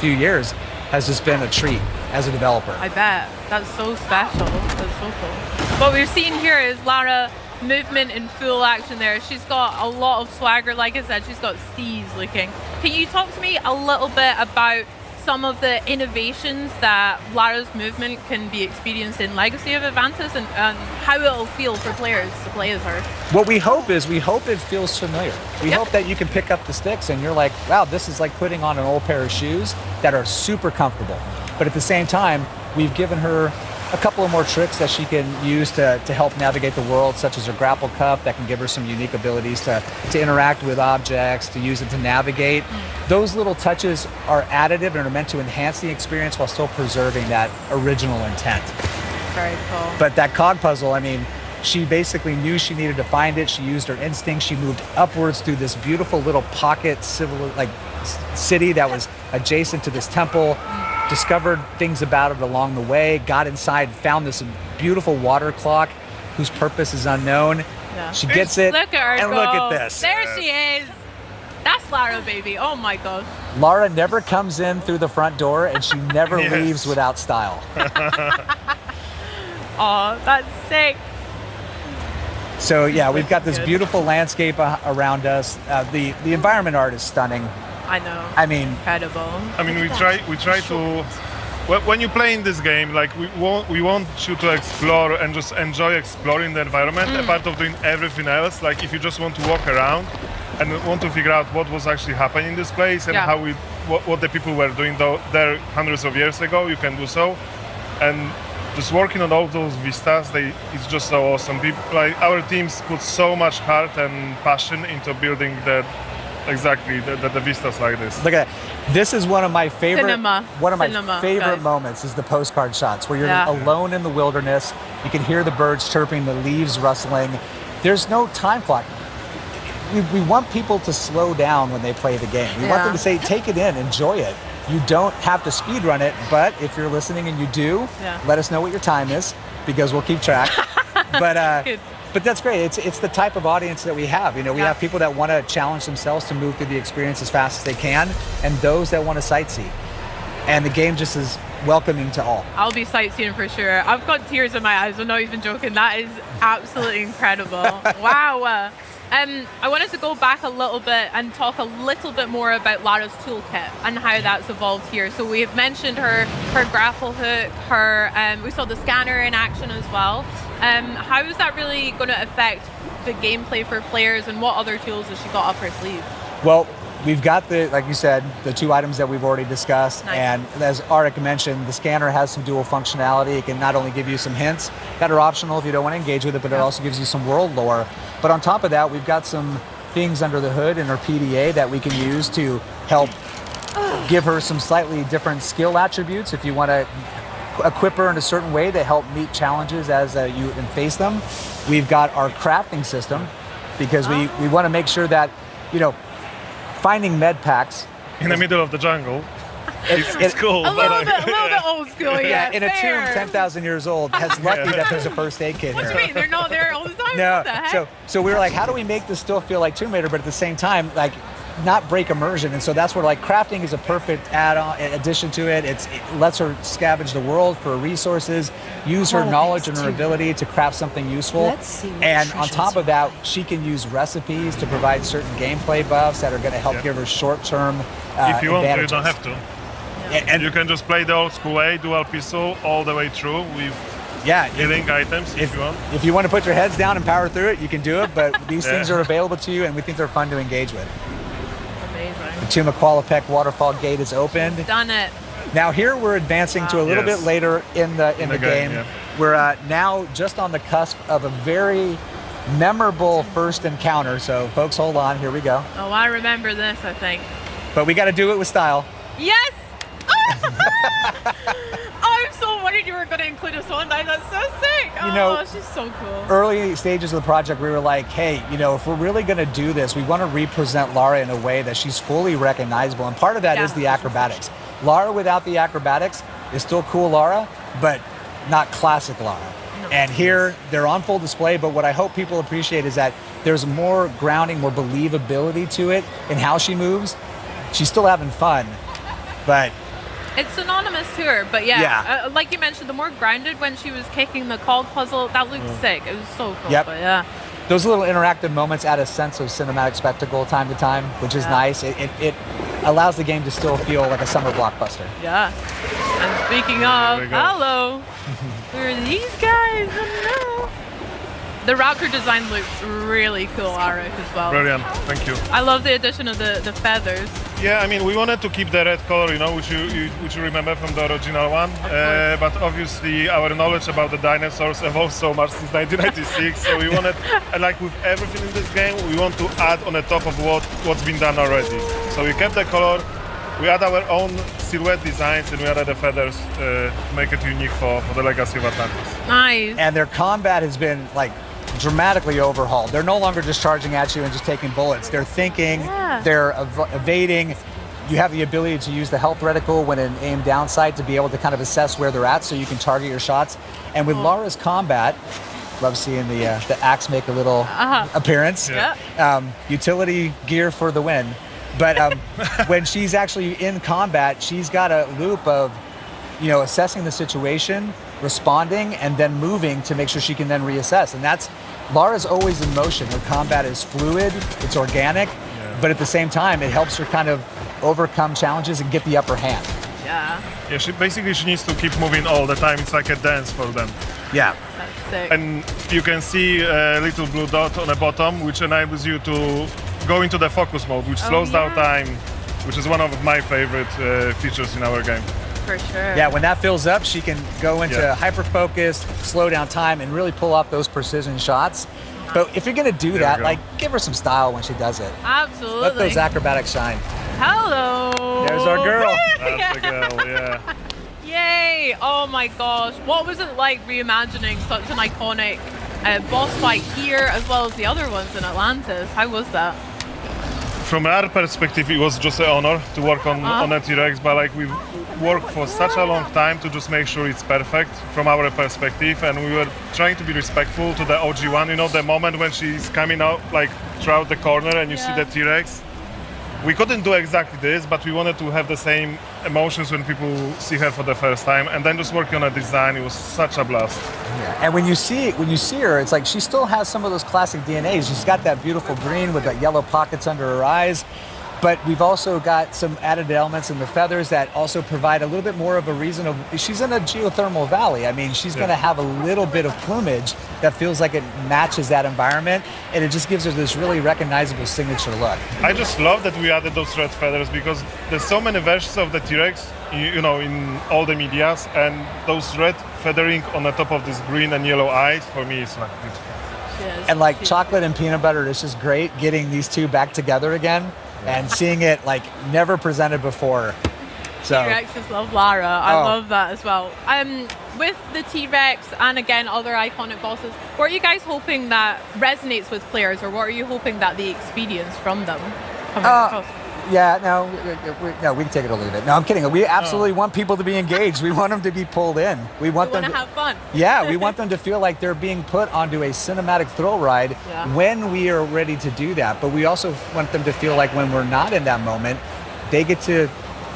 few years has just been a treat as a developer. I bet. That's so special. That's so cool. What we've seen here is Lara movement in full action there. She's got a lot of swagger. Like I said, she's got steez looking. Can you talk to me a little bit about some of the innovations that Lara's movement can be experienced in Legacy of Advantis, and how it'll feel for players to play as her? What we hope it feels familiar. We hope that you can pick up the sticks and you're like, wow, this is like putting on an old pair of shoes that are super comfortable. But at the same time, we've given her a couple of more tricks that she can use to help navigate the world, such as her grapple cuff that can give her some unique abilities to interact with objects, to use it to navigate. Those little touches are additive and are meant to enhance the experience while still preserving that original intent. Very cool. But that cog puzzle, I mean, she basically knew she needed to find it. She used her instinct. She moved upwards through this beautiful little pocket city that was adjacent to this temple, discovered things about it along the way, got inside, found this beautiful water clock whose purpose is unknown. Yeah. She gets it, Look at her and go. look at this. There she is. That's Lara, baby. Oh my gosh. Lara never comes in through the front door, and she never Yes. leaves without style. Oh, that's sick. So yeah, we've got this beautiful landscape around us. The environment art is stunning. I know. I mean, incredible. I mean, we try to. When you play in this game, like we want you to explore and just enjoy exploring the environment, apart of doing everything else. Like if you just want to walk around and want to figure out what was actually happening in this place and how what the people were doing there hundreds of years ago, you can do so. And just working on all those vistas, it's just so awesome. Like our teams put so much heart and passion into building the vistas like this. Look at that. This is one of my favorite favorite guys. moments is the postcard shots where you're alone in the wilderness. You can hear the birds chirping, the leaves rustling. There's no time clock. We want people to slow down when they play the game. We want them to say, take it in, enjoy it. You don't have to speed run it, but if you're listening and you do, let us know what your time is, because we'll keep track. But that's great. It's the type of audience that we have. We have people that want to challenge themselves to move through the experience as fast as they can, and those that want to sightsee. And the game just is welcoming to all. I'll be sightseeing for sure. I've got tears in my eyes. I'm not even joking. That is absolutely incredible. Wow. I wanted to go back a little bit and talk a little bit more about Lara's toolkit and how that's evolved here. So we have mentioned her grapple hook, we saw the scanner in action as well. How is that really going to affect the gameplay for players, and what other tools has she got up her sleeve? Well, we've got like you said, the 2 items that we've already discussed. Nice. And as Arctic mentioned, the scanner has some dual functionality. It can not only give you some hints that are optional if you don't want to engage with it, but it also gives you some world lore. But on top of that, we've got some things under the hood in her PDA that we can use to help give her some slightly different skill attributes if you want to equip her in a certain way to help meet challenges as you face them. We've got our crafting system because we want to make sure that, finding med packs in the middle of the jungle. It's cool. A little bit old school, yeah. In a tomb 10,000 years old, that's lucky that there's a first aid kit What here. do you mean? They're not there all the time? No, What the heck? so we were like, how do we make this still feel like Tomb Raider, but at the same time, like, not break immersion? And so that's where like crafting is a perfect add-on addition to it. It lets her scavenge the world for resources, use her knowledge and her ability to craft something useful. Let's see what And on treasures top of that, she can use recipes to provide certain gameplay buffs that are going to help give her short-term if you want to, you advantages. don't have to. And you can just play the old school way, dual pistol all the way through with healing items if you want. If you want to put your heads down and power through it, you can do it, but these things are available to you and we think they're fun to engage with. Amazing. The Tomb of Qualopec waterfall gate is opened. Done it. Now here we're advancing to a little bit later in the game. Yeah. We're now just on the cusp of a very memorable first encounter. So folks, hold on, here we go. Oh, I remember this, I think. But we got to do it with style. Yes! I'm so worried you were going to include us on that. That's so sick. She's so cool. Early stages of the project, we were like, hey, if we're really going to do this, we want to represent Lara in a way that she's fully recognizable. And part of that is the acrobatics. Lara without the acrobatics is still cool Lara, but not classic Lara. And here, they're on full display, but what I hope people appreciate is that there's more grounding, more believability to it in how she moves. She's still having fun, but... It's synonymous to her, but like you mentioned, the more grounded when she was kicking the cog puzzle, that looked sick. It was so cool, Yep. but yeah. Those little interactive moments add a sense of cinematic spectacle time to time, which is nice. It allows the game to still feel like a summer blockbuster. Yeah. And speaking of, hello, who are these guys? Hello. The Raptor design looks really cool, Arik, as well. Brilliant, thank you. I love the addition of the feathers. Yeah, I mean, we wanted to keep the red color, which you remember from the original one. But obviously, our knowledge about the dinosaurs evolved so much since 1996. So we wanted, and like with everything in this game, we want to add on the top of what's been done already. So we kept the color. We add our own silhouette designs, and we added the feathers to make it unique for the Legacy of Atlantis. Nice. And their combat has been like dramatically overhauled. They're no longer just charging at you and just taking bullets. They're thinking, they're evading. You have the ability to use the health reticle when in aim down sight to be able to kind of assess where they're at so you can target your shots. And with Lara's combat, love seeing the axe make a little appearance. Utility gear for the win. But when she's actually in combat, she's got a loop of, assessing the situation, responding, and then moving to make sure she can then reassess. And Lara's always in motion. Her combat is fluid, it's organic, but at the same time, it helps her kind of overcome challenges and get the upper hand. Yeah. Yeah, she needs to keep moving all the time. It's like a dance for them. Yeah. That's sick. And you can see a little blue dot on the bottom, which enables you to go into the focus mode, which slows down time, which is one of my favorite features in our game. For sure. Yeah, when that fills up, she can go into hyper focus, slow down time, and really pull off those precision shots. But if you're gonna do that, like, give her some style when she does it. Absolutely. Let those acrobatics shine. Hello. There's our girl. That's the girl, yeah. Yay! Oh my gosh, what was it like reimagining such an iconic boss fight here as well as the other ones in Atlantis? How was that? From our perspective, it was just an honor to work on a T-Rex, but like we've worked for such a long time to just make sure it's perfect from our perspective, and we were trying to be respectful to the OG one. The moment when she's coming out like throughout the corner and you see the T-Rex. We couldn't do exactly this, but we wanted to have the same emotions when people see her for the first time, and then just working on a design, it was such a blast. Yeah. And when you see her, it's like she still has some of those classic DNAs. She's got that beautiful green with that yellow pockets under her eyes. But we've also got some added elements in the feathers that also provide a little bit more of a reason of, she's in a geothermal valley. I mean, she's going to have a little bit of plumage that feels like it matches that environment, and it just gives her this really recognizable signature look. I just love that we added those red feathers because there's so many versions of the T-Rex, in all the medias, and those red feathering on the top of this green and yellow eyes, for me, is like beautiful. And like chocolate and peanut butter, it's just great getting these two back together again. And seeing it like never presented before. So T-Rexes love Lara. I Oh. love that as well. With the T-Rex and again other iconic bosses, what are you guys hoping that resonates with players, or what are you hoping that they experience from them coming across? Yeah, no, we can take it or leave it. No, I'm kidding. We absolutely want people to be engaged. We want them to be pulled in. We want them to have fun. Yeah, we want them to feel like they're being put onto a cinematic thrill ride when we are ready to do that. But we also want them to feel like when we're not in that moment, they get to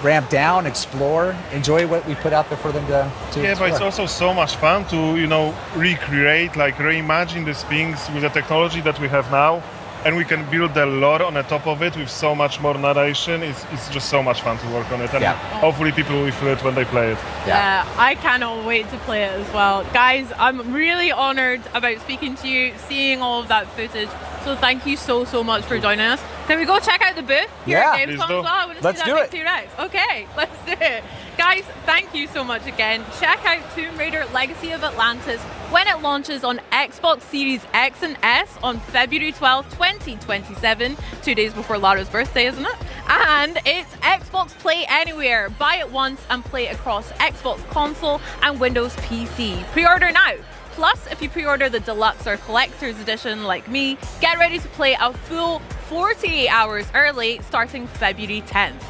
ramp down, explore, enjoy what we put out there for them to Yeah, explore. but it's also so much fun to, recreate, like reimagine these things with the technology that we have now. And we can build a lot on the top of it with so much more narration. It's just so much fun to work on it. And hopefully people will feel it when they play it. Yeah, I cannot wait to play it as well. Guys, I'm really honored about speaking to you, seeing all of that footage. So thank you so much for joining us. Can we go check out the booth here at Gamescom as well? I want to see that big T-Rex. Okay, let's do it. Guys, thank you so much again. Check out Tomb Raider Legacy of Atlantis when it launches on Xbox Series X and S on February 12th, 2027, 2 days before Lara's birthday, isn't it? And it's Xbox Play Anywhere. Buy it once and play it across Xbox console and Windows PC. Pre-order now. Plus, if you pre-order the deluxe or collector's edition like me, get ready to play a full 48 hours early starting February 10th.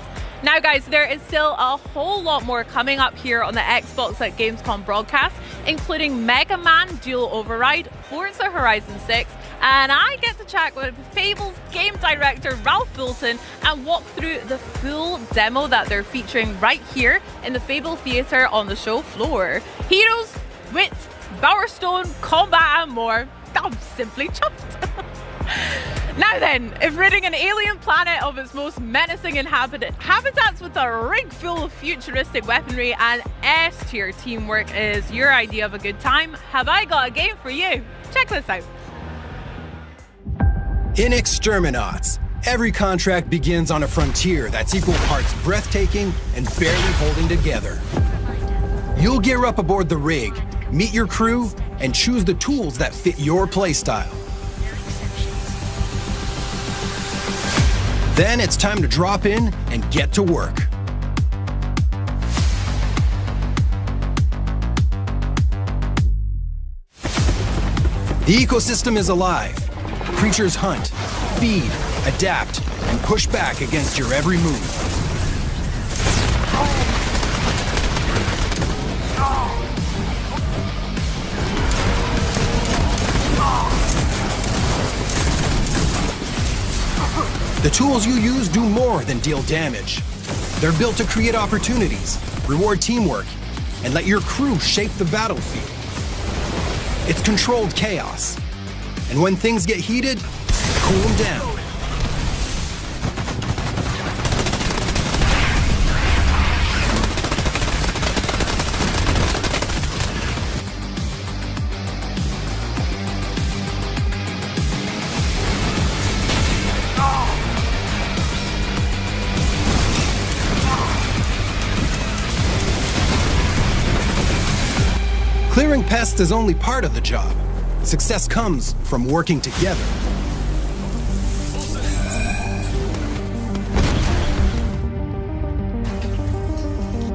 Now guys, there is still a whole lot more coming up here on the Xbox at Gamescom broadcast, including Mega Man Dual Override, Forza Horizon 6, and I get to chat with Fable's game director Ralph Fulton and walk through the full demo that they're featuring right here in the Fable Theatre on the show floor. Heroes, wit, Power Stone, combat and more. I'm simply chuffed. Now then, if ridding an alien planet of its most menacing habitats with a rig full of futuristic weaponry and S-tier teamwork is your idea of a good time, have I got a game for you? Check this out. In Exterminats, every contract begins on a frontier that's equal parts breathtaking and barely holding together. You'll gear up aboard the rig, meet your crew, and choose the tools that fit your playstyle. Then it's time to drop in and get to work. The ecosystem is alive. Creatures hunt, feed, adapt, and push back against your every move. The tools you use do more than deal damage. They're built to create opportunities, reward teamwork, and let your crew shape the battlefield. It's controlled chaos. And when things get heated, cool them down. Clearing pests is only part of the job. Success comes from working together.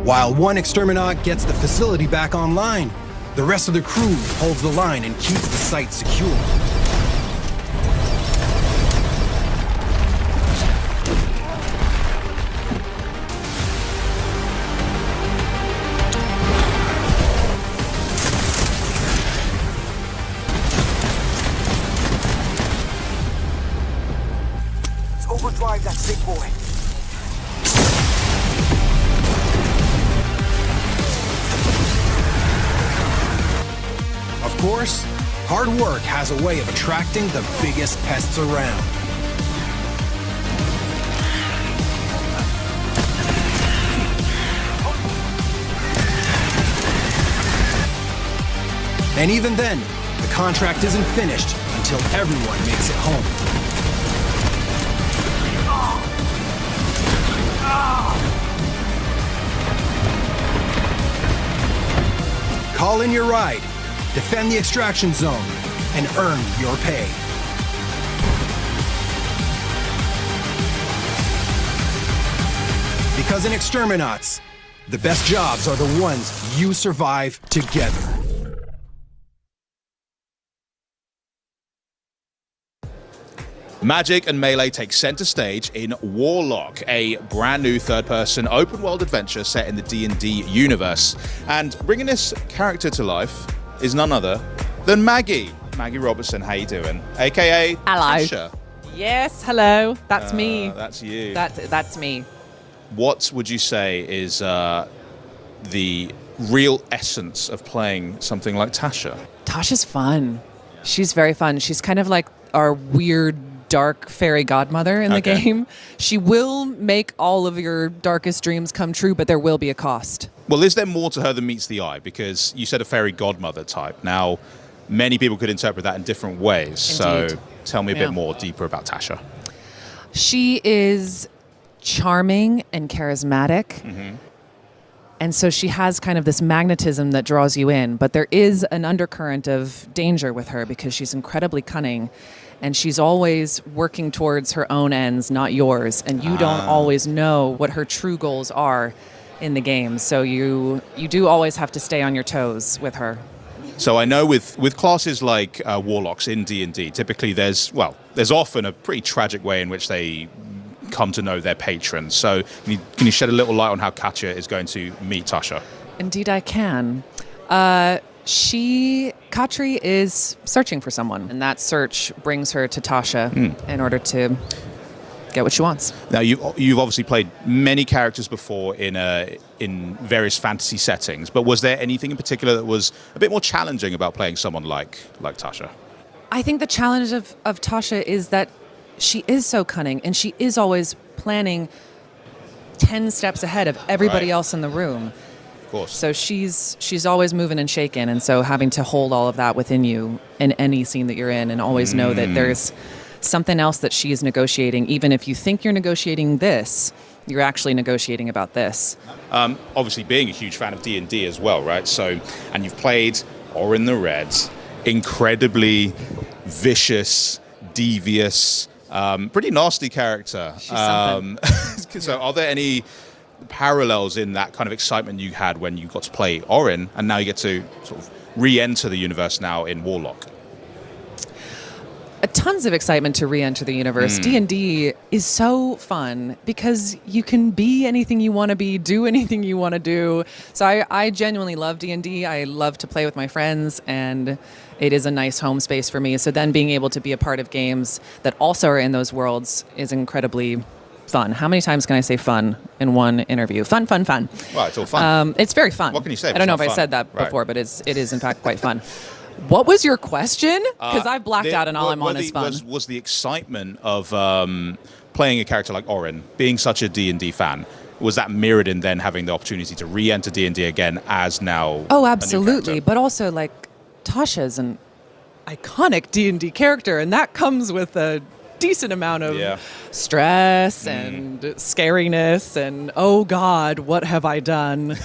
While one exterminaut gets the facility back online, the rest of the crew holds the line and keeps the site secure. Overdrive that sick boy. Of course, hard work has a way of attracting the biggest pests around. And even then, the contract isn't finished until everyone makes it home. Call in your ride, defend the extraction zone, and earn your pay. Because in Exterminats, The best jobs are the ones you survive together. Magic and Melee take center stage in Warlock, a brand new third-person open-world adventure set in the D&D universe. And bringing this character to life is none other than Maggie. Maggie Robertson, how you doing? AKA Hello. Tasha. Yes, hello. That's me. That's you. That's me. What would you say is the real essence of playing something like Tasha? Tasha's fun. She's very fun. She's kind of like our weird, dark fairy godmother in the game. She will make all of your darkest dreams come true, but there will be a cost. Well, is there more to her than meets the eye? Because you said a fairy godmother type. Now, many people could interpret that in different ways. Indeed. So tell me a bit more deeper about Tasha. She is charming and charismatic. Mm-hmm. And so she has kind of this magnetism that draws you in, but there is an undercurrent of danger with her because she's incredibly cunning and she's always working towards her own ends, not yours. And you don't always know what her true goals are in the game. So you do always have to stay on your toes with her. So I know with classes like Warlocks in D&D, typically there's often a pretty tragic way in which they come to know their patrons. So can you shed a little light on how Katya is going to meet Tasha? Indeed I can. Katri is searching for someone, and that search brings her to Tasha in order to get what she wants. Now, you've obviously played many characters before in various fantasy settings, but was there anything in particular that was a bit more challenging about playing someone like Tasha? I think the challenge of Tasha is that she is so cunning, and she is always planning 10 steps ahead of everybody else in the room. Of course. So she's always moving and shaking, and so having to hold all of that within you in any scene that you're in and always know that there's something else that she is negotiating. Even if you think you're negotiating this, you're actually negotiating about this. Obviously being a huge fan of D&D as well, right? So, and you've played Orin the Red, incredibly vicious, devious, pretty nasty character. She's something. So are there any parallels in that kind of excitement you had when you got to play Orin and now you get to sort of re-enter the universe now in Warlock? Tons of excitement to re-enter the universe. D&D is so fun because you can be anything you want to be, do anything you want to do. So I genuinely love D&D. I love to play with my friends, and it is a nice home space for me. So then being able to be a part of games that also are in those worlds is incredibly fun. How many times can I say fun in one interview? Fun, fun, fun. Well, it's all fun. It's very fun. What can you say? I don't know if I said that before, but it is in fact quite fun. What was your question? Because I blacked out and all I'm on is fun. Was the excitement of playing a character like Orin, being such a D&D fan, was that mirrored in then having the opportunity to re-enter D&D again as now? Oh, absolutely. But also, like, Tasha's an iconic D&D character, and that comes with a decent amount of stress and scariness and, oh God, what have I done?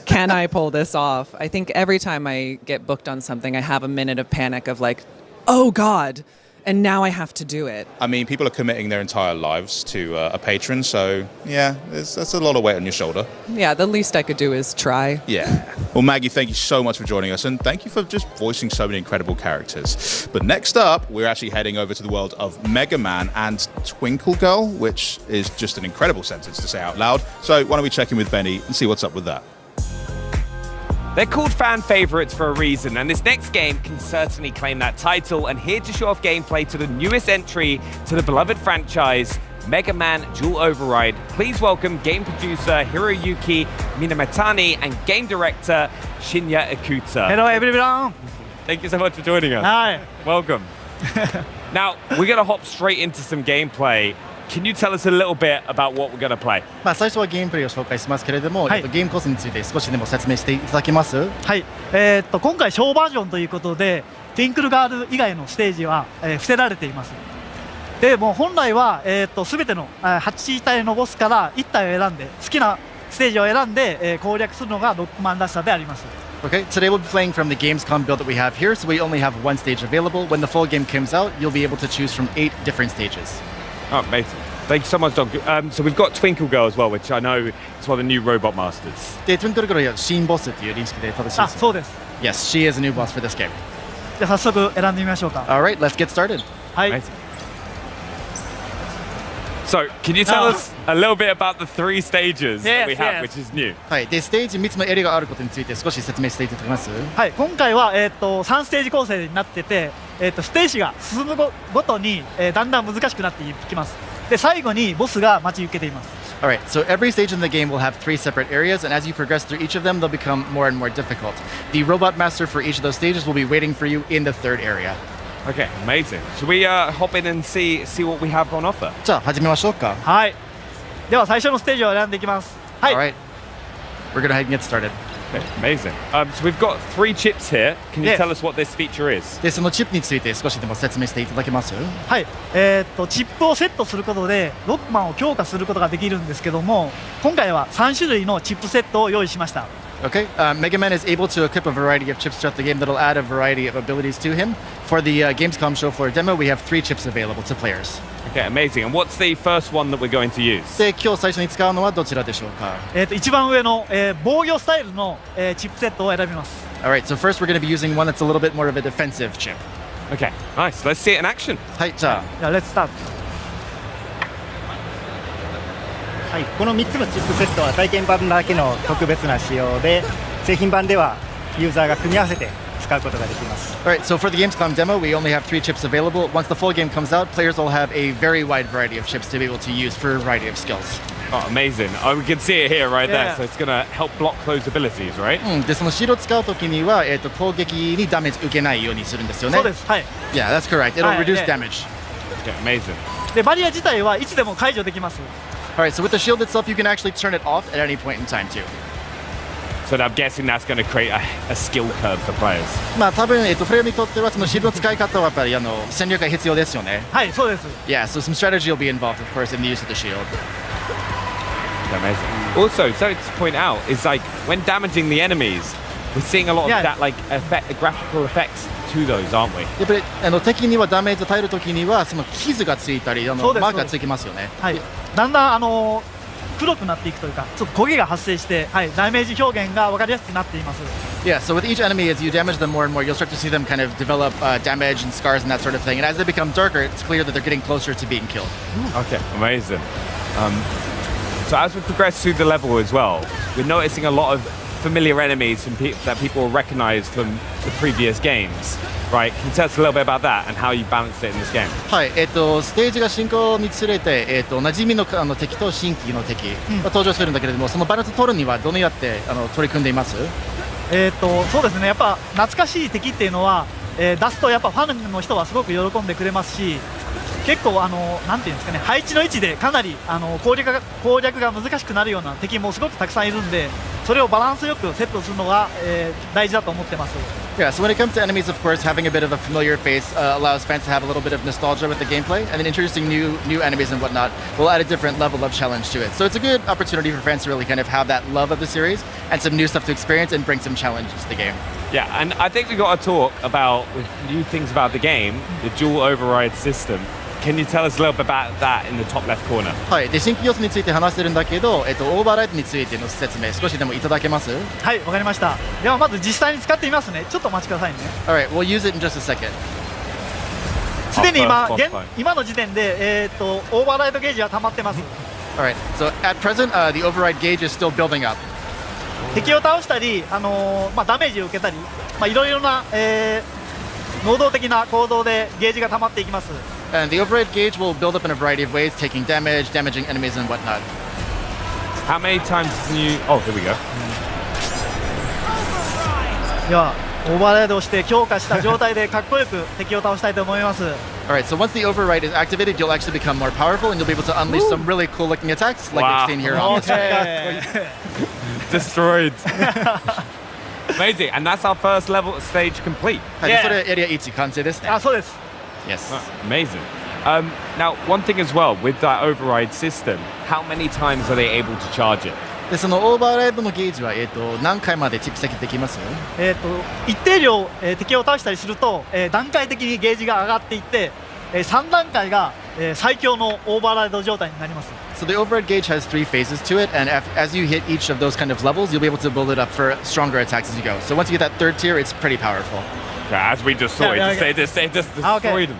Can I pull this off? I think every time I get booked on something, I have a minute of panic of like, oh God, and now I have to do it. I mean, people are committing their entire lives to a patron, so yeah, that's a lot of weight on your shoulder. Yeah, the least I could do is try. Yeah. Well, Maggie, thank you so much for joining us, and thank you for just voicing so many incredible characters. But next up, we're actually heading over to the world of Mega Man and Twinkle Girl, which is just an incredible sentence to say out loud. So why don't we check in with Benny and see what's up with that? They're called fan favorites for a reason, and this next game can certainly claim that title. And here to show off gameplay to the newest entry to the beloved franchise, Mega Man Dual Override. Please welcome game producer Hiroyuki Minamatani and game director Shinya Ikuta. Hello everyone! Thank you so much for joining us. Hi! Welcome. Now, we're going to hop straight into some gameplay. Can you tell us a little bit about what we're going to play? 最初はゲームプレイを紹介しますけれども、ゲームコースについて少しでも説明していただけます？はい。今回小バージョンということで、ティンクルガール以外のステージは、伏せられています。でもう本来は全ての8体のボスから1体を選んで好きなステージを選んで、攻略するのがロックマンらしさであります。Okay, today we'll be playing from the gamescom build that we have here, so we only have one stage available. When the full game comes out, you'll be able to choose from 8 different stages. Oh, amazing. Thank you so much, Doc. So we've got Twinkle Girl as well, which I know is one of the new robot masters. で、Twinkle Girl は新ボスっていう認識で正しいです。あ、そうです。Yes, she is a new boss for this game. じゃあ早速選んでみましょうか。All right, let's get started. はい。 So, can you tell us a little bit about the 3 stages that we have, which is new? はい。で、ステージ3つのエリアがあることについて少し説明していただけます？はい。今回は3ステージ構成になってて、ステージが進むごとに、だんだん難しくなっていきます。で、最後にボスが待ち受けています。Alright, so every stage in the game will have 3 separate areas, and as you progress through each of them, they'll become more and more difficult. The robot master for each of those stages will be waiting for you in the 3rd area. Okay, amazing. Should we hop in and see what we have on offer? じゃあ始めましょうか。はい。では最初のステージを選んでいきます。はい。Alright, we're gonna head and get started. Okay, amazing. So we've got 3 chips here. Can you tell us what this feature is? で、そのチップについて少しでも説明していただけます？はい。チップをセットすることでロックマンを強化することができるんですけども、今回は3種類のチップセットを用意しました。Okay, Mega Man is able to equip a variety of chips throughout the game that'll add a variety of abilities to him. For the Gamescom show floor demo, we have 3 chips available to players. Okay, amazing. And what's the first one that we're going to use? で、今日最初に使うのはどちらでしょうか？一番上の、防御スタイルの、チップセットを選びます。Alright, so first we're going to be using one that's a little bit more of a defensive chip. Okay, nice. Let's see it in action. はい、じゃあ。Let's start. はい、この3つのチップセットは体験版だけの特別な仕様で、製品版ではユーザーが組み合わせて使うことができます。Alright, so for the Gamescom demo, we only have 3 chips available. Once the full game comes out, players will have a very wide variety of chips to be able to use for a variety of skills. Oh, amazing. Oh, we can see it here right there, so it's going to help block those abilities, right? で、そのシールを使うときには、攻撃にダメージ受けないようにするんですよね。そうです。はい。Yeah, that's correct. It'll reduce damage. Okay, amazing. で、バリア自体はいつでも解除できます。Alright, so with the shield itself, you can actually turn it off at any point in time too. So I'm guessing that's going to create a skill curve for players. まあ多分プレイヤーにとってはそのシールの使い方はやっぱり戦略が必要ですよね。はい、そうです。Yeah, so some strategy will be involved, of course, in the use of the shield. Amazing. Also, something to point out is like when damaging the enemies, we're seeing a lot of that like graphical effects to those, aren't we? やっぱり敵にはダメージを与えるときにはその傷がついたりマークがつきますよね。はい。だんだん黒くなっていくというか、ちょっと焦げが発生して、はい、ダメージ表現が分かりやすくなっています。Yeah, so with each enemy, as you damage them more and more, you'll start to see them kind of develop damage and scars and that sort of thing. And as they become darker, it's clear that they're getting closer to being killed. Okay, amazing. So as we progress through the level as well, we're noticing a lot of familiar enemies from that people recognize from the previous games. Right, can you tell us a little bit about that and how you balanced it in this game? はい、ステージが進行につれて、馴染みの敵と新規の敵が登場するんだけれども、そのバランスを取るにはどのようにやって取り組んでいます？そうですね、やっぱ懐かしい敵っていうのは、出すとやっぱファンの人はすごく喜んでくれますし、結構なんていうんですかね、配置の位置でかなり攻略が難しくなるような敵もすごくたくさんいるんで、それをバランスよくセットするのが、大事だと思ってます。Yeah, so when it comes to enemies, of course, having a bit of a familiar face allows fans to have a little bit of nostalgia with the gameplay, and then introducing new enemies and whatnot will add a different level of challenge to it. So it's a good opportunity for fans to really kind of have that love of the series and some new stuff to experience and bring some challenges to the game. Yeah, and I think we got to talk about with new things about the game, the dual override system. Can you tell us a little bit about that in the top left corner? はい、で新規要素について話してるんだけど、オーバーライドについての説明少しでもいただけます？はい、わかりました。ではまず実際に使ってみますね。ちょっとお待ちくださいね。Alright, we'll use it in just a second. すでに今の時点でオーバーライドゲージは溜まってます。Alright, so at present, the override gauge is still building up. 敵を倒したり、ダメージを受けたり、いろいろな、能動的な行動でゲージが溜まっていきます。And the override gauge will build up in a variety of ways, taking damage, damaging enemies, and whatnot. How many times can you... Oh, here we go. では、オーバーライドをして強化した状態でかっこよく敵を倒したいと思います。Alright, so once the override is activated, you'll actually become more powerful, and you'll be able to unleash some really cool looking attacks, like you've seen here on the screen. Destroyed. Amazing, and that's our first level stage complete. はい、それエリア1完成ですね。あ、そうです。Yes. Amazing. Now, one thing as well with that override system, how many times are they able to charge it? でそのオーバーライドのゲージは何回まで蓄積できます？一定量、敵を倒したりすると、段階的にゲージが上がっていって、3段階が、最強のオーバーライド状態になります。 So the override gauge has 3 phases to it, and as you hit each of those kind of levels, you'll be able to build it up for stronger attacks as you go. So once you get that 3rd tier, it's pretty powerful. As we just saw, it just destroyed them.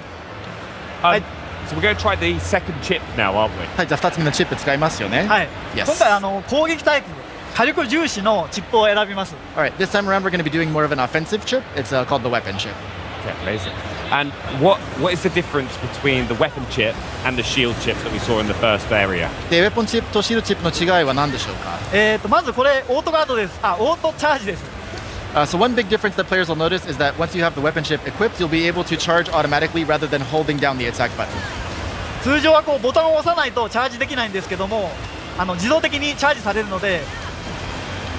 So we're going to try the second chip now, aren't we? はい、じゃあ2つ目のチップ使いますよね。はい。 Yes. 今回攻撃タイプ、火力重視のチップを選びます。 Alright, this time around we're going to be doing more of an offensive chip. It's called the weapon chip. Okay, amazing. And what is the difference between the weapon chip and the shield chip that we saw in the first area? で、ウェポンチップとシールドチップの違いは何でしょうか？まずこれオートガードです。オートチャージです。 So one big difference that players will notice is that once you have the weapon chip equipped, you'll be able to charge automatically rather than holding down the attack button. 通常はこうボタンを押さないとチャージできないんですけども、自動的にチャージされるので、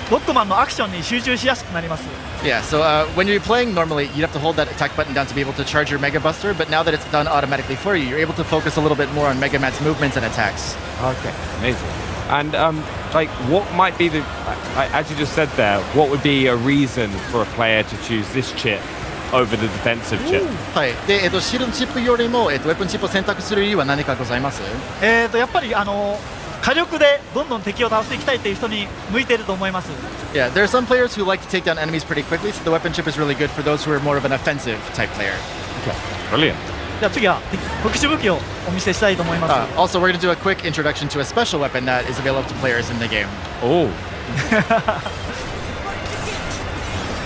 ロックマンのアクションに集中しやすくなります。 Yeah, so when you're playing normally, you'd have to hold that attack button down to be able to charge your Mega Buster, but now that it's done automatically for you, you're able to focus a little bit more on Mega Man's movements and attacks. Okay, amazing. And like, what might be the, as you just said there, what would be a reason for a player to choose this chip over the defensive chip? はい。で、シールドチップよりもウェポンチップを選択する理由は何かございます？やっぱり火力でどんどん敵を倒していきたいという人に向いていると思います。 Yeah, there are some players who like to take down enemies pretty quickly, so the weapon chip is really good for those who are more of an offensive type player. Okay, brilliant. じゃあ次は特殊武器をお見せしたいと思います。Also, we're going to do a quick introduction to a special weapon that is available to players in the game. Oh.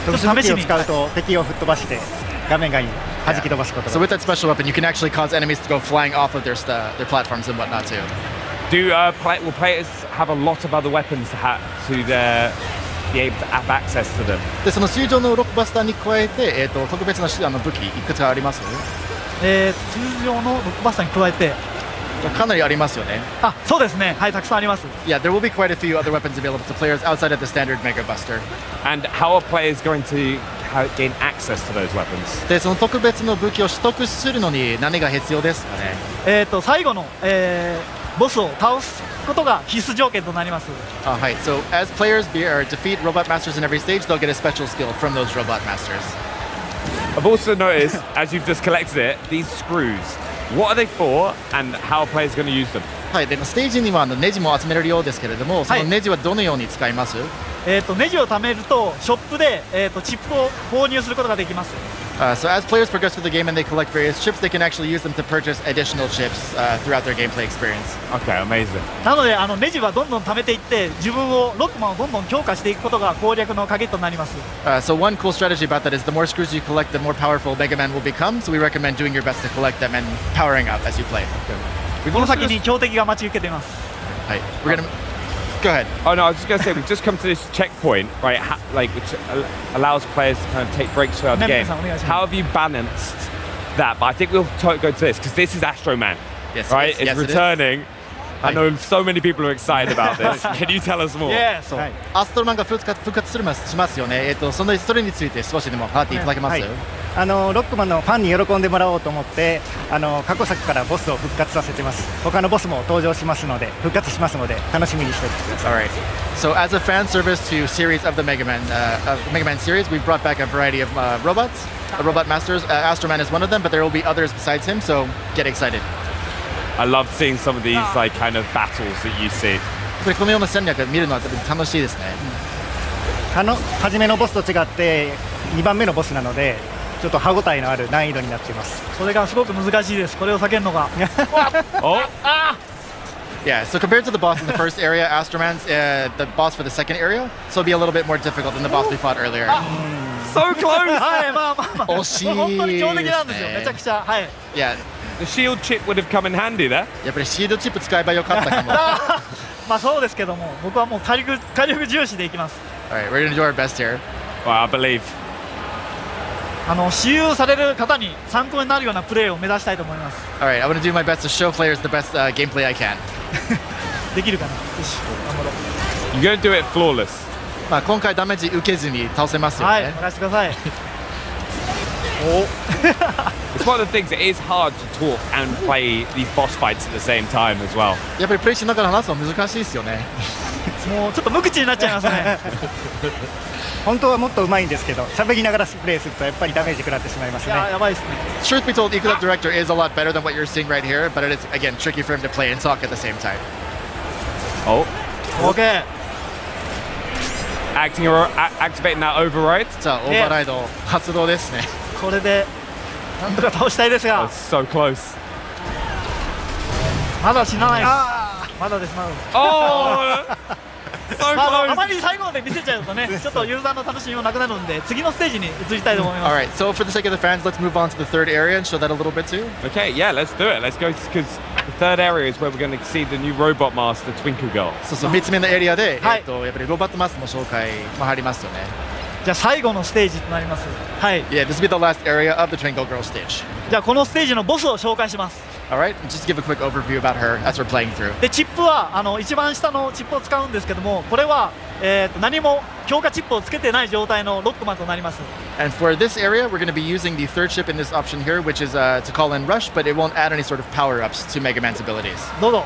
特殊武器を使うと敵を吹っ飛ばして画面外に弾き飛ばすことが。 So with that special weapon, you can actually cause enemies to go flying off of their platforms and whatnot too. Will players have a lot of other weapons to be able to have access to them? で、その水上のロックバスターに加えて、特別な武器いくつかあります？通常のロックバスターに加えてかなりありますよね。そうですね。はい、たくさんあります。Yeah, there will be quite a few other weapons available to players outside of the standard Mega Buster. And how are players going to gain access to those weapons? で、その特別の武器を取得するのに何が必要ですかね？最後の、ボスを倒すことが必須条件となります。はい。So as players defeat robot masters in every stage, they'll get a special skill from those robot masters. I've also noticed, as you've just collected it, these screws. What are they for, and how are players going to use them? はい。で、ステージにはネジも集めれるようですけれども、そのネジはどのように使います？ネジを貯めるとショップで、チップを購入することができます。So as players progress through the game and they collect various chips, they can actually use them to purchase additional chips throughout their gameplay experience. Okay, amazing. なのでネジはどんどん貯めていって自分をロックマンをどんどん強化していくことが攻略の鍵となります。So one cool strategy about that is the more screws you collect, the more powerful Mega Man will become. So we recommend doing your best to collect them and powering up as you play. この先に強敵が待ち受けています。はい。We're gonna go ahead. Oh no, I was just going to say we've just come to this checkpoint, right? Which allows players to kind of take breaks throughout the game. How have you balanced that? But I think we'll go to this because this is Astro Man, right? It's returning. I know so many people are excited about this. Can you tell us more? Yeah. アストロマンが復活しますよね。それについて少しでも語っていただけます？ロックマンのファンに喜んでもらおうと思って過去作からボスを復活させてます。他のボスも登場しますので復活しますので楽しみにしておいてください。 Alright. So as a fan service to series of the Mega Man series, we've brought back a variety of robots, robot masters. Astro Man is one of them, but there will be others besides him. So get excited. I love seeing some of these like kind of battles that you see. このような戦略を見るのは楽しいですね。初めのボスと違って2番目のボスなのでちょっと歯ごたえのある難易度になっています。それがすごく難しいです。これを避けるのが。Yeah, so compared to the boss in the first area, Astro Man's the boss for the second area, so it'll be a little bit more difficult than the boss we fought earlier. So close! はい、まあ。惜しいですね。本当に強敵なんですよ。めちゃくちゃ。はい。Yeah. The shield chip would have come in handy there. やっぱりシールドチップ使えばよかったかも。まあそうですけども、僕はもう火力重視でいきます。Alright, we're gonna do our best here. Well, I believe. 使用される方に参考になるようなプレーを目指したいと思います。Alright, I want to do my best to show players the best gameplay I can. できるかな。よし、頑張ろう。You're gonna do it flawless. まあ今回ダメージ受けずに倒せますよね。はい、任せてください。It's one of the things. It is hard to talk and play these boss fights at the same time as well. やっぱりプレイしながら話すの難しいですよね。もうちょっと無口になっちゃいますね。本当はもっと上手いんですけど、喋りながらプレイするとやっぱりダメージ食らってしまいますね。やばいですね。Truth be told, Eco Director is a lot better than what you're seeing right here, but it is again tricky for him to play and talk at the same time. Oh. Okay. Activating that override. さあ、オーバーライド発動ですね。これでなんとか倒したいですが。So close. まだ死なないです。まだです。あまり最後まで見せちゃうとね、ちょっとユーザーの楽しみもなくなるんで、次のステージに移りたいと思います。Alright, so for the sake of the fans, let's move on to the third area and show that a little bit too. Okay, yeah, let's do it. Let's go because the third area is where we're going to see the new robot master, Twinkle Girl. そう3つ目のエリアで、やっぱりロボットマスターの紹介も入りますよね。じゃあ最後のステージとなります。はい。Yeah, this will be the last area of the Twinkle Girl stage. じゃあこのステージのボスを紹介します。Alright, just give a quick overview about her as we're playing through. でチップは一番下のチップを使うんですけども、これは何も強化チップをつけてない状態のロックマンとなります。And for this area, we're going to be using the third chip in this option here, which is to call in Rush, but it won't add any sort of power-ups to Mega Man's abilities. どうぞ。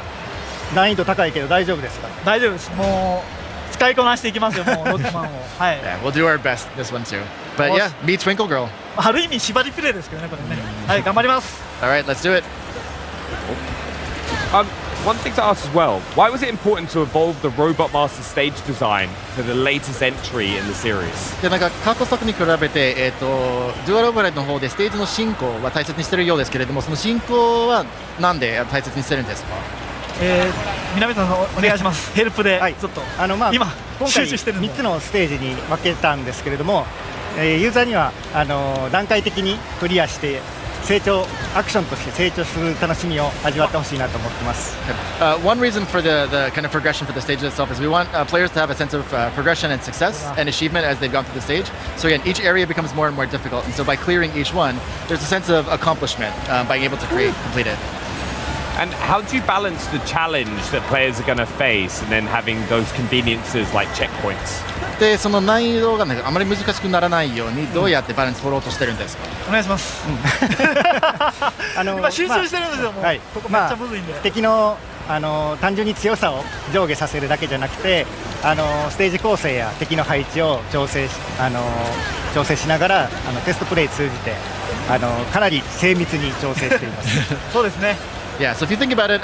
難易度高いけど大丈夫ですか？大丈夫です。もう使いこなしていきますよ、もうロックマンを。はい。Yeah, we'll do our best this one too. But yeah, meet Twinkle Girl. ある意味縛りプレイですけどね、これね。はい、頑張ります。Alright, let's do it. One thing to ask as well, why was it important to evolve the Robot Master stage design for the latest entry in the series? でなんか過去作に比べて、デュアルオーバーライドの方でステージの進行は大切にしてるようですけれども、その進行はなんで大切にしてるんですか？南さんお願いします。ヘルプでちょっと今回3つのステージに分けたんですけれども、ユーザーには段階的にクリアしてアクションとして成長する楽しみを味わってほしいなと思ってます。One reason for the kind of progression for the stage itself is we want players to have a sense of progression and success and achievement as they've gone through the stage. So again, each area becomes more and more difficult, and so by clearing each one, there's a sense of accomplishment by being able to complete it. And how do you balance the challenge that players are going to face and then having those conveniences like checkpoints? でその難易度があまり難しくならないようにどうやってバランス取ろうとしてるんですか？お願いします。今集中してるんですよ。もうここめっちゃむずいんで。敵の単純に強さを上下させるだけじゃなくて、ステージ構成や敵の配置を調整しながらテストプレイ通じてかなり精密に調整しています。そうですね。Yeah, so if you think about it,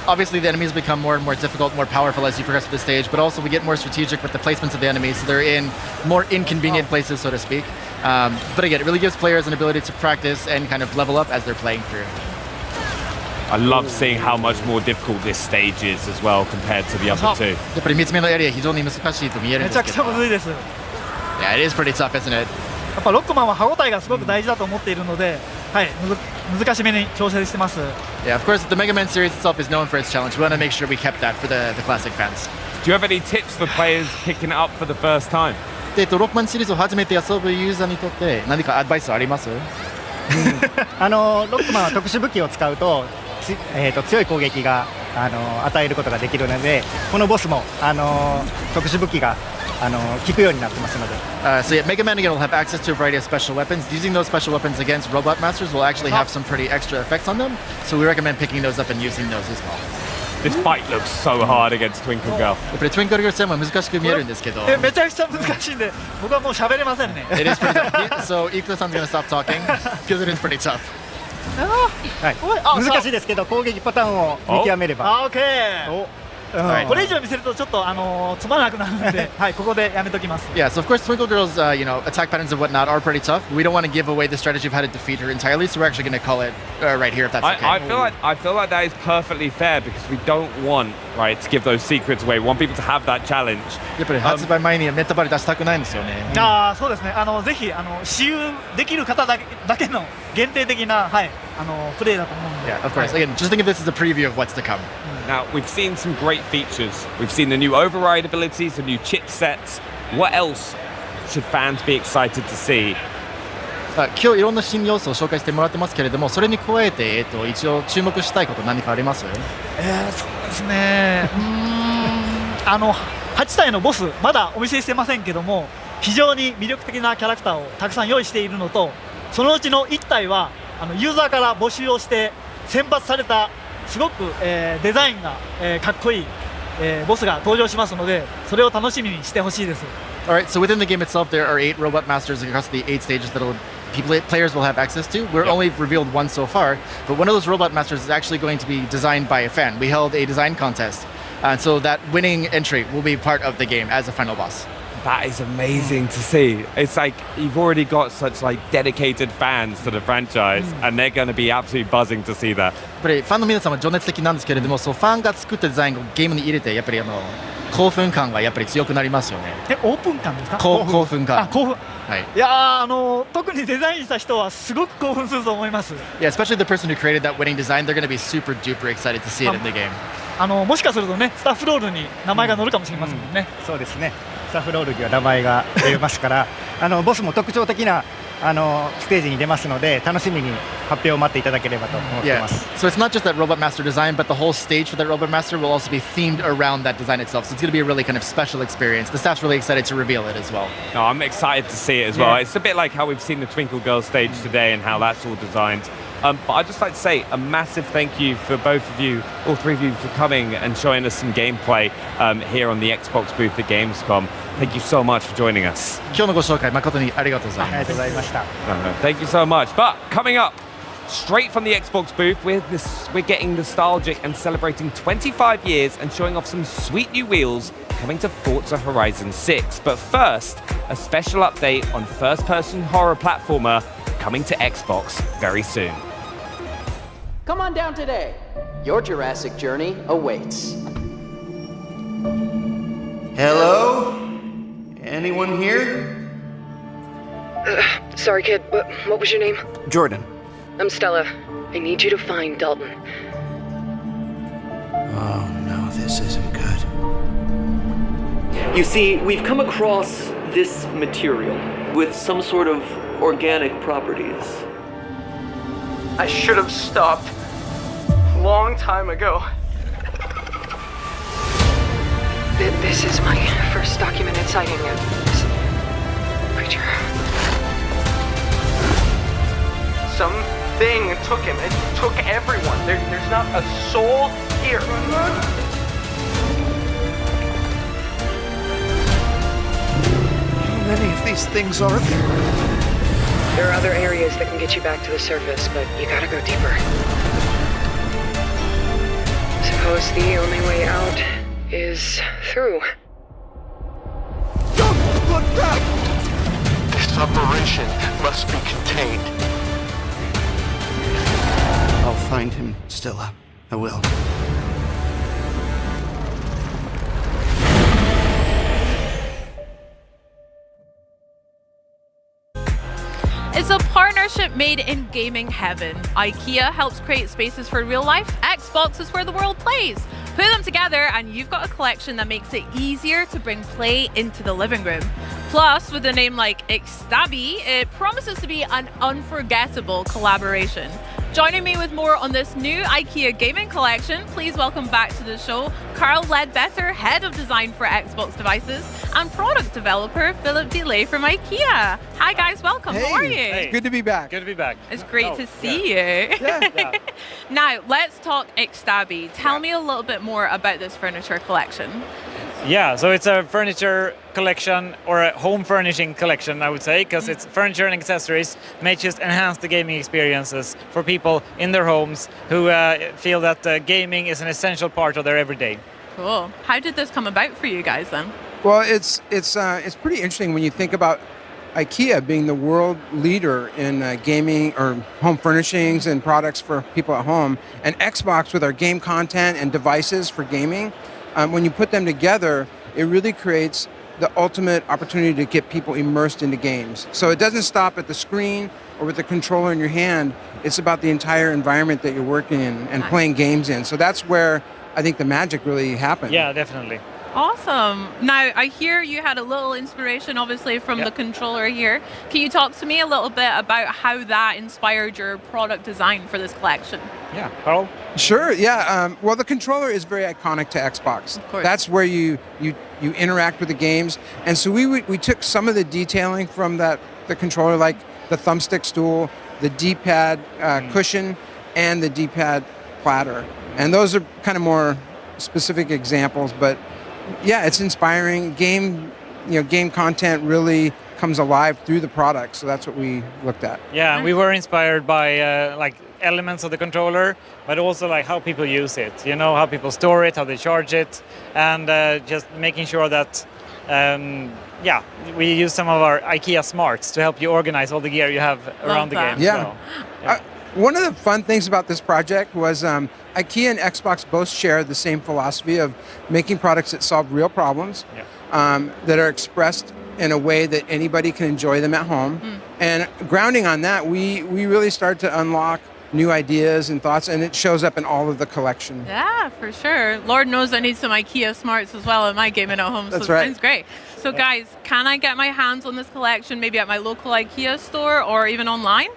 obviously the enemies become more and more difficult, more powerful as you progress through the stage, but also we get more strategic with the placements of the enemies, so they're in more inconvenient places, so to speak. But again, it really gives players an ability to practice and kind of level up as they're playing through. I love seeing how much more difficult this stage is as well compared to the other two. やっぱり3つ目のエリア非常に難しいと見えるんですけど。めちゃくちゃむずいです。Yeah, it is pretty tough, isn't it? やっぱロックマンは歯応えがすごく大事だと思っているので、はい、難しめに調整してます。Yeah, of course, the Mega Man series itself is known for its challenge. We want to make sure we kept that for the classic fans. Do you have any tips for players picking it up for the first time? ロックマンシリーズを初めて遊ぶユーザーにとって何かアドバイスあります？ロックマンは特殊武器を使うと強い攻撃が与えることができるので、このボスも特殊武器が効くようになってますので。So yeah, Mega Man again will have access to a variety of special weapons. Using those special weapons against Robot Masters will actually have some pretty extra effects on them. So we recommend picking those up and using those as well. This fight looks so hard against Twinkle Girl. やっぱり Twinkle Girl 戦は難しく見えるんですけど。めちゃくちゃ難しいんで、僕はもう喋れませんね。It is pretty tough. So Ikuta-san's gonna stop talking because it is pretty tough. 難しいですけど攻撃パターンを見極めれば。これ以上見せるとちょっとつまらなくなるので、はい、ここでやめときます。Yeah, so of course Twinkle Girl's attack patterns and whatnot are pretty tough. We don't want to give away the strategy of how to defeat her entirely, so we're actually going to call it right here if that's okay. I feel like that is perfectly fair because we don't want to give those secrets away. We want people to have that challenge. やっぱり発売前にネタバレ出したくないんですよね。そうですね。ぜひ私有できる方だけの限定的なプレイだと思うので。Yeah, of course. Again, just think of this as a preview of what's to come. Now, we've seen some great features. We've seen the new override abilities, the new chipsets. What else should fans be excited to see? 今日いろんな新要素を紹介してもらってますけれども、それに加えて、一応注目したいこと何かあります？そうですね。8体のボスまだお見せしてませんけども、非常に魅力的なキャラクターをたくさん用意しているのと、そのうちの1体はユーザーから募集をして選抜されたすごく、デザインが、かっこいいボスが登場しますので、それを楽しみにしてほしいです。Alright, so within the game itself, there are 8 robot masters across the 8 stages that players will have access to. We're only revealed one so far, but one of those robot masters is actually going to be designed by a fan. We held a design contest, so that winning entry will be part of the game as a final boss. That is amazing to see. It's like you've already got such like dedicated fans to the franchise, and they're going to be absolutely buzzing to see that. やっぱりファンの皆さんは情熱的なんですけれども、そうファンが作ったデザインをゲームに入れて、やっぱり興奮感がやっぱり強くなりますよね。オープン感ですか？興奮感。興奮。はい。いや特にデザインした人はすごく興奮すると思います。Yeah, especially the person who created that winning design, they're going to be super duper excited to see it in the game. もしかするとね、スタッフロールに名前が載るかもしれませんもんね。そうですね。スタッフロールには名前が出ますから、ボスも特徴的なステージに出ますので、楽しみに発表を待っていただければと思っています。So it's not just that Robot Master design, but the whole stage for that Robot Master will also be themed around that design itself. So it's going to be a really kind of special experience. The staff's really excited to reveal it as well. No, I'm excited to see it as well. It's a bit like how we've seen the Twinkle Girls stage today and how that's all designed. But I'd just like to say a massive thank you for both of you, all three of you, for coming and showing us some gameplay here on the Xbox booth at Gamescom. Thank you so much for joining us. 今日のご紹介誠にありがとうございます。ありがとうございました。Thank you so much. But coming up, straight from the Xbox booth, we're getting nostalgic and celebrating 25 years and showing off some sweet new wheels coming to Forza Horizon 6. But first, a special update on first-person horror platformer coming to Xbox very soon. Come on down today. Your Jurassic journey awaits. Hello? Anyone here? Sorry, kid, but what was your name? Jordan. I'm Stella. I need you to find Dalton. Oh no, this isn't good. You see, we've come across this material with some sort of organic properties. I should have stopped long time ago. This is my first documented sighting of this creature. Something took him. It took everyone. There's not a soul here. How many of these things are there? There are other areas that can get you back to the surface, but you gotta go deeper. Suppose the only way out is through. Don't look back! This operation must be contained. I'll find him, Stella. I will. It's a partnership made in gaming heaven. IKEA helps create spaces for real life. Xbox is where the world plays. Put them together and you've got a collection that makes it easier to bring play into the living room. Plus, with a name like Ixtabi, it promises to be an unforgettable collaboration. Joining me with more on this new IKEA gaming collection, please welcome back to the show Carl Ledbetter, Head of Design for Xbox Devices, and Product Developer Philip Delay from IKEA. Hi guys, welcome. Hey, how are you? Hey. Good to be back. Good to be back. It's great to see you. Yeah. Now, let's talk Ixtabi. Tell me a little bit more about this furniture collection. Yeah, so it's a furniture collection, or a home furnishing collection, I would say, because it's furniture and accessories made just enhance the gaming experiences for people in their homes who feel that gaming is an essential part of their everyday. Cool. How did this come about for you guys then? Well, it's pretty interesting when you think about IKEA being the world leader in gaming or home furnishings and products for people at home, and Xbox with our game content and devices for gaming. When you put them together, it really creates the ultimate opportunity to get people immersed into games. So it doesn't stop at the screen or with the controller in your hand. It's about the entire environment that you're working in and playing games in. So that's where I think the magic really happened. Yeah, definitely. Awesome. Now, I hear you had a little inspiration, obviously, from the controller here. Can you talk to me a little bit about how that inspired your product design for this collection? Yeah, Carl? Sure, yeah. Well, the controller is very iconic to Xbox. Of course. That's where you interact with the games. And so we took some of the detailing from the controller, like the thumbstick stool, the D-pad cushion, and the D-pad platter. And those are kind of more specific examples, but yeah, it's inspiring. Game content really comes alive through the product, so that's what we looked at. Yeah, we were inspired by like elements of the controller, but also like how people use it. You know, how people store it, how they charge it, and just making sure that. We use some of our IKEA smarts to help you organize all the gear you have around the game. Yeah. One of the fun things about this project was IKEA and Xbox both share the same philosophy of making products that solve real problems, that are expressed in a way that anybody can enjoy them at home. And grounding on that, we really start to unlock new ideas and thoughts, and it shows up in all of the collection. Yeah, for sure. Lord knows I need some IKEA smarts as well in my gaming at home, so That's it right. sounds great. So guys, can I get my hands on this collection maybe at my local IKEA store or even online?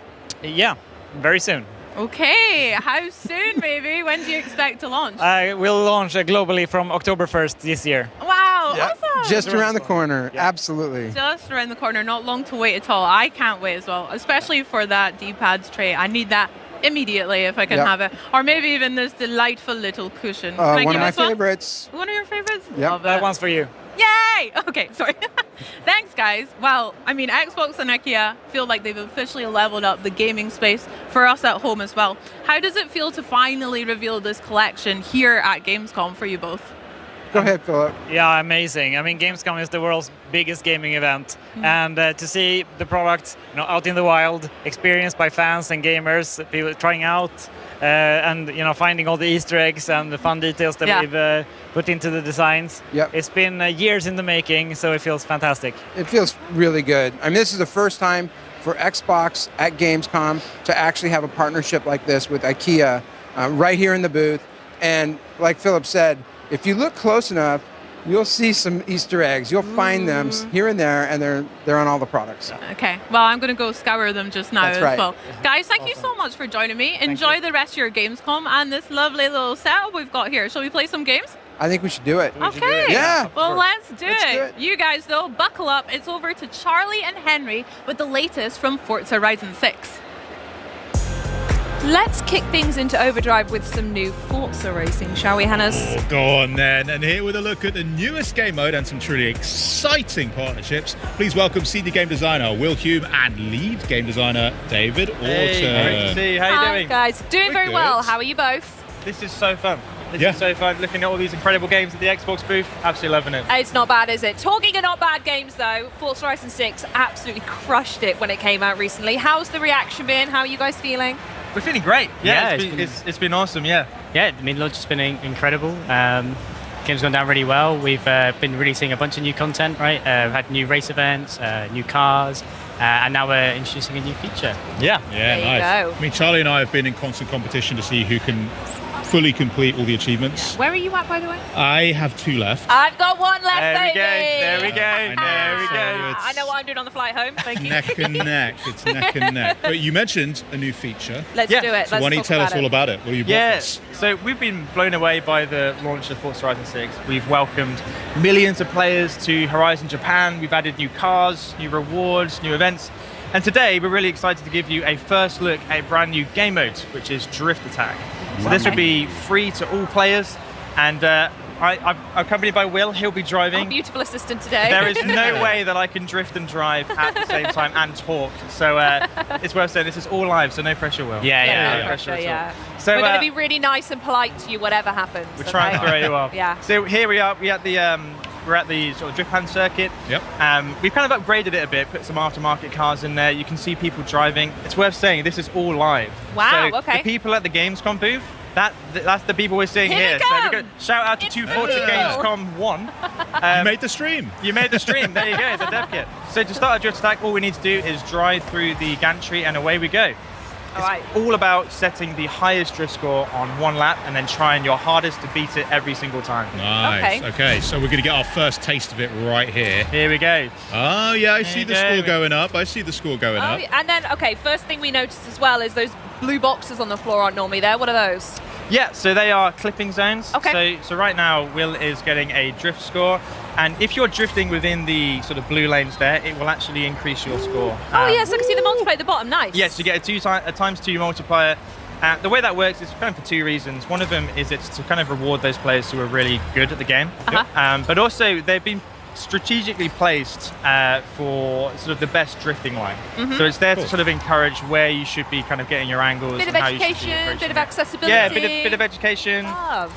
Yeah, very soon. Okay, how soon maybe? When do you expect to launch? We'll launch globally from October 1st this year. Wow, awesome! Just around the corner, absolutely. Just around the corner, not long to wait at all. I can't wait as well, especially for that D-pad tray. I need that immediately if I can have it. Or maybe even this delightful little cushion. Can I One give of my this one? favorites. One of your favorites? Yep. Love it. That one's for you. Yay! Okay, sorry. Thanks, guys. Well, I mean, Xbox and IKEA feel like they've officially leveled up the gaming space for us at home as well. How does it feel to finally reveal this collection here at Gamescom for you both? Go ahead, Philip. Yeah, amazing. I mean, Gamescom is the world's biggest gaming event, and to see the product, out in the wild, experienced by fans and gamers, people trying out, and finding all the Easter eggs and the fun details that we've put into the designs. Yep. It's been years in the making, so it feels fantastic. It feels really good. I mean, this is the first time for Xbox at Gamescom to actually have a partnership like this with IKEA right here in the booth. And like Philip said, if you look close enough, you'll see some Easter eggs. You'll find them here and there, and they're on all the products. Okay, well, I'm going to go scour them just now That's right. as well. Guys, thank you so much for joining me. Enjoy the rest of your Gamescom and this lovely little setup we've got here. Shall we play some games? I think we should do it. Okay. Yeah. Well, let's do Let's do it. You guys, though, buckle up. It's over to Charlie and Henry with the latest from Forza Horizon 6. Let's kick things into overdrive with some new Forza racing, shall we, Hannes? Oh, go on then. And here with a look at the newest game mode and some truly exciting partnerships, please welcome senior game designer Will Hume and lead game designer David Orton. Hey, great to see you. How Hi, you doing? guys. Doing very good. well. How are you both? This is so fun. This is so fun. Looking at all these incredible games at the Xbox booth. Absolutely loving it. It's not bad, is it? Talking of not bad games, though, Forza Horizon 6 absolutely crushed it when it came out recently. How's the reaction been? How are you guys feeling? We're feeling great. Yeah, it's been awesome. Yeah. Yeah, I mean, launch has been incredible. Game's gone down really well. We've been releasing a bunch of new content, right? We've had new race events, new cars, and now we're introducing a new feature. Yeah. Yeah, There you nice. go. I mean, Charlie and I have been in constant competition to see who can fully complete all the achievements. Where are you at, by the way? I have 2 left. I've got one left, There we baby. go. There we go. I know, There we so go. it's I know what I'm doing on the flight home. Thank you. neck and neck. It's neck and neck. But you mentioned a new feature. Let's Yeah. do it. So Let's why don't you talk tell us about all it. about it? What are you brought Yeah, for us? so we've been blown away by the launch of Forza Horizon 6. We've welcomed millions of players to Horizon Japan. We've added new cars, new rewards, new events. And today we're really excited to give you a first look at a brand new game mode, which is Drift Attack. So this will be free to all players. And I'm accompanied by Will. He'll be driving. Our beautiful assistant today. There is no way that I can drift and drive at the same time and talk. So it's worth saying this is all live, so no pressure, Will. No pressure pressure, at all. yeah. So We're going to be really nice and polite to you, whatever happens. we're trying okay? very well. Yeah. So here we are. We're at the sort of drift pan circuit. Yep. We've kind of upgraded it a bit, put some aftermarket cars in there. You can see people driving. It's worth saying this is all live. Wow, So okay. the people at the Gamescom booth, that's the people we're seeing Here here. they So come. we're gonna shout out to 240 Gamescom 1. You made the stream. You made the stream. There you go, the dev kit. So to start a drift attack, all we need to do is drive through the gantry and away we go. All right. All about setting the highest drift score on one lap and then trying your hardest to beat it every single time. Nice. Okay. Okay, so we're going to get our first taste of it right here. Here we go. Oh, yeah, I see you the go. score going up. I see the score going Oh, up. and then, okay, first thing we noticed as well is those blue boxes on the floor aren't normally there. What are those? Yeah, so they are clipping zones. Okay. So right now, Will is getting a drift score, and if you're drifting within the sort of blue lanes there, it will actually increase your score. Oh, yes, I can see the multiplier at the bottom. Nice. Yes, you get a 2 times 2 multiplier. The way that works is kind of for two reasons. One of them is it's to kind of reward those players who are really good at the game. But also they've been strategically placed for sort of the best drifting line. So it's there to sort of encourage where you should be kind of getting your angles. Bit of and how you should be education, approaching bit of it. accessibility. Yeah, bit of education.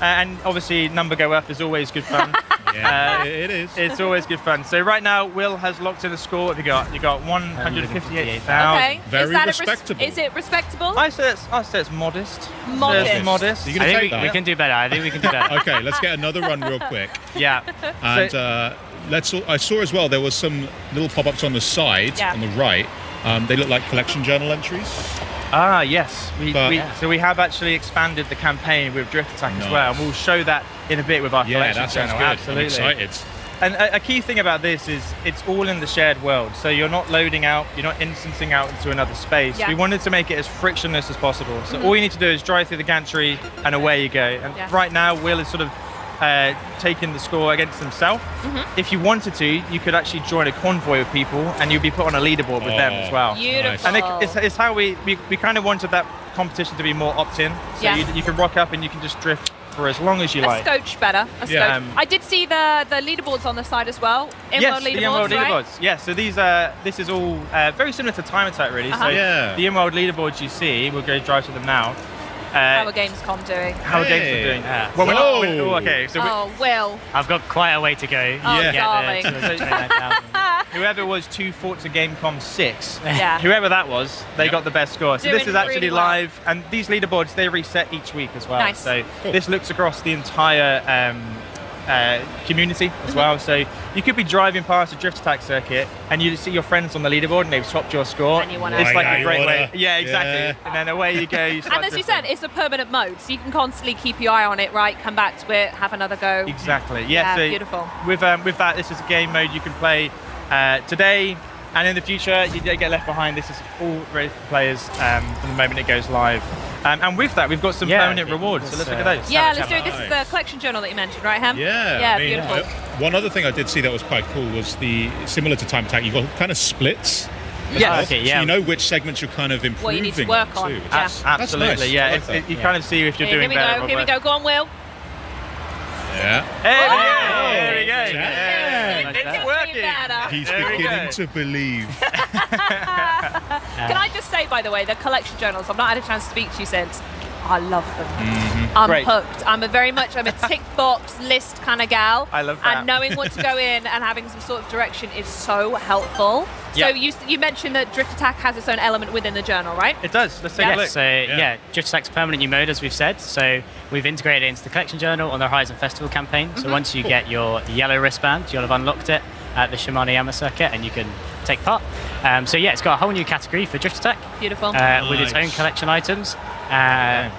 And obviously number go up is always good fun. It is. It's always good fun. So right now Will has locked in a score. What have you got? You got 158,000. Okay. Very is that respectable. Is it respectable? I say it's modest. Modest. Modest. Are you gonna take we that? can do better. I think we can do better. Okay, let's get another run real quick. Yeah. And I saw as well there was some little pop-ups on the side, on the right. They look like collection journal entries. Ah, yes. So we have actually expanded the campaign with Drift Attack as well, and we'll show that in a bit with our collection that sounds journal. good. Absolutely. I'm excited. And a key thing about this is it's all in the shared world. So you're not loading out, you're not instancing out into another space. Yeah. We wanted to make it as frictionless as possible. So all you need to do is drive through the gantry and away you go. And right now, Will is sort of taking the score against himself. If you wanted to, you could actually join a convoy of people and you'd be put on a leaderboard with them as well. Beautiful. And it's how we kind of wanted that competition to be more opt-in. So you can rock up and you can just drift for as long as you like. A scotch better. A scotch. I did see the leaderboards on the side as well. Yes, leaderboards, the in-world right? leaderboards. Yeah, so this is all very similar to Time Attack, really. So the in-world leaderboards you see, we'll go drive to them now. How are Gamescom doing? How are Gamescom doing? Well, we're not. Okay, so Will. I've got quite a way to go. Darling. whoever was 2 Forza Gamescom 6, Yeah. whoever that was, they got the best score. So this Doing is actually really well. live, and these leaderboards, they reset each week as well. Nice. So this looks across the entire community as well. So you could be driving past a Drift Attack circuit and you see your friends on the leaderboard and they've swapped your score. And you wanna- it's like Right, a great you way. wanna- Yeah, exactly. And then away you go. You start And as you drifting. said, it's a permanent mode, so you can constantly keep your eye on it, right? Come back to it, have another go. Exactly. Yeah. So beautiful. With that, this is a game mode you can play today, and in the future you don't get left behind. This is all ready for players from the moment it goes live. And with that, we've got some permanent rewards. So let's look at those. Yeah, let's do it. This is the collection journal that you mentioned, right, Ham? Yeah, I mean, beautiful. one other thing I did see that was quite cool was similar to Time Attack, you've got kind of splits. as Yes. well. Okay, So yeah. you know which segments you're kind of improving What you need to work on. too. Yeah. That's Absolutely. nice. Yeah. I like that. You kind of see if you're Here doing we better. go. or Here we worse. go. Go on, Will. Yeah. There we go. Jack. It's working. He's There we beginning go. to believe. Can I just say, by the way, the collection journals, I've not had a chance to speak to you since. I love them. Mm-hmm. I'm Great. hooked. I'm a tick box list kind of gal. I love that. And knowing what to go in and having some sort of direction is so helpful. Yeah. So you mentioned that Drift Attack has its own element within the journal, right? It does. Let's take a look. So Drift Attack's permanent new mode, as we've said. So we've integrated it into the collection journal on the Horizon Festival campaign. So once you get your yellow wristband, you'll have unlocked it at the Shimano circuit, and you can take part. It's got a whole new category for Drift Attack. Beautiful. With its own collection items.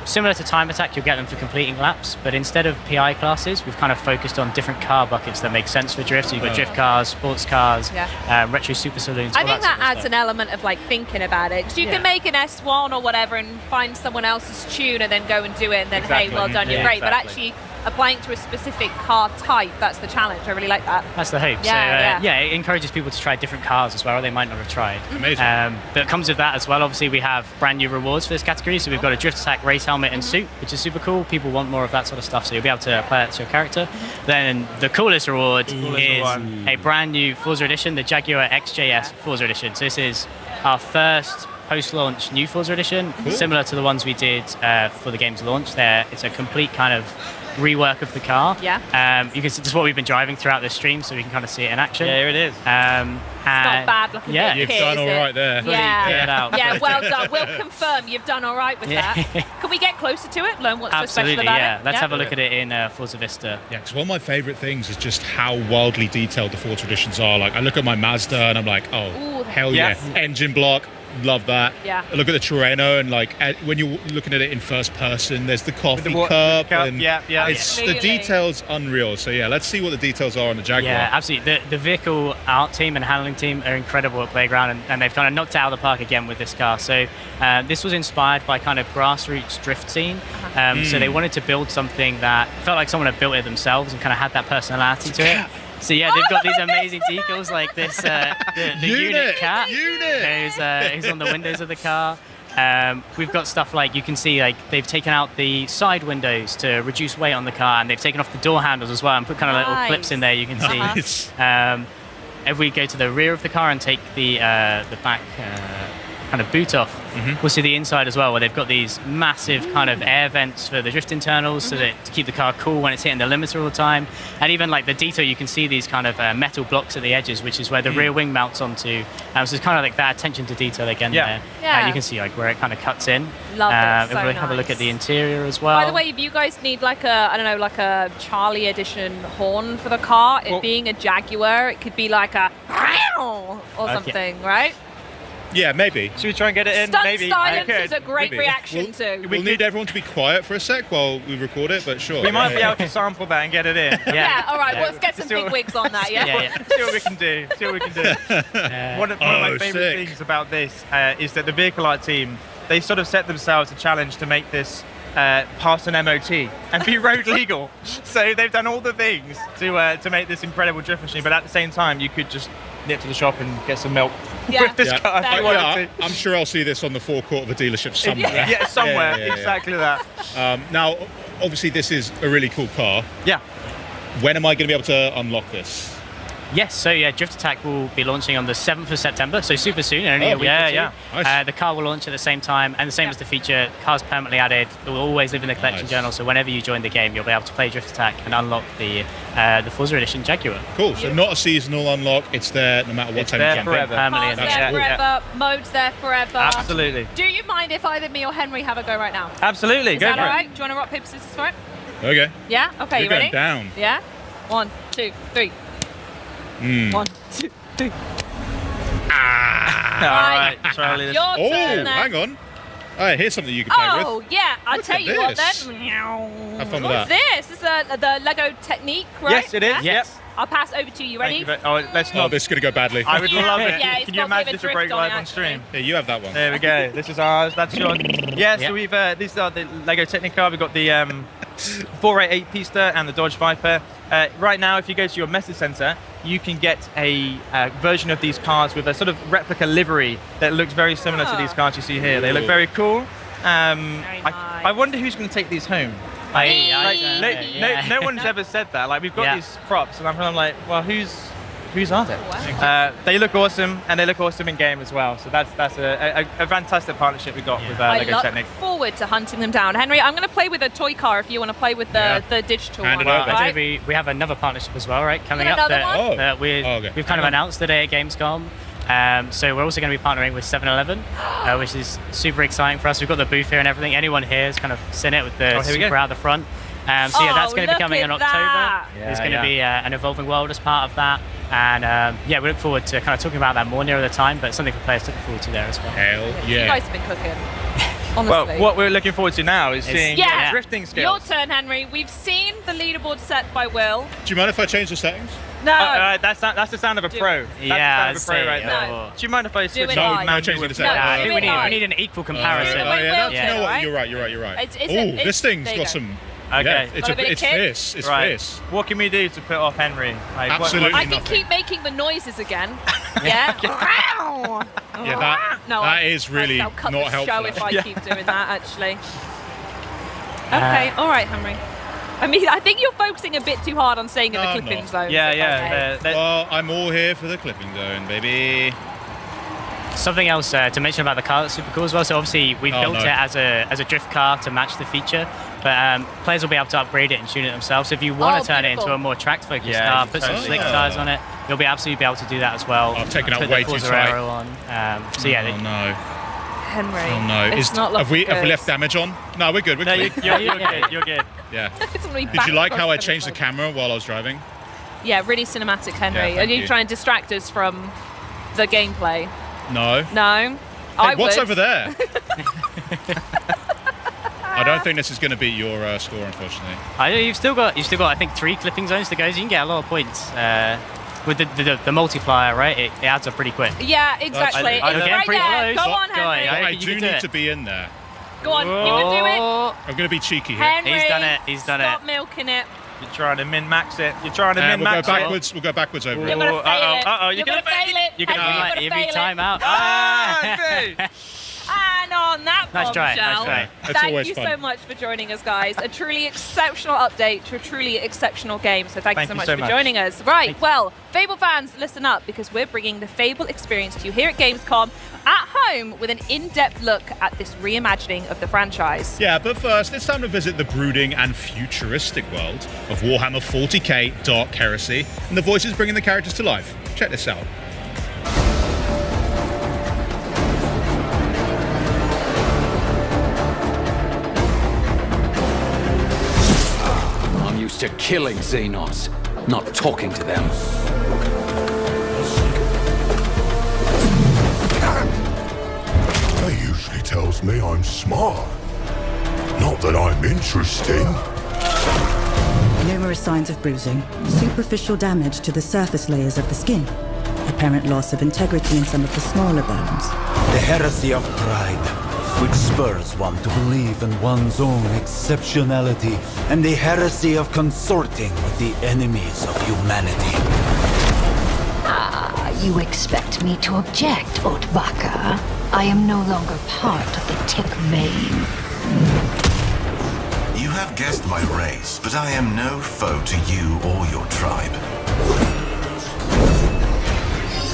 Similar to Time Attack, you'll get them for completing laps, but instead of PI classes, we've kind of focused on different car buckets that make sense for drift. So you've got drift cars, sports cars, retro super saloons. I all think that that sort of adds stuff. an element of like thinking about it. Because you can make an S1 or whatever and find someone else's tune and then go and do it and then, hey, well done, you're great. But actually applying to a specific car type, that's the challenge. I really like that. That's the hope. It encourages people to try different cars as well, they might not have tried. Amazing. But it comes with that as well. Obviously, we have brand new rewards for this category. So we've got a Drift Attack race helmet and suit, which is super cool. People want more of that sort of stuff, so you'll be able to apply that to your character. Then the coolest reward is a brand new Forza Edition, the Jaguar XJS Forza Edition. So this is our first post-launch new Forza Edition, similar to the ones we did for the game's launch. It's a complete kind of rework of the car. Yeah. You can see this is what we've been driving throughout this stream, so we can kind of see it in action. Yeah, here it is. It's not bad looking. Yeah, You've done all right there. Yeah, well done. We'll confirm you've done all right with that. Can we get closer to it? Learn what's so special Absolutely, about it? Let's have a look at it in Forza Vista. Yeah, because one of my favourite things is just how wildly detailed the Forza editions are. Like, I look at my Mazda and I'm like, Ooh. hell yeah. Engine block, love that. Yeah. I look at the Terreno and like when you're looking at it in first person, there's the coffee With the cup. cup, And yeah. It's the Absolutely. details unreal. So yeah, let's see what the details are on the Jaguar. Yeah, absolutely. The vehicle art team and handling team are incredible at Playground, and they've kind of knocked it out of the park again with this car. So this was inspired by kind of grassroots drift scene. So they wanted to build something that felt like someone had built it themselves and kind of had that personality to it. So yeah, they've got these amazing decals like this, the unit cat who's on the windows of the car. We've got stuff like, you can see like they've taken out the side windows to reduce weight on the car, and they've taken off the door handles as well and put kind of little clips in there you can see. If we go to the rear of the car and take the back kind of boot off, we'll see the inside as well, where they've got these massive kind of air vents for the drift internals so that to keep the car cool when it's hitting the limiter all the time. And even like the detail, you can see these kind of metal blocks at the edges, which is where the rear wing mounts onto. So it's kind of like that attention to detail again there. Yeah. You can see like where it kind of cuts in. Love it, so if we have a look at the interior as well. By the way, if you guys need like a, I don't know, like a Charlie edition horn for the car, it being a Jaguar, it could be like a or something, right? Yeah, maybe. Should we try and get it in? Stunt Maybe. silence is a great reaction to. We'll need everyone to be quiet for a sec while we record it, but sure. We might be able to sample that and get it in. Yeah, all right, let's get some big wigs on that, yeah? See what we can do. One of my favourite things about this is that the vehicle art team, they sort of set themselves a challenge to make this pass an MOT and be road legal. So they've done all the things to make this incredible drift machine, but at the same time, you could just nip to the shop and get some milk with this car. If you wanted to. I'm sure I'll see this on the forecourt of a dealership somewhere. Yeah, somewhere. Exactly that. Now, obviously, this is a really cool car. Yeah. When am I going to be able to unlock this? Yes, so Drift Attack will be launching on the 7th of September, so super soon, only a week or two. Nice. The car will launch at the same time, and the same as the feature, car's permanently added. It will always live in the collection journal, so whenever you join the game, you'll be able to play Drift Attack and unlock the Forza Edition Jaguar. Cool, so not a seasonal unlock, it's there no matter what time you jump in. Car's there forever, mode's there forever. Absolutely. Do you mind if either me or Henry have a go right now? Absolutely, go for it. Is that all right? Do you want to rock, paper, scissors for it? Okay. Yeah? Okay, You're you ready? going down. Yeah? 1, 2, 3. 1, 2, 3. Right. Charlie. Your turn then. Hang on. Here's something you can play with. Oh, yeah. I'll tell you what this. then. Have fun with What's that. this? This is the Lego Technique, right? Yes, it is. Yes. I'll pass over to you. Ready? Let's not. Oh, this is going to go badly. I would love it. Yeah, it's Can you got a bit imagine of this would a break drift on live it, on stream? Yeah, you have that one. There we go. This is ours. That's yours. Yeah, so we've these are the Lego Technica. We've got the 488 Pista and the Dodge Viper. Right now, if you go to your message center, you can get a version of these cars with a sort of replica livery that looks very similar to these cars you see here. They look very cool. I wonder who's going to take these home. No one's ever said that. Like, we've got these props, and I'm kind of like, well, whose are they? They look awesome, and they look awesome in game as well. So that's a fantastic partnership we got with Lego Technic. I look forward to hunting them down. Henry, I'm going to play with a toy car if you want to play with the digital one. Right? We have another partnership as well, right? Coming up another we've kind of announced today at Gamescom. So we're also going to be partnering with 7-Eleven, which is super exciting for us. We've got the booth here and everything. Anyone here has kind of seen it with the Super out the front. So that's going to be coming in October. There's going to be an evolving world as part of that. And we look forward to kind of talking about that more nearer the time, but something for players to look forward to there as well. Hell You guys have been cooking. Honestly. Well, what we're looking forward to now is seeing drifting skills. Your turn, Henry. We've seen the leaderboard set by Will. Do you mind if I change the settings? No. That's the sound of a pro. That's the sound of a pro right there. Do you mind if I switch on? No, change the settings. We need an equal comparison. You know what? You're right. This thing's got some. Okay. Yeah, it's fierce. It's fierce. What can we do to put off Henry? Like, absolutely I can keep making the noises again. Yeah. That is really I'll cut not the helpful. show if I keep doing that, actually. Okay, all right, Henry. I mean, I think you're focusing a bit too hard on staying in the clipping zone. Well, I'm all here for the clipping zone, baby. Something else to mention about the car that's super cool as well. So obviously we built it as a drift car to match the feature, but players will be able to upgrade it and tune it themselves. So if you want to turn it into a more track-focused car, put some slick tires on it, you'll be absolutely be able to do that as well. I've taken out put way the too Forza tight. Aero on. Oh no. Henry. Oh no. It's not have we looking good. left damage on? No, we're good. We're No, clean. you're good. Yeah. It's gonna be Did you like back how I across changed the the camera while I was driving? Yeah, really cinematic, Henry. Yeah, Are thank you you. trying to distract us from the gameplay? No. No? Hey, what's would. over there? I don't think this is going to beat your score, unfortunately. You've still got I think 3 clipping zones to go, so you can get a lot of points. With the multiplier, right? It adds up pretty quick. Yeah, exactly. It's right there. Go on, Henry. I do need to be in there. Go on, you can do it. I'm going to be cheeky here. Henry, He's done it. Stop milking it. You're trying to min-max it. We'll go backwards over it. You're going to fail it. You're going to fail it. You're going to fail it. fail it. Time out. And on on that Nice try, bombshell. nice try. It's Thank always you fun. so much for joining us, guys. A truly exceptional update to a truly exceptional game. So thank you so much for joining us. Right, well, Fable fans, listen up, because we're bringing the Fable experience to you here at Gamescom at home with an in-depth look at this reimagining of the franchise. Yeah, but first, it's time to visit the brooding and futuristic world of Warhammer 40k Dark Heresy, and the voices bringing the characters to life. Check this out. I'm used to killing Xenos, not talking to them. He usually tells me I'm smart. Not that I'm interesting. Numerous signs of bruising, superficial damage to the surface layers of the skin, apparent loss of integrity in some of the smaller bones. The heresy of pride, which spurs one to believe in one's own exceptionality, and the heresy of consorting with the enemies of humanity. Ah, you expect me to object, Otvaka? I am no longer part of the Tick vein. You have guessed my race, but I am no foe to you or your tribe.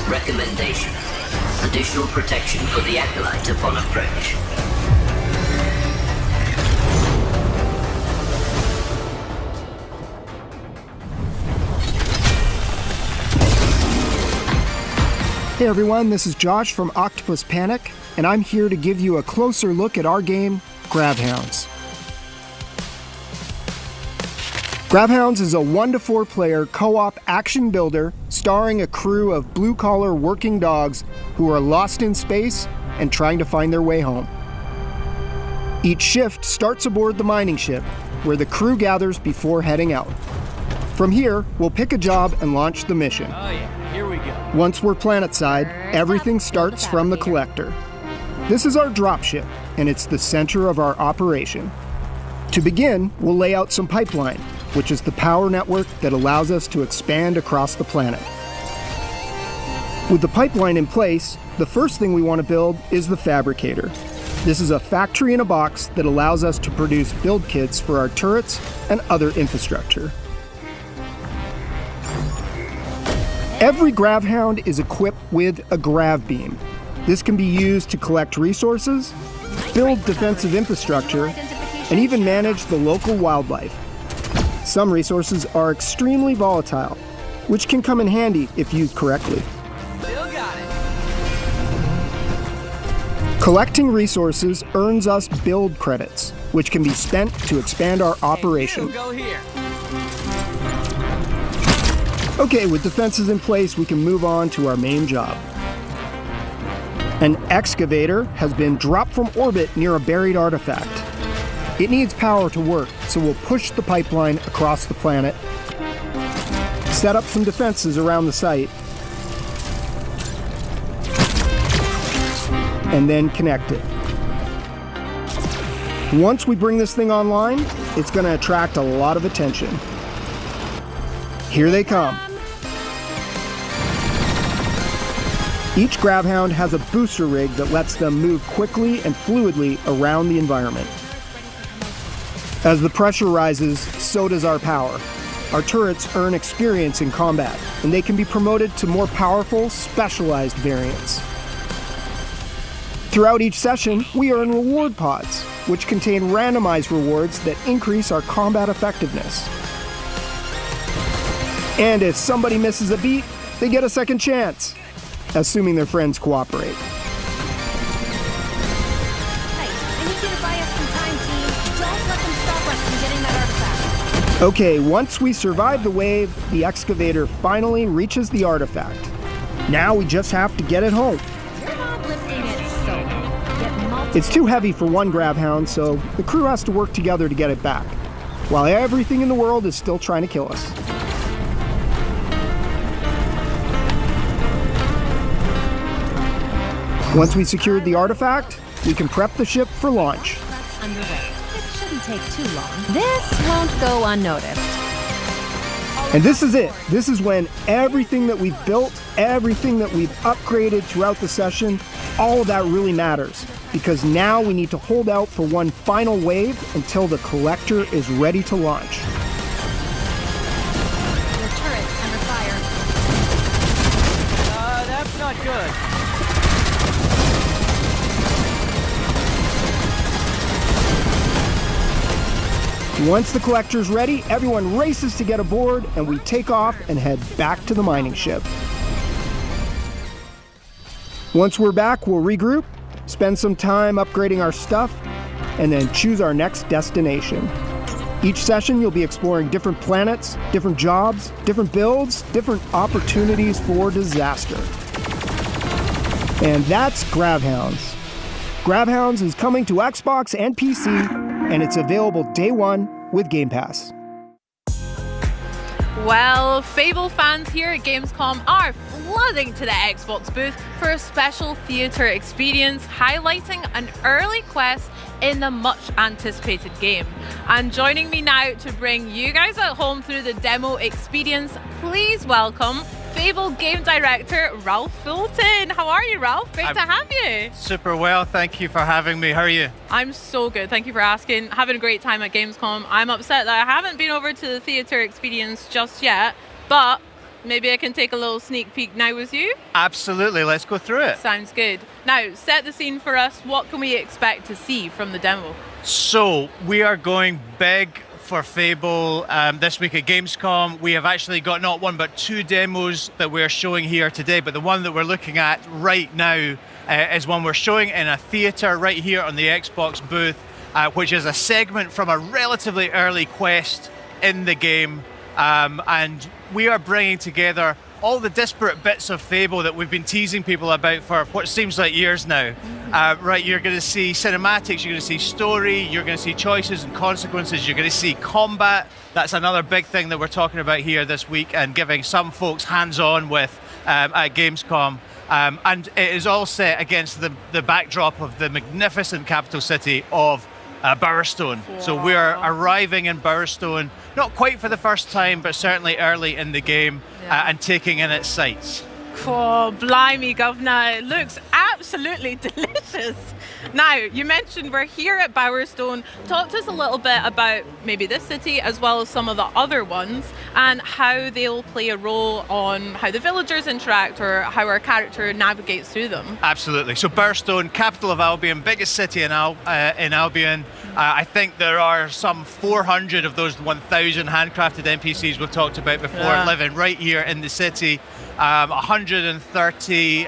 Recommendation. Additional protection for the Acolyte upon approach. Hey everyone, this is Josh from Octopus Panic, and I'm here to give you a closer look at our game, Gravhounds. Gravhounds is a 1 to 4 player co-op action builder starring a crew of blue-collar working dogs who are lost in space and trying to find their way home. Each shift starts aboard the mining ship, where the crew gathers before heading out. From here, we'll pick a job and launch the mission. Oh yeah, here we go. Once we're planetside, everything starts from the collector. This is our dropship, and it's the center of our operation. To begin, we'll lay out some pipeline, which is the power network that allows us to expand across the planet. With the pipeline in place, the first thing we want to build is the fabricator. This is a factory in a box that allows us to produce build kits for our turrets and other infrastructure. Every Gravhound is equipped with a grav beam. This can be used to collect resources, build defensive infrastructure, and even manage the local wildlife. Some resources are extremely volatile, which can come in handy if used correctly. Collecting resources earns us build credits, which can be spent to expand our operation. Okay, with defenses in place, we can move on to our main job. An excavator has been dropped from orbit near a buried artifact. It needs power to work, so we'll push the pipeline across the planet, set up some defenses around the site, and then connect it. Once we bring this thing online, it's going to attract a lot of attention. Here they come. Each Gravhound has a booster rig that lets them move quickly and fluidly around the environment. As the pressure rises, so does our power. Our turrets earn experience in combat, and they can be promoted to more powerful, specialized variants. Throughout each session, we earn reward pods, which contain randomized rewards that increase our combat effectiveness. And if somebody misses a beat, they get a second chance, assuming their friends cooperate. Okay, once we survive the wave, the excavator finally reaches the artifact. Now we just have to get it home. It's too heavy for one Gravhound, so the crew has to work together to get it back, while everything in the world is still trying to kill us. Once we secured the artifact, we can prep the ship for launch. Underway. It shouldn't take too long. This won't go unnoticed. And this is it. This is when everything that we've built, everything that we've upgraded throughout the session, all of that really matters. because now we need to hold out for one final wave until the collector is ready to launch. The turret's under fire. That's not good. Once the collector's ready, everyone races to get aboard, and we take off and head back to the mining ship. Once we're back, we'll regroup, spend some time upgrading our stuff, and then choose our next destination. Each session, you'll be exploring different planets, different jobs, different builds, different opportunities for disaster. And that's Gravhounds. Gravhounds is coming to Xbox and PC, and it's available day one with Game Pass. Well, Fable fans here at Gamescom are flooding to the Xbox booth for a special theatre experience highlighting an early quest in the much anticipated game. And joining me now to bring you guys at home through the demo experience, please welcome Fable game director Ralph Fulton. How are you, Ralph? Great to have you. Super well, thank you for having me. How are you? I'm so good, thank you for asking. Having a great time at Gamescom. I'm upset that I haven't been over to the theatre experience just yet, but maybe I can take a little sneak peek now with you. Absolutely, let's go through it. Sounds good. Now, set the scene for us. What can we expect to see from the demo? So, we are going big for Fable this week at Gamescom. We have actually got not one but two demos that we're showing here today, but the one that we're looking at right now is one we're showing in a theatre right here on the Xbox booth, which is a segment from a relatively early quest in the game, and we are bringing together all the disparate bits of Fable that we've been teasing people about for what seems like years now. Right, you're going to see cinematics, you're going to see story, you're going to see choices and consequences, you're going to see combat. That's another big thing that we're talking about here this week and giving some folks hands-on with at Gamescom. And it is all set against the backdrop of the magnificent capital city of Bowerstone. Wow. So we are arriving in Bowerstone, not quite for the first time, but certainly early in the game, and taking in its sights. Oh, blimey, governor. It looks absolutely delicious. Now, you mentioned we're here at Bowerstone. Talk to us a little bit about maybe this city as well as some of the other ones and how they'll play a role on how the villagers interact or how our character navigates through them. Absolutely. So Bowerstone, capital of Albion, biggest city in Albion. I think there are some 400 of those 1,000 handcrafted NPCs we've talked about before living right here in the city. 130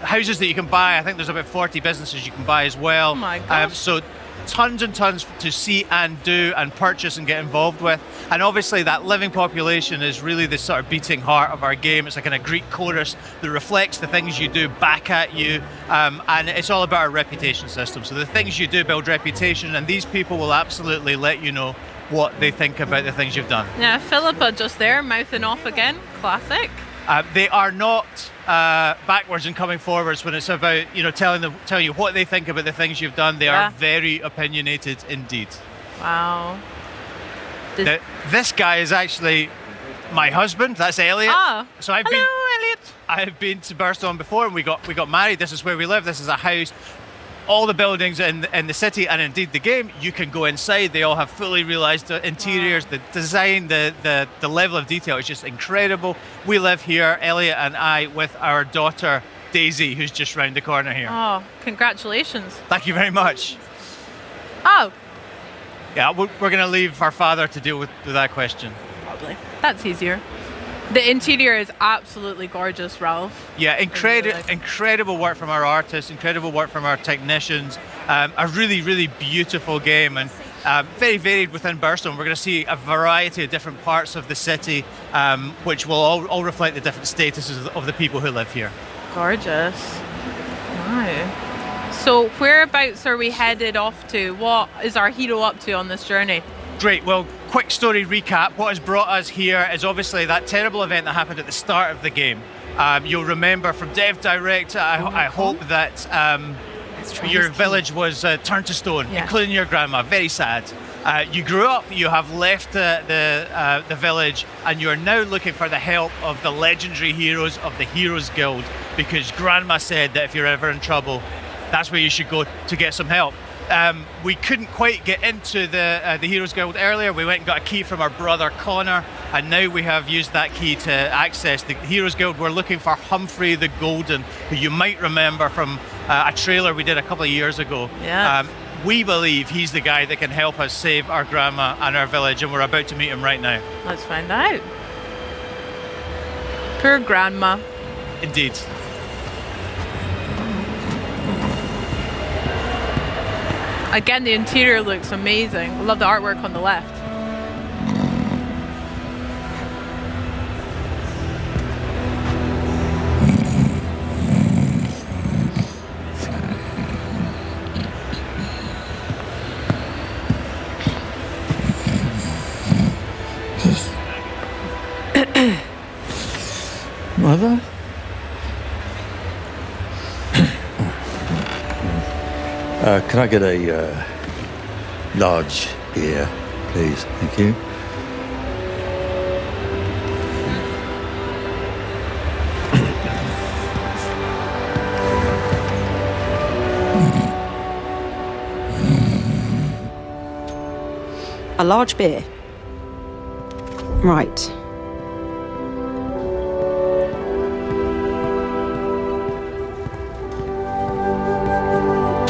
houses that you can buy. I think there's about 40 businesses you can buy as well. Oh my gosh. So tons and tons to see and do and purchase and get involved with. And obviously that living population is really the sort of beating heart of our game. It's like a Greek chorus that reflects the things you do back at you. And it's all about our reputation system. So the things you do build reputation, and these people will absolutely let you know what they think about the things you've done. Yeah, Philippa just there, mouthing off again. Classic. They are not backwards and coming forwards when it's about telling you what they think about the things you've done. They are very opinionated indeed. Wow. This guy is actually my husband. That's Elliot. Ah. So Hello, Elliot. I've been to Bowerstone before, and we got married. This is where we live. This is a house. All the buildings in the city, and indeed the game, you can go inside. They all have fully realized interiors. The design, the level of detail is just incredible. We live here, Elliot and I, with our daughter Daisy, who's just round the corner here. Oh, congratulations. Thank you very much. Oh. Yeah, we're going to leave our father to deal with that question. Probably. That's easier. The interior is absolutely gorgeous, Ralph. Yeah, incredible work from our artists, incredible work from our technicians. A really, really beautiful game, and very varied within Bowerstone. We're going to see a variety of different parts of the city, which will all reflect the different statuses of the people who live here. Gorgeous. Wow. So whereabouts are we headed off to? What is our hero up to on this journey? Great. Well, quick story recap. What has brought us here is obviously that terrible event that happened at the start of the game. You'll remember from Dev Direct, I hope that your village was turned to stone, including your grandma. Very sad. You grew up, you have left the village, and you are now looking for the help of the legendary heroes of the Heroes Guild, because Grandma said that if you're ever in trouble, that's where you should go to get some help. We couldn't quite get into the Heroes Guild earlier. We went and got a key from our brother Connor, and now we have used that key to access the Heroes Guild. We're looking for Humphrey the Golden, who you might remember from a trailer we did a couple of years ago. Yeah. We believe he's the guy that can help us save our grandma and our village, and we're about to meet him right now. Let's find out. Poor grandma. Indeed. Again, the interior looks amazing. I love the artwork on the left. Mother? Can I get a large beer, please? Thank you. A large beer. Right.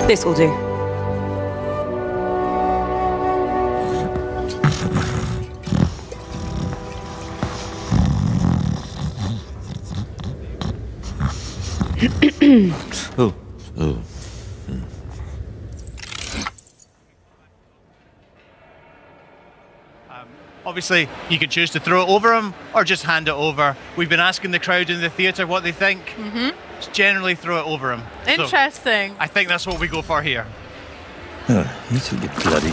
This will do. Oh. Obviously, you can choose to throw it over him or just hand it over. We've been asking the crowd in the theatre what they think. Mm-hmm. Just generally throw it over him. Interesting. So I think that's what we go for here. Oh, you took your bloody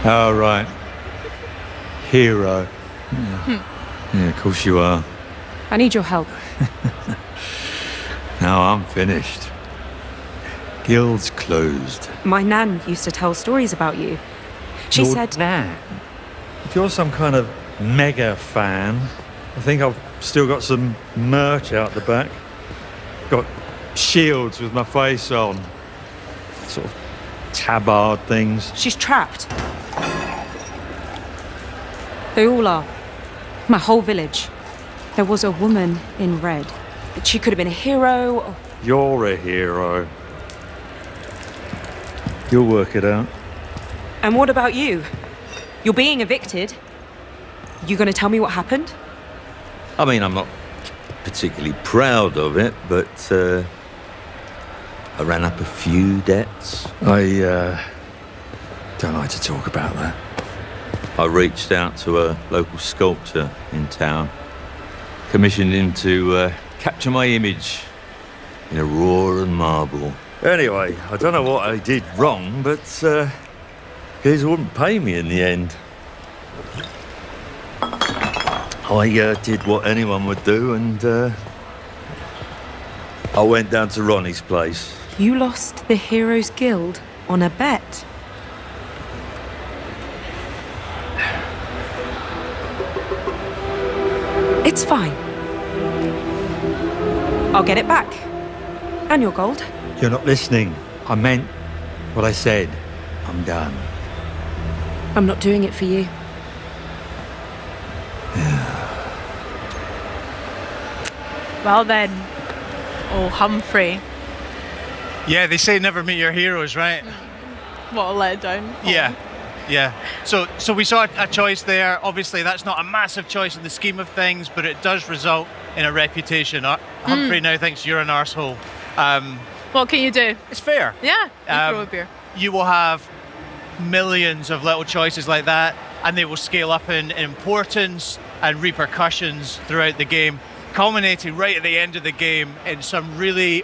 All right. Hero. Yeah, of course you are. I need your help. Now I'm finished. Guild's closed. My nan used to tell stories about you. She Your said... nan? If you're some kind of mega fan, I think I've still got some merch out the back. Got shields with my face on. Sort of tabard things. She's trapped. They all are. My whole village. There was a woman in red. She could have been a hero or... You're a hero. You'll work it out. And what about you? You're being evicted. You gonna tell me what happened? I mean, I'm not particularly proud of it, but I ran up a few debts. I don't like to talk about that. I reached out to a local sculptor in town, commissioned him to capture my image in a raw and marble. Anyway, I don't know what I did wrong, but guys wouldn't pay me in the end. I did what anyone would do, and I went down to Ronnie's place. You lost the Heroes Guild on a bet. It's fine. I'll get it back. And your gold. You're not listening. I meant what I said. I'm done. I'm not doing it for you. Well then, oh Humphrey. Yeah, they say never meet your heroes, right? What a letdown. Yeah. So we saw a choice there. Obviously, that's not a massive choice in the scheme of things, but it does result in a reputation. Humphrey now thinks you're an arsehole. What can you do? It's fair. Yeah, you throw a beer. You will have millions of little choices like that, and they will scale up in importance and repercussions throughout the game, culminating right at the end of the game in some really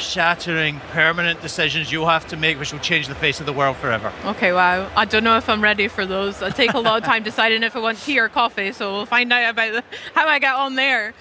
earth-shattering, permanent decisions you'll have to make, which will change the face of the world forever. Okay, wow. I don't know if I'm ready for those. I take a lot of time deciding if I want tea or coffee, so we'll find out about how I get on there.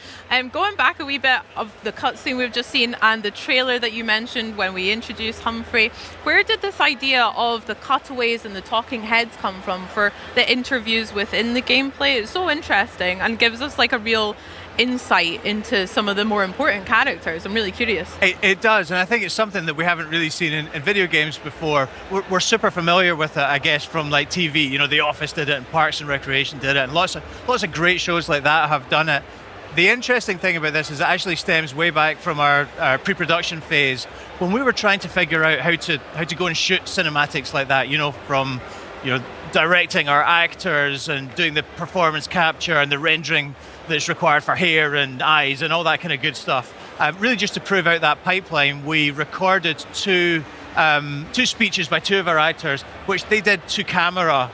Going back a wee bit of the cutscene we've just seen and the trailer that you mentioned when we introduced Humphrey, where did this idea of the cutaways and the talking heads come from for the interviews within the gameplay? It's so interesting and gives us like a real insight into some of the more important characters. I'm really curious. It does, and I think it's something that we haven't really seen in video games before. We're super familiar with it, I guess, from like TV. You know, The Office did it, and Parks and Recreation did it, and lots of great shows like that have done it. The interesting thing about this is it actually stems way back from our pre-production phase when we were trying to figure out how to go and shoot cinematics like that. You know, from directing our actors and doing the performance capture and the rendering that's required for hair and eyes and all that kind of good stuff. Really just to prove out that pipeline, we recorded two speeches by two of our actors, which they did to camera,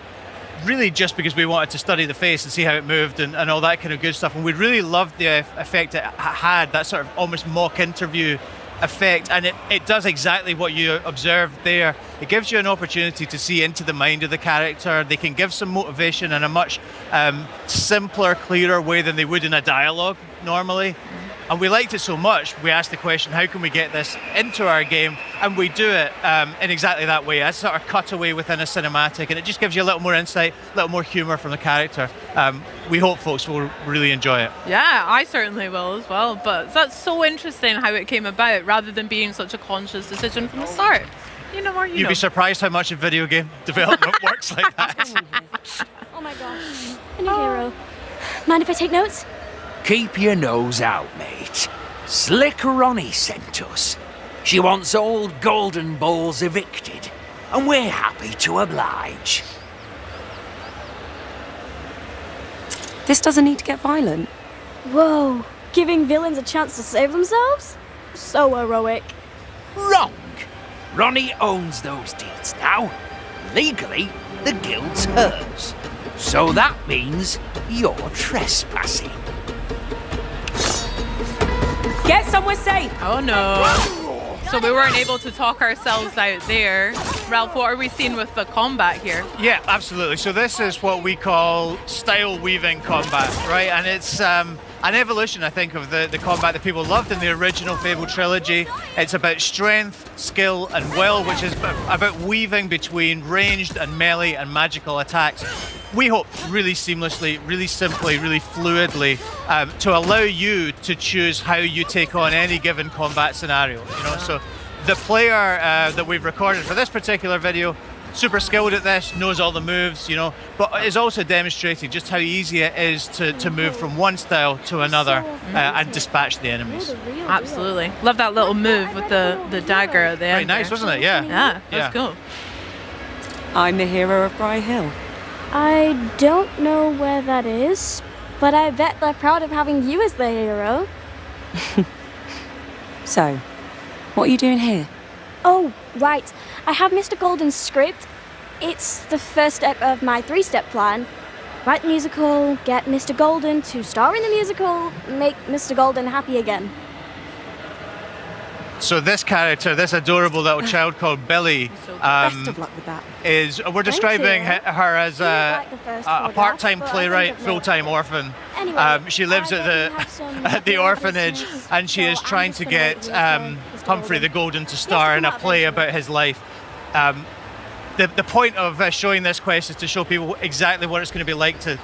really just because we wanted to study the face and see how it moved and all that kind of good stuff. And we really loved the effect it had, that sort of almost mock interview effect, and it does exactly what you observed there. It gives you an opportunity to see into the mind of the character. They can give some motivation in a much simpler, clearer way than they would in a dialogue normally. And we liked it so much, we asked the question, how can we get this into our game? And we do it in exactly that way, a sort of cutaway within a cinematic, and it just gives you a little more insight, a little more humour from the character. We hope folks will really enjoy it. Yeah, I certainly will as well, but that's so interesting how it came about, rather than being such a conscious decision from the start. You'd be surprised how much a video game development works like that. Oh my gosh. A new hero. Mind if I take notes? Keep your nose out, mate. Slick Ronnie sent us. She wants all Golden Balls evicted, and we're happy to oblige. This doesn't need to get violent. Whoa. Giving villains a chance to save themselves? So heroic. Wrong. Ronnie owns those deeds now. Legally, the guild's hers. So that means you're trespassing. Get somewhere safe! Oh no. So we weren't able to talk ourselves out there. Ralph, what are we seeing with the combat here? Yeah, absolutely. So this is what we call style weaving combat, right? And it's an evolution, I think, of the combat that people loved in the original Fable trilogy. It's about strength, skill, and will, which is about weaving between ranged and melee and magical attacks. We hope really seamlessly, really simply, really fluidly to allow you to choose how you take on any given combat scenario. So the player that we've recorded for this particular video, super skilled at this, knows all the moves, but is also demonstrating just how easy it is to move from one style to another and dispatch the enemies. Absolutely. Love that little move with the dagger at the end. Very nice, wasn't it? Yeah. Yeah, that's cool. I'm the hero of Bry Hill. I don't know where that is, but I bet they're proud of having you as the hero. So, what are you doing here? Oh, right. I have Mr. Golden's script. It's the first step of my 3-step plan. Write the musical, get Mr. Golden to star in the musical, make Mr. Golden happy again. So this character, this adorable little child called Billy, Best of luck with that. we're describing her as a part-time playwright, full-time orphan. She lives at the orphanage, and she is trying to get Humphrey the Golden to star in a play about his life. The point of showing this quest is to show people exactly what it's going to be like to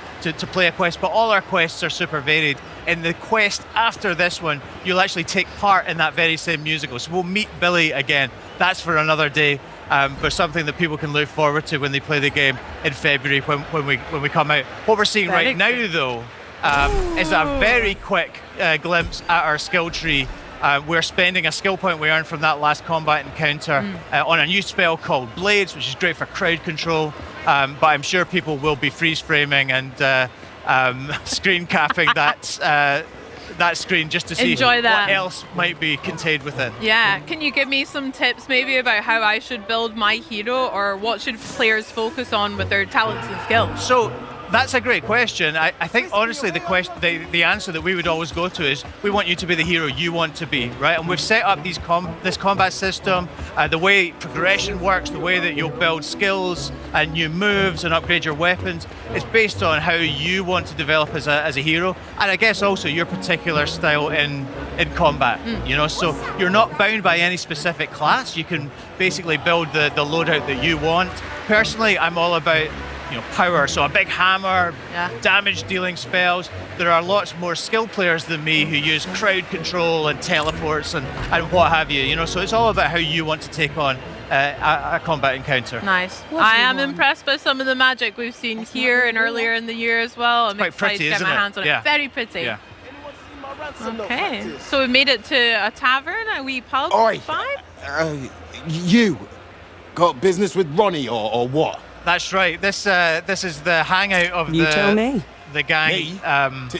play a quest, but all our quests are super varied. In the quest after this one, you'll actually take part in that very same musical. So we'll meet Billy again. That's for another day, but something that people can look forward to when they play the game in February when we come out. What we're seeing right now, though, is a very quick glimpse at our skill tree. We're spending a skill point we earned from that last combat encounter on a new spell called Blades, which is great for crowd control, but I'm sure people will be freeze framing and screen capping that screen just to see what else might be contained within. Yeah, can you give me some tips maybe about how I should build my hero, or what should players focus on with their talents and skills? So That's a great question. I think honestly the answer that we would always go to is we want you to be the hero you want to be, right? And we've set up this combat system, the way progression works, the way that you'll build skills and new moves and upgrade your weapons. It's based on how you want to develop as a hero, and I guess also your particular style in combat. You know, so you're not bound by any specific class. You can basically build the loadout that you want. Personally, I'm all about power, so a big hammer, damage dealing spells. There are lots more skilled players than me who use crowd control and teleports and what have you, so it's all about how you want to take on a combat encounter. Nice. I am impressed by some of the magic we've seen here and earlier in the year as well. I'm excited pretty, to get isn't my it? hands on Yeah. it. Very pretty. Yeah. Okay, so we made it to a tavern, a wee pub. Oi. Vibe? You got business with Ronnie or what? That's right. This is the hangout of You tell me. the gang. Me?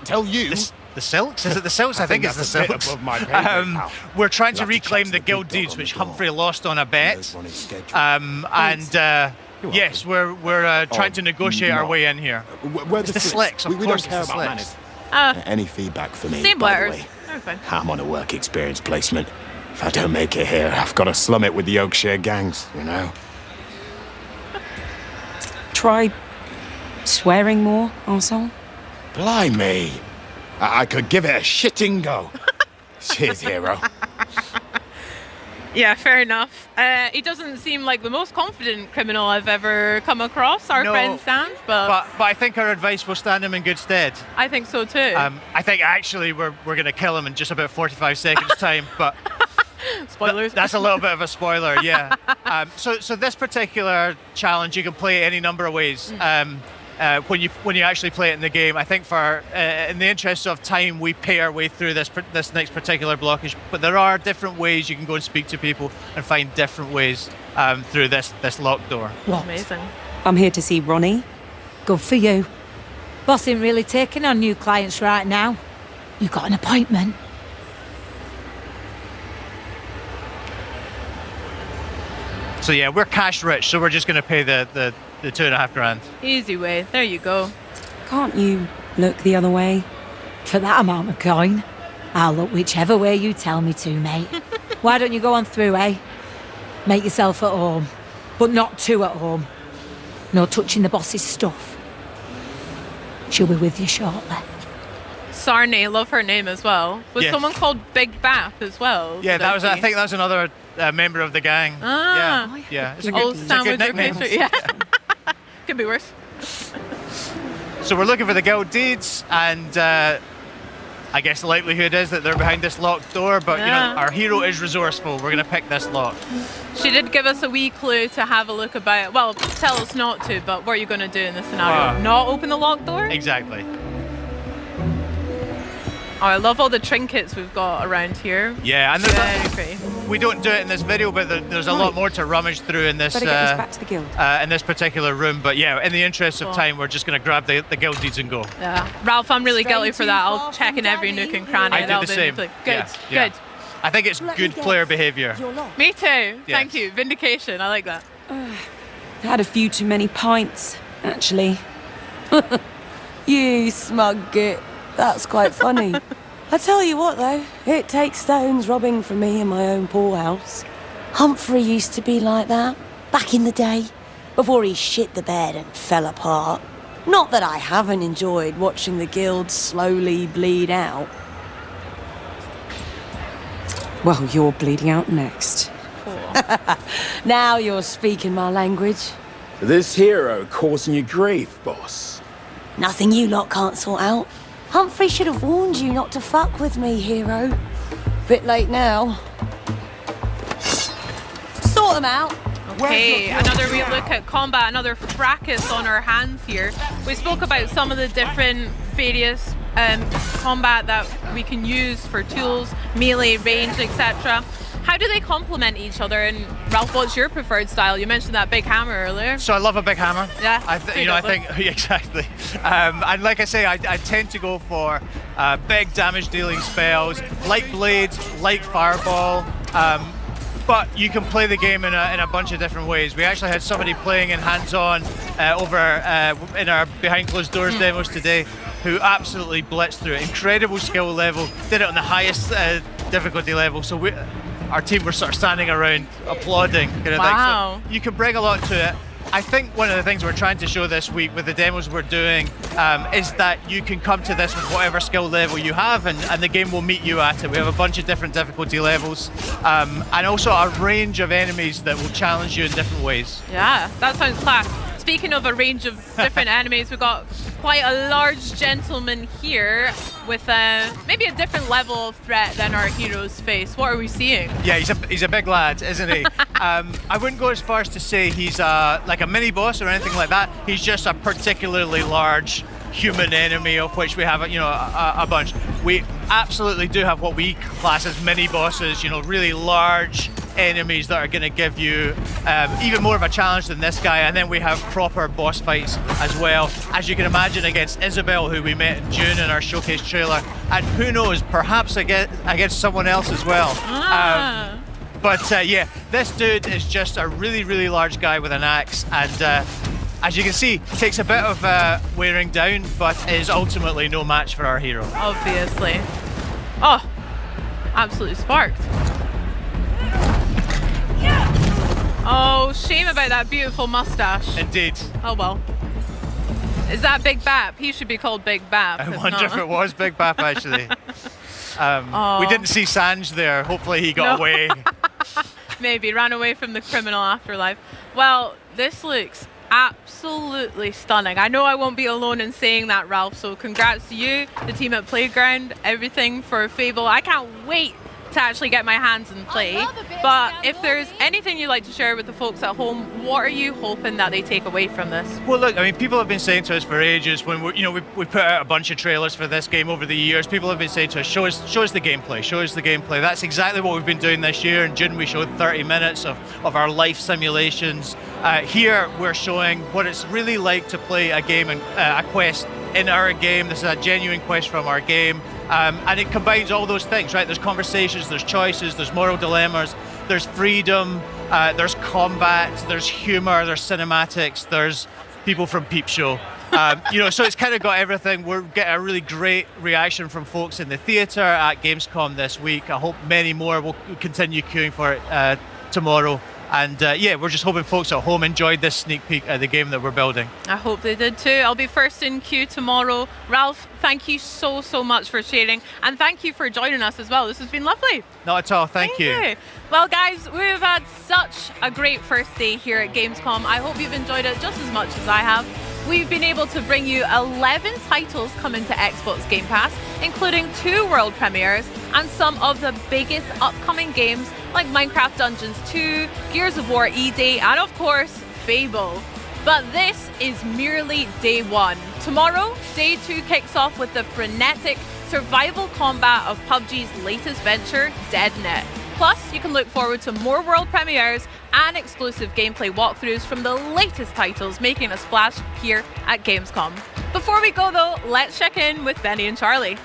Tell you. The Silks? Is it the Silks? I think it's the that's a bit Silks. above my pay grade, pal. We're trying to You'll have to reclaim check the the guild big dog deeds, on which the door. Humphrey lost on a bet. Knows Ronnie's schedule. Yes, we're trying to negotiate our no. way in here. We're It's the Slicks, of we course. don't care It's the about Slicks. manners. Any feedback for me, Same by the letters. way? They're fine. I'm on a work experience placement. If I don't make it here, I've got to slum it with the Oakshire gangs, Try swearing more, arsehole. Blimey. I could give it a shitting go. Cheers, hero. Yeah, fair enough. He doesn't seem like the most confident criminal I've ever come across, our No, friend Stan, but But I think our advice will stand him in good stead. I think so too. I think actually we're going to kill him in just about 45 seconds time, but spoilers. That's a little bit of a spoiler, yeah. So this particular challenge you can play any number of ways. When you actually play it in the game, I think for in the interest of time, we pay our way through this next particular blockage. But there are different ways you can go and speak to people and find different ways through this locked door. What? Amazing. I'm here to see Ronnie. Good for you. Boss ain't really taking on new clients right now. You got an appointment. So yeah, we're cash rich, so we're just going to pay the $2.5 grand. Easy way. There you go. Can't you look the other way? For that amount of coin, I'll look whichever way you tell me to, mate. Why don't you go on through, eh? Make yourself at home, but not too at home. No touching the boss's stuff. She'll be with you shortly. Sarney, love her name as well. Was Yes. someone called Big Bath as well? Yeah, did I I see? think that was another member of the gang. Ah. Yeah. It's a Old good, it's a Stan good with your nickname. picture. Yeah. Could be worse. So we're looking for the guild deeds, and I guess the likelihood is that they're behind this locked door, but Yeah. our hero is resourceful. We're going to pick this lock. She did give us a wee clue to have a look about. Well, tell us not to, but what are you going to do in this scenario? Not open the locked door? Exactly. Oh, I love all the trinkets we've got around here. Yeah, and Very pretty. we don't do it in this video, but there's a lot more to rummage through in this Better get this back to the guild. in this particular room. But yeah, in the interest of Cool. time, we're just going to grab the guild deeds and go. Yeah. Ralph, I'm really guilty for that. I'll check in every nook and cranny. I do That'll the be same. Good, Yeah, yeah. good. I think it's good player behavior. Me too. Thank Yes. you. Vindication. I like that. Had a few too many pints, actually. You smug git. That's quite funny. I tell you what, though, it takes stones robbing from me in my own poorhouse. Humphrey used to be like that, back in the day, before he shit the bed and fell apart. Not that I haven't enjoyed watching the guild slowly bleed out. Well, you're bleeding out next. Now you're speaking my language. This hero causing you grief, boss. Nothing you lot can't sort out. Humphrey should have warned you not to fuck with me, hero. Bit late now. Sort them out. Okay, another wee look at combat, another fracas on our hands here. We spoke about some of the different various combat that we can use for tools, melee, range, etc. How do they complement each other? And Ralph, what's your preferred style? You mentioned that big hammer earlier. So I love a big hammer. Yeah, I think exactly. And like I say, I tend to go for big damage dealing spells, light blades, light fireball. but you can play the game in a bunch of different ways. We actually had somebody playing in hands-on over in our behind closed doors demos today, who absolutely blitzed through it. Incredible skill level, did it on the highest difficulty level. So our team were sort of standing around applauding. Kind of wow. thing. So you can bring a lot to it. I think one of the things we're trying to show this week with the demos we're doing is that you can come to this with whatever skill level you have, and the game will meet you at it. We have a bunch of different difficulty levels, and also a range of enemies that will challenge you in different ways. Yeah, that sounds class. Speaking of a range of different enemies, we've got quite a large gentleman here with maybe a different level of threat than our heroes face. What are we seeing? Yeah, he's a big lad, isn't he? I wouldn't go as far as to say he's like a mini boss or anything like that. He's just a particularly large human enemy, of which we have a bunch. We absolutely do have what we class as mini bosses, really large enemies that are going to give you even more of a challenge than this guy. And then we have proper boss fights as well, as you can imagine, against Isabel, who we met in June in our showcase trailer, and who knows, perhaps against someone else as well. But yeah, this dude is just a really, really large guy with an axe, and as you can see, takes a bit of wearing down, but is ultimately no match for our hero. Obviously. Oh, absolutely sparked. Oh, shame about that beautiful mustache. Indeed. Oh well. Is that Big Bap? He should be called Big Bap. I wonder if it was Big Bap, actually. We didn't see Sanj there. Hopefully he got away. Maybe ran away from the criminal afterlife. Well, this looks absolutely stunning. I know I won't be alone in saying that, Ralph, so congrats to you, the team at Playground, everything for Fable. I can't wait to actually get my hands and play. But if there's anything you'd like to share with the folks at home, what are you hoping that they take away from this? Well, look, I mean, people have been saying to us for ages when we put out a bunch of trailers for this game over the years. People have been saying to us, show us the gameplay, show us the gameplay. That's exactly what we've been doing this year. In June, we showed 30 minutes of our life simulations. Here, we're showing what it's really like to play a game and a quest in our game. This is a genuine quest from our game. And it combines all those things, right? There's conversations, there's choices, there's moral dilemmas, there's freedom, there's combat, there's humor, there's cinematics, there's people from Peep Show. So it's kind of got everything. We're getting a really great reaction from folks in the theatre at Gamescom this week. I hope many more will continue queuing for it tomorrow. And yeah, we're just hoping folks at home enjoyed this sneak peek at the game that we're building. I hope they did too. I'll be first in queue tomorrow. Ralph, thank you so much for sharing, and thank you for joining us as well. This has been lovely. Not at all, thank you. Well guys, we've had such a great first day here at Gamescom. I hope you've enjoyed it just as much as I have. We've been able to bring you 11 titles coming to Xbox Game Pass, including 2 world premieres and some of the biggest upcoming games like Minecraft Dungeons 2, Gears of War E-Day, and of course, Fable. But this is merely day 1. Tomorrow, day 2 kicks off with the frenetic survival combat of PUBG's latest venture, DeadNet. Plus, you can look forward to more world premieres and exclusive gameplay walkthroughs from the latest titles making a splash here at Gamescom. Before we go though, let's check in with Benny and Charlie.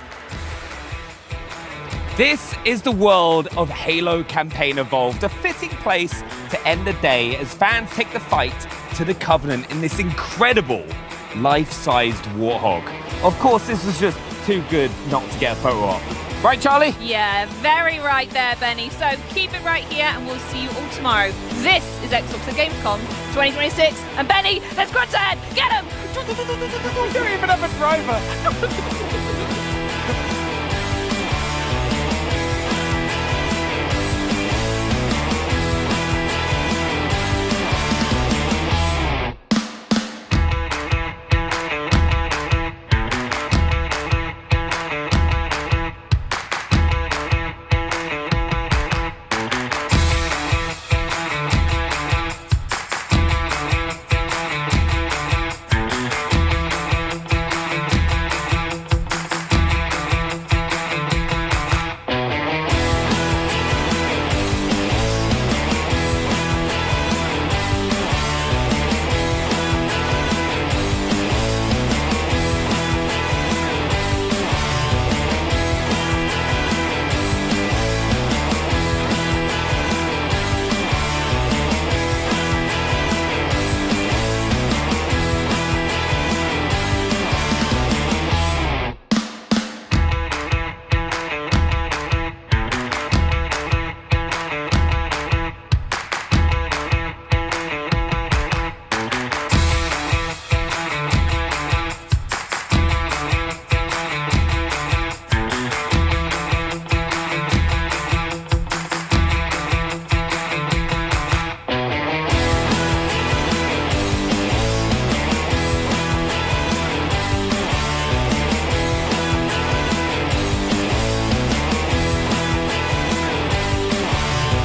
This is the world of Halo Campaign Evolved, a fitting place to end the day as fans take the fight to the Covenant in this incredible life-sized warthog. Of course, this was just too good not to get a photo op. Right, Charlie? Yeah, very right there, Benny. So keep it right here and we'll see you all tomorrow. This is Xbox at Gamescom 2026. And Benny, let's crunch ahead. Get him! We don't even have a driver.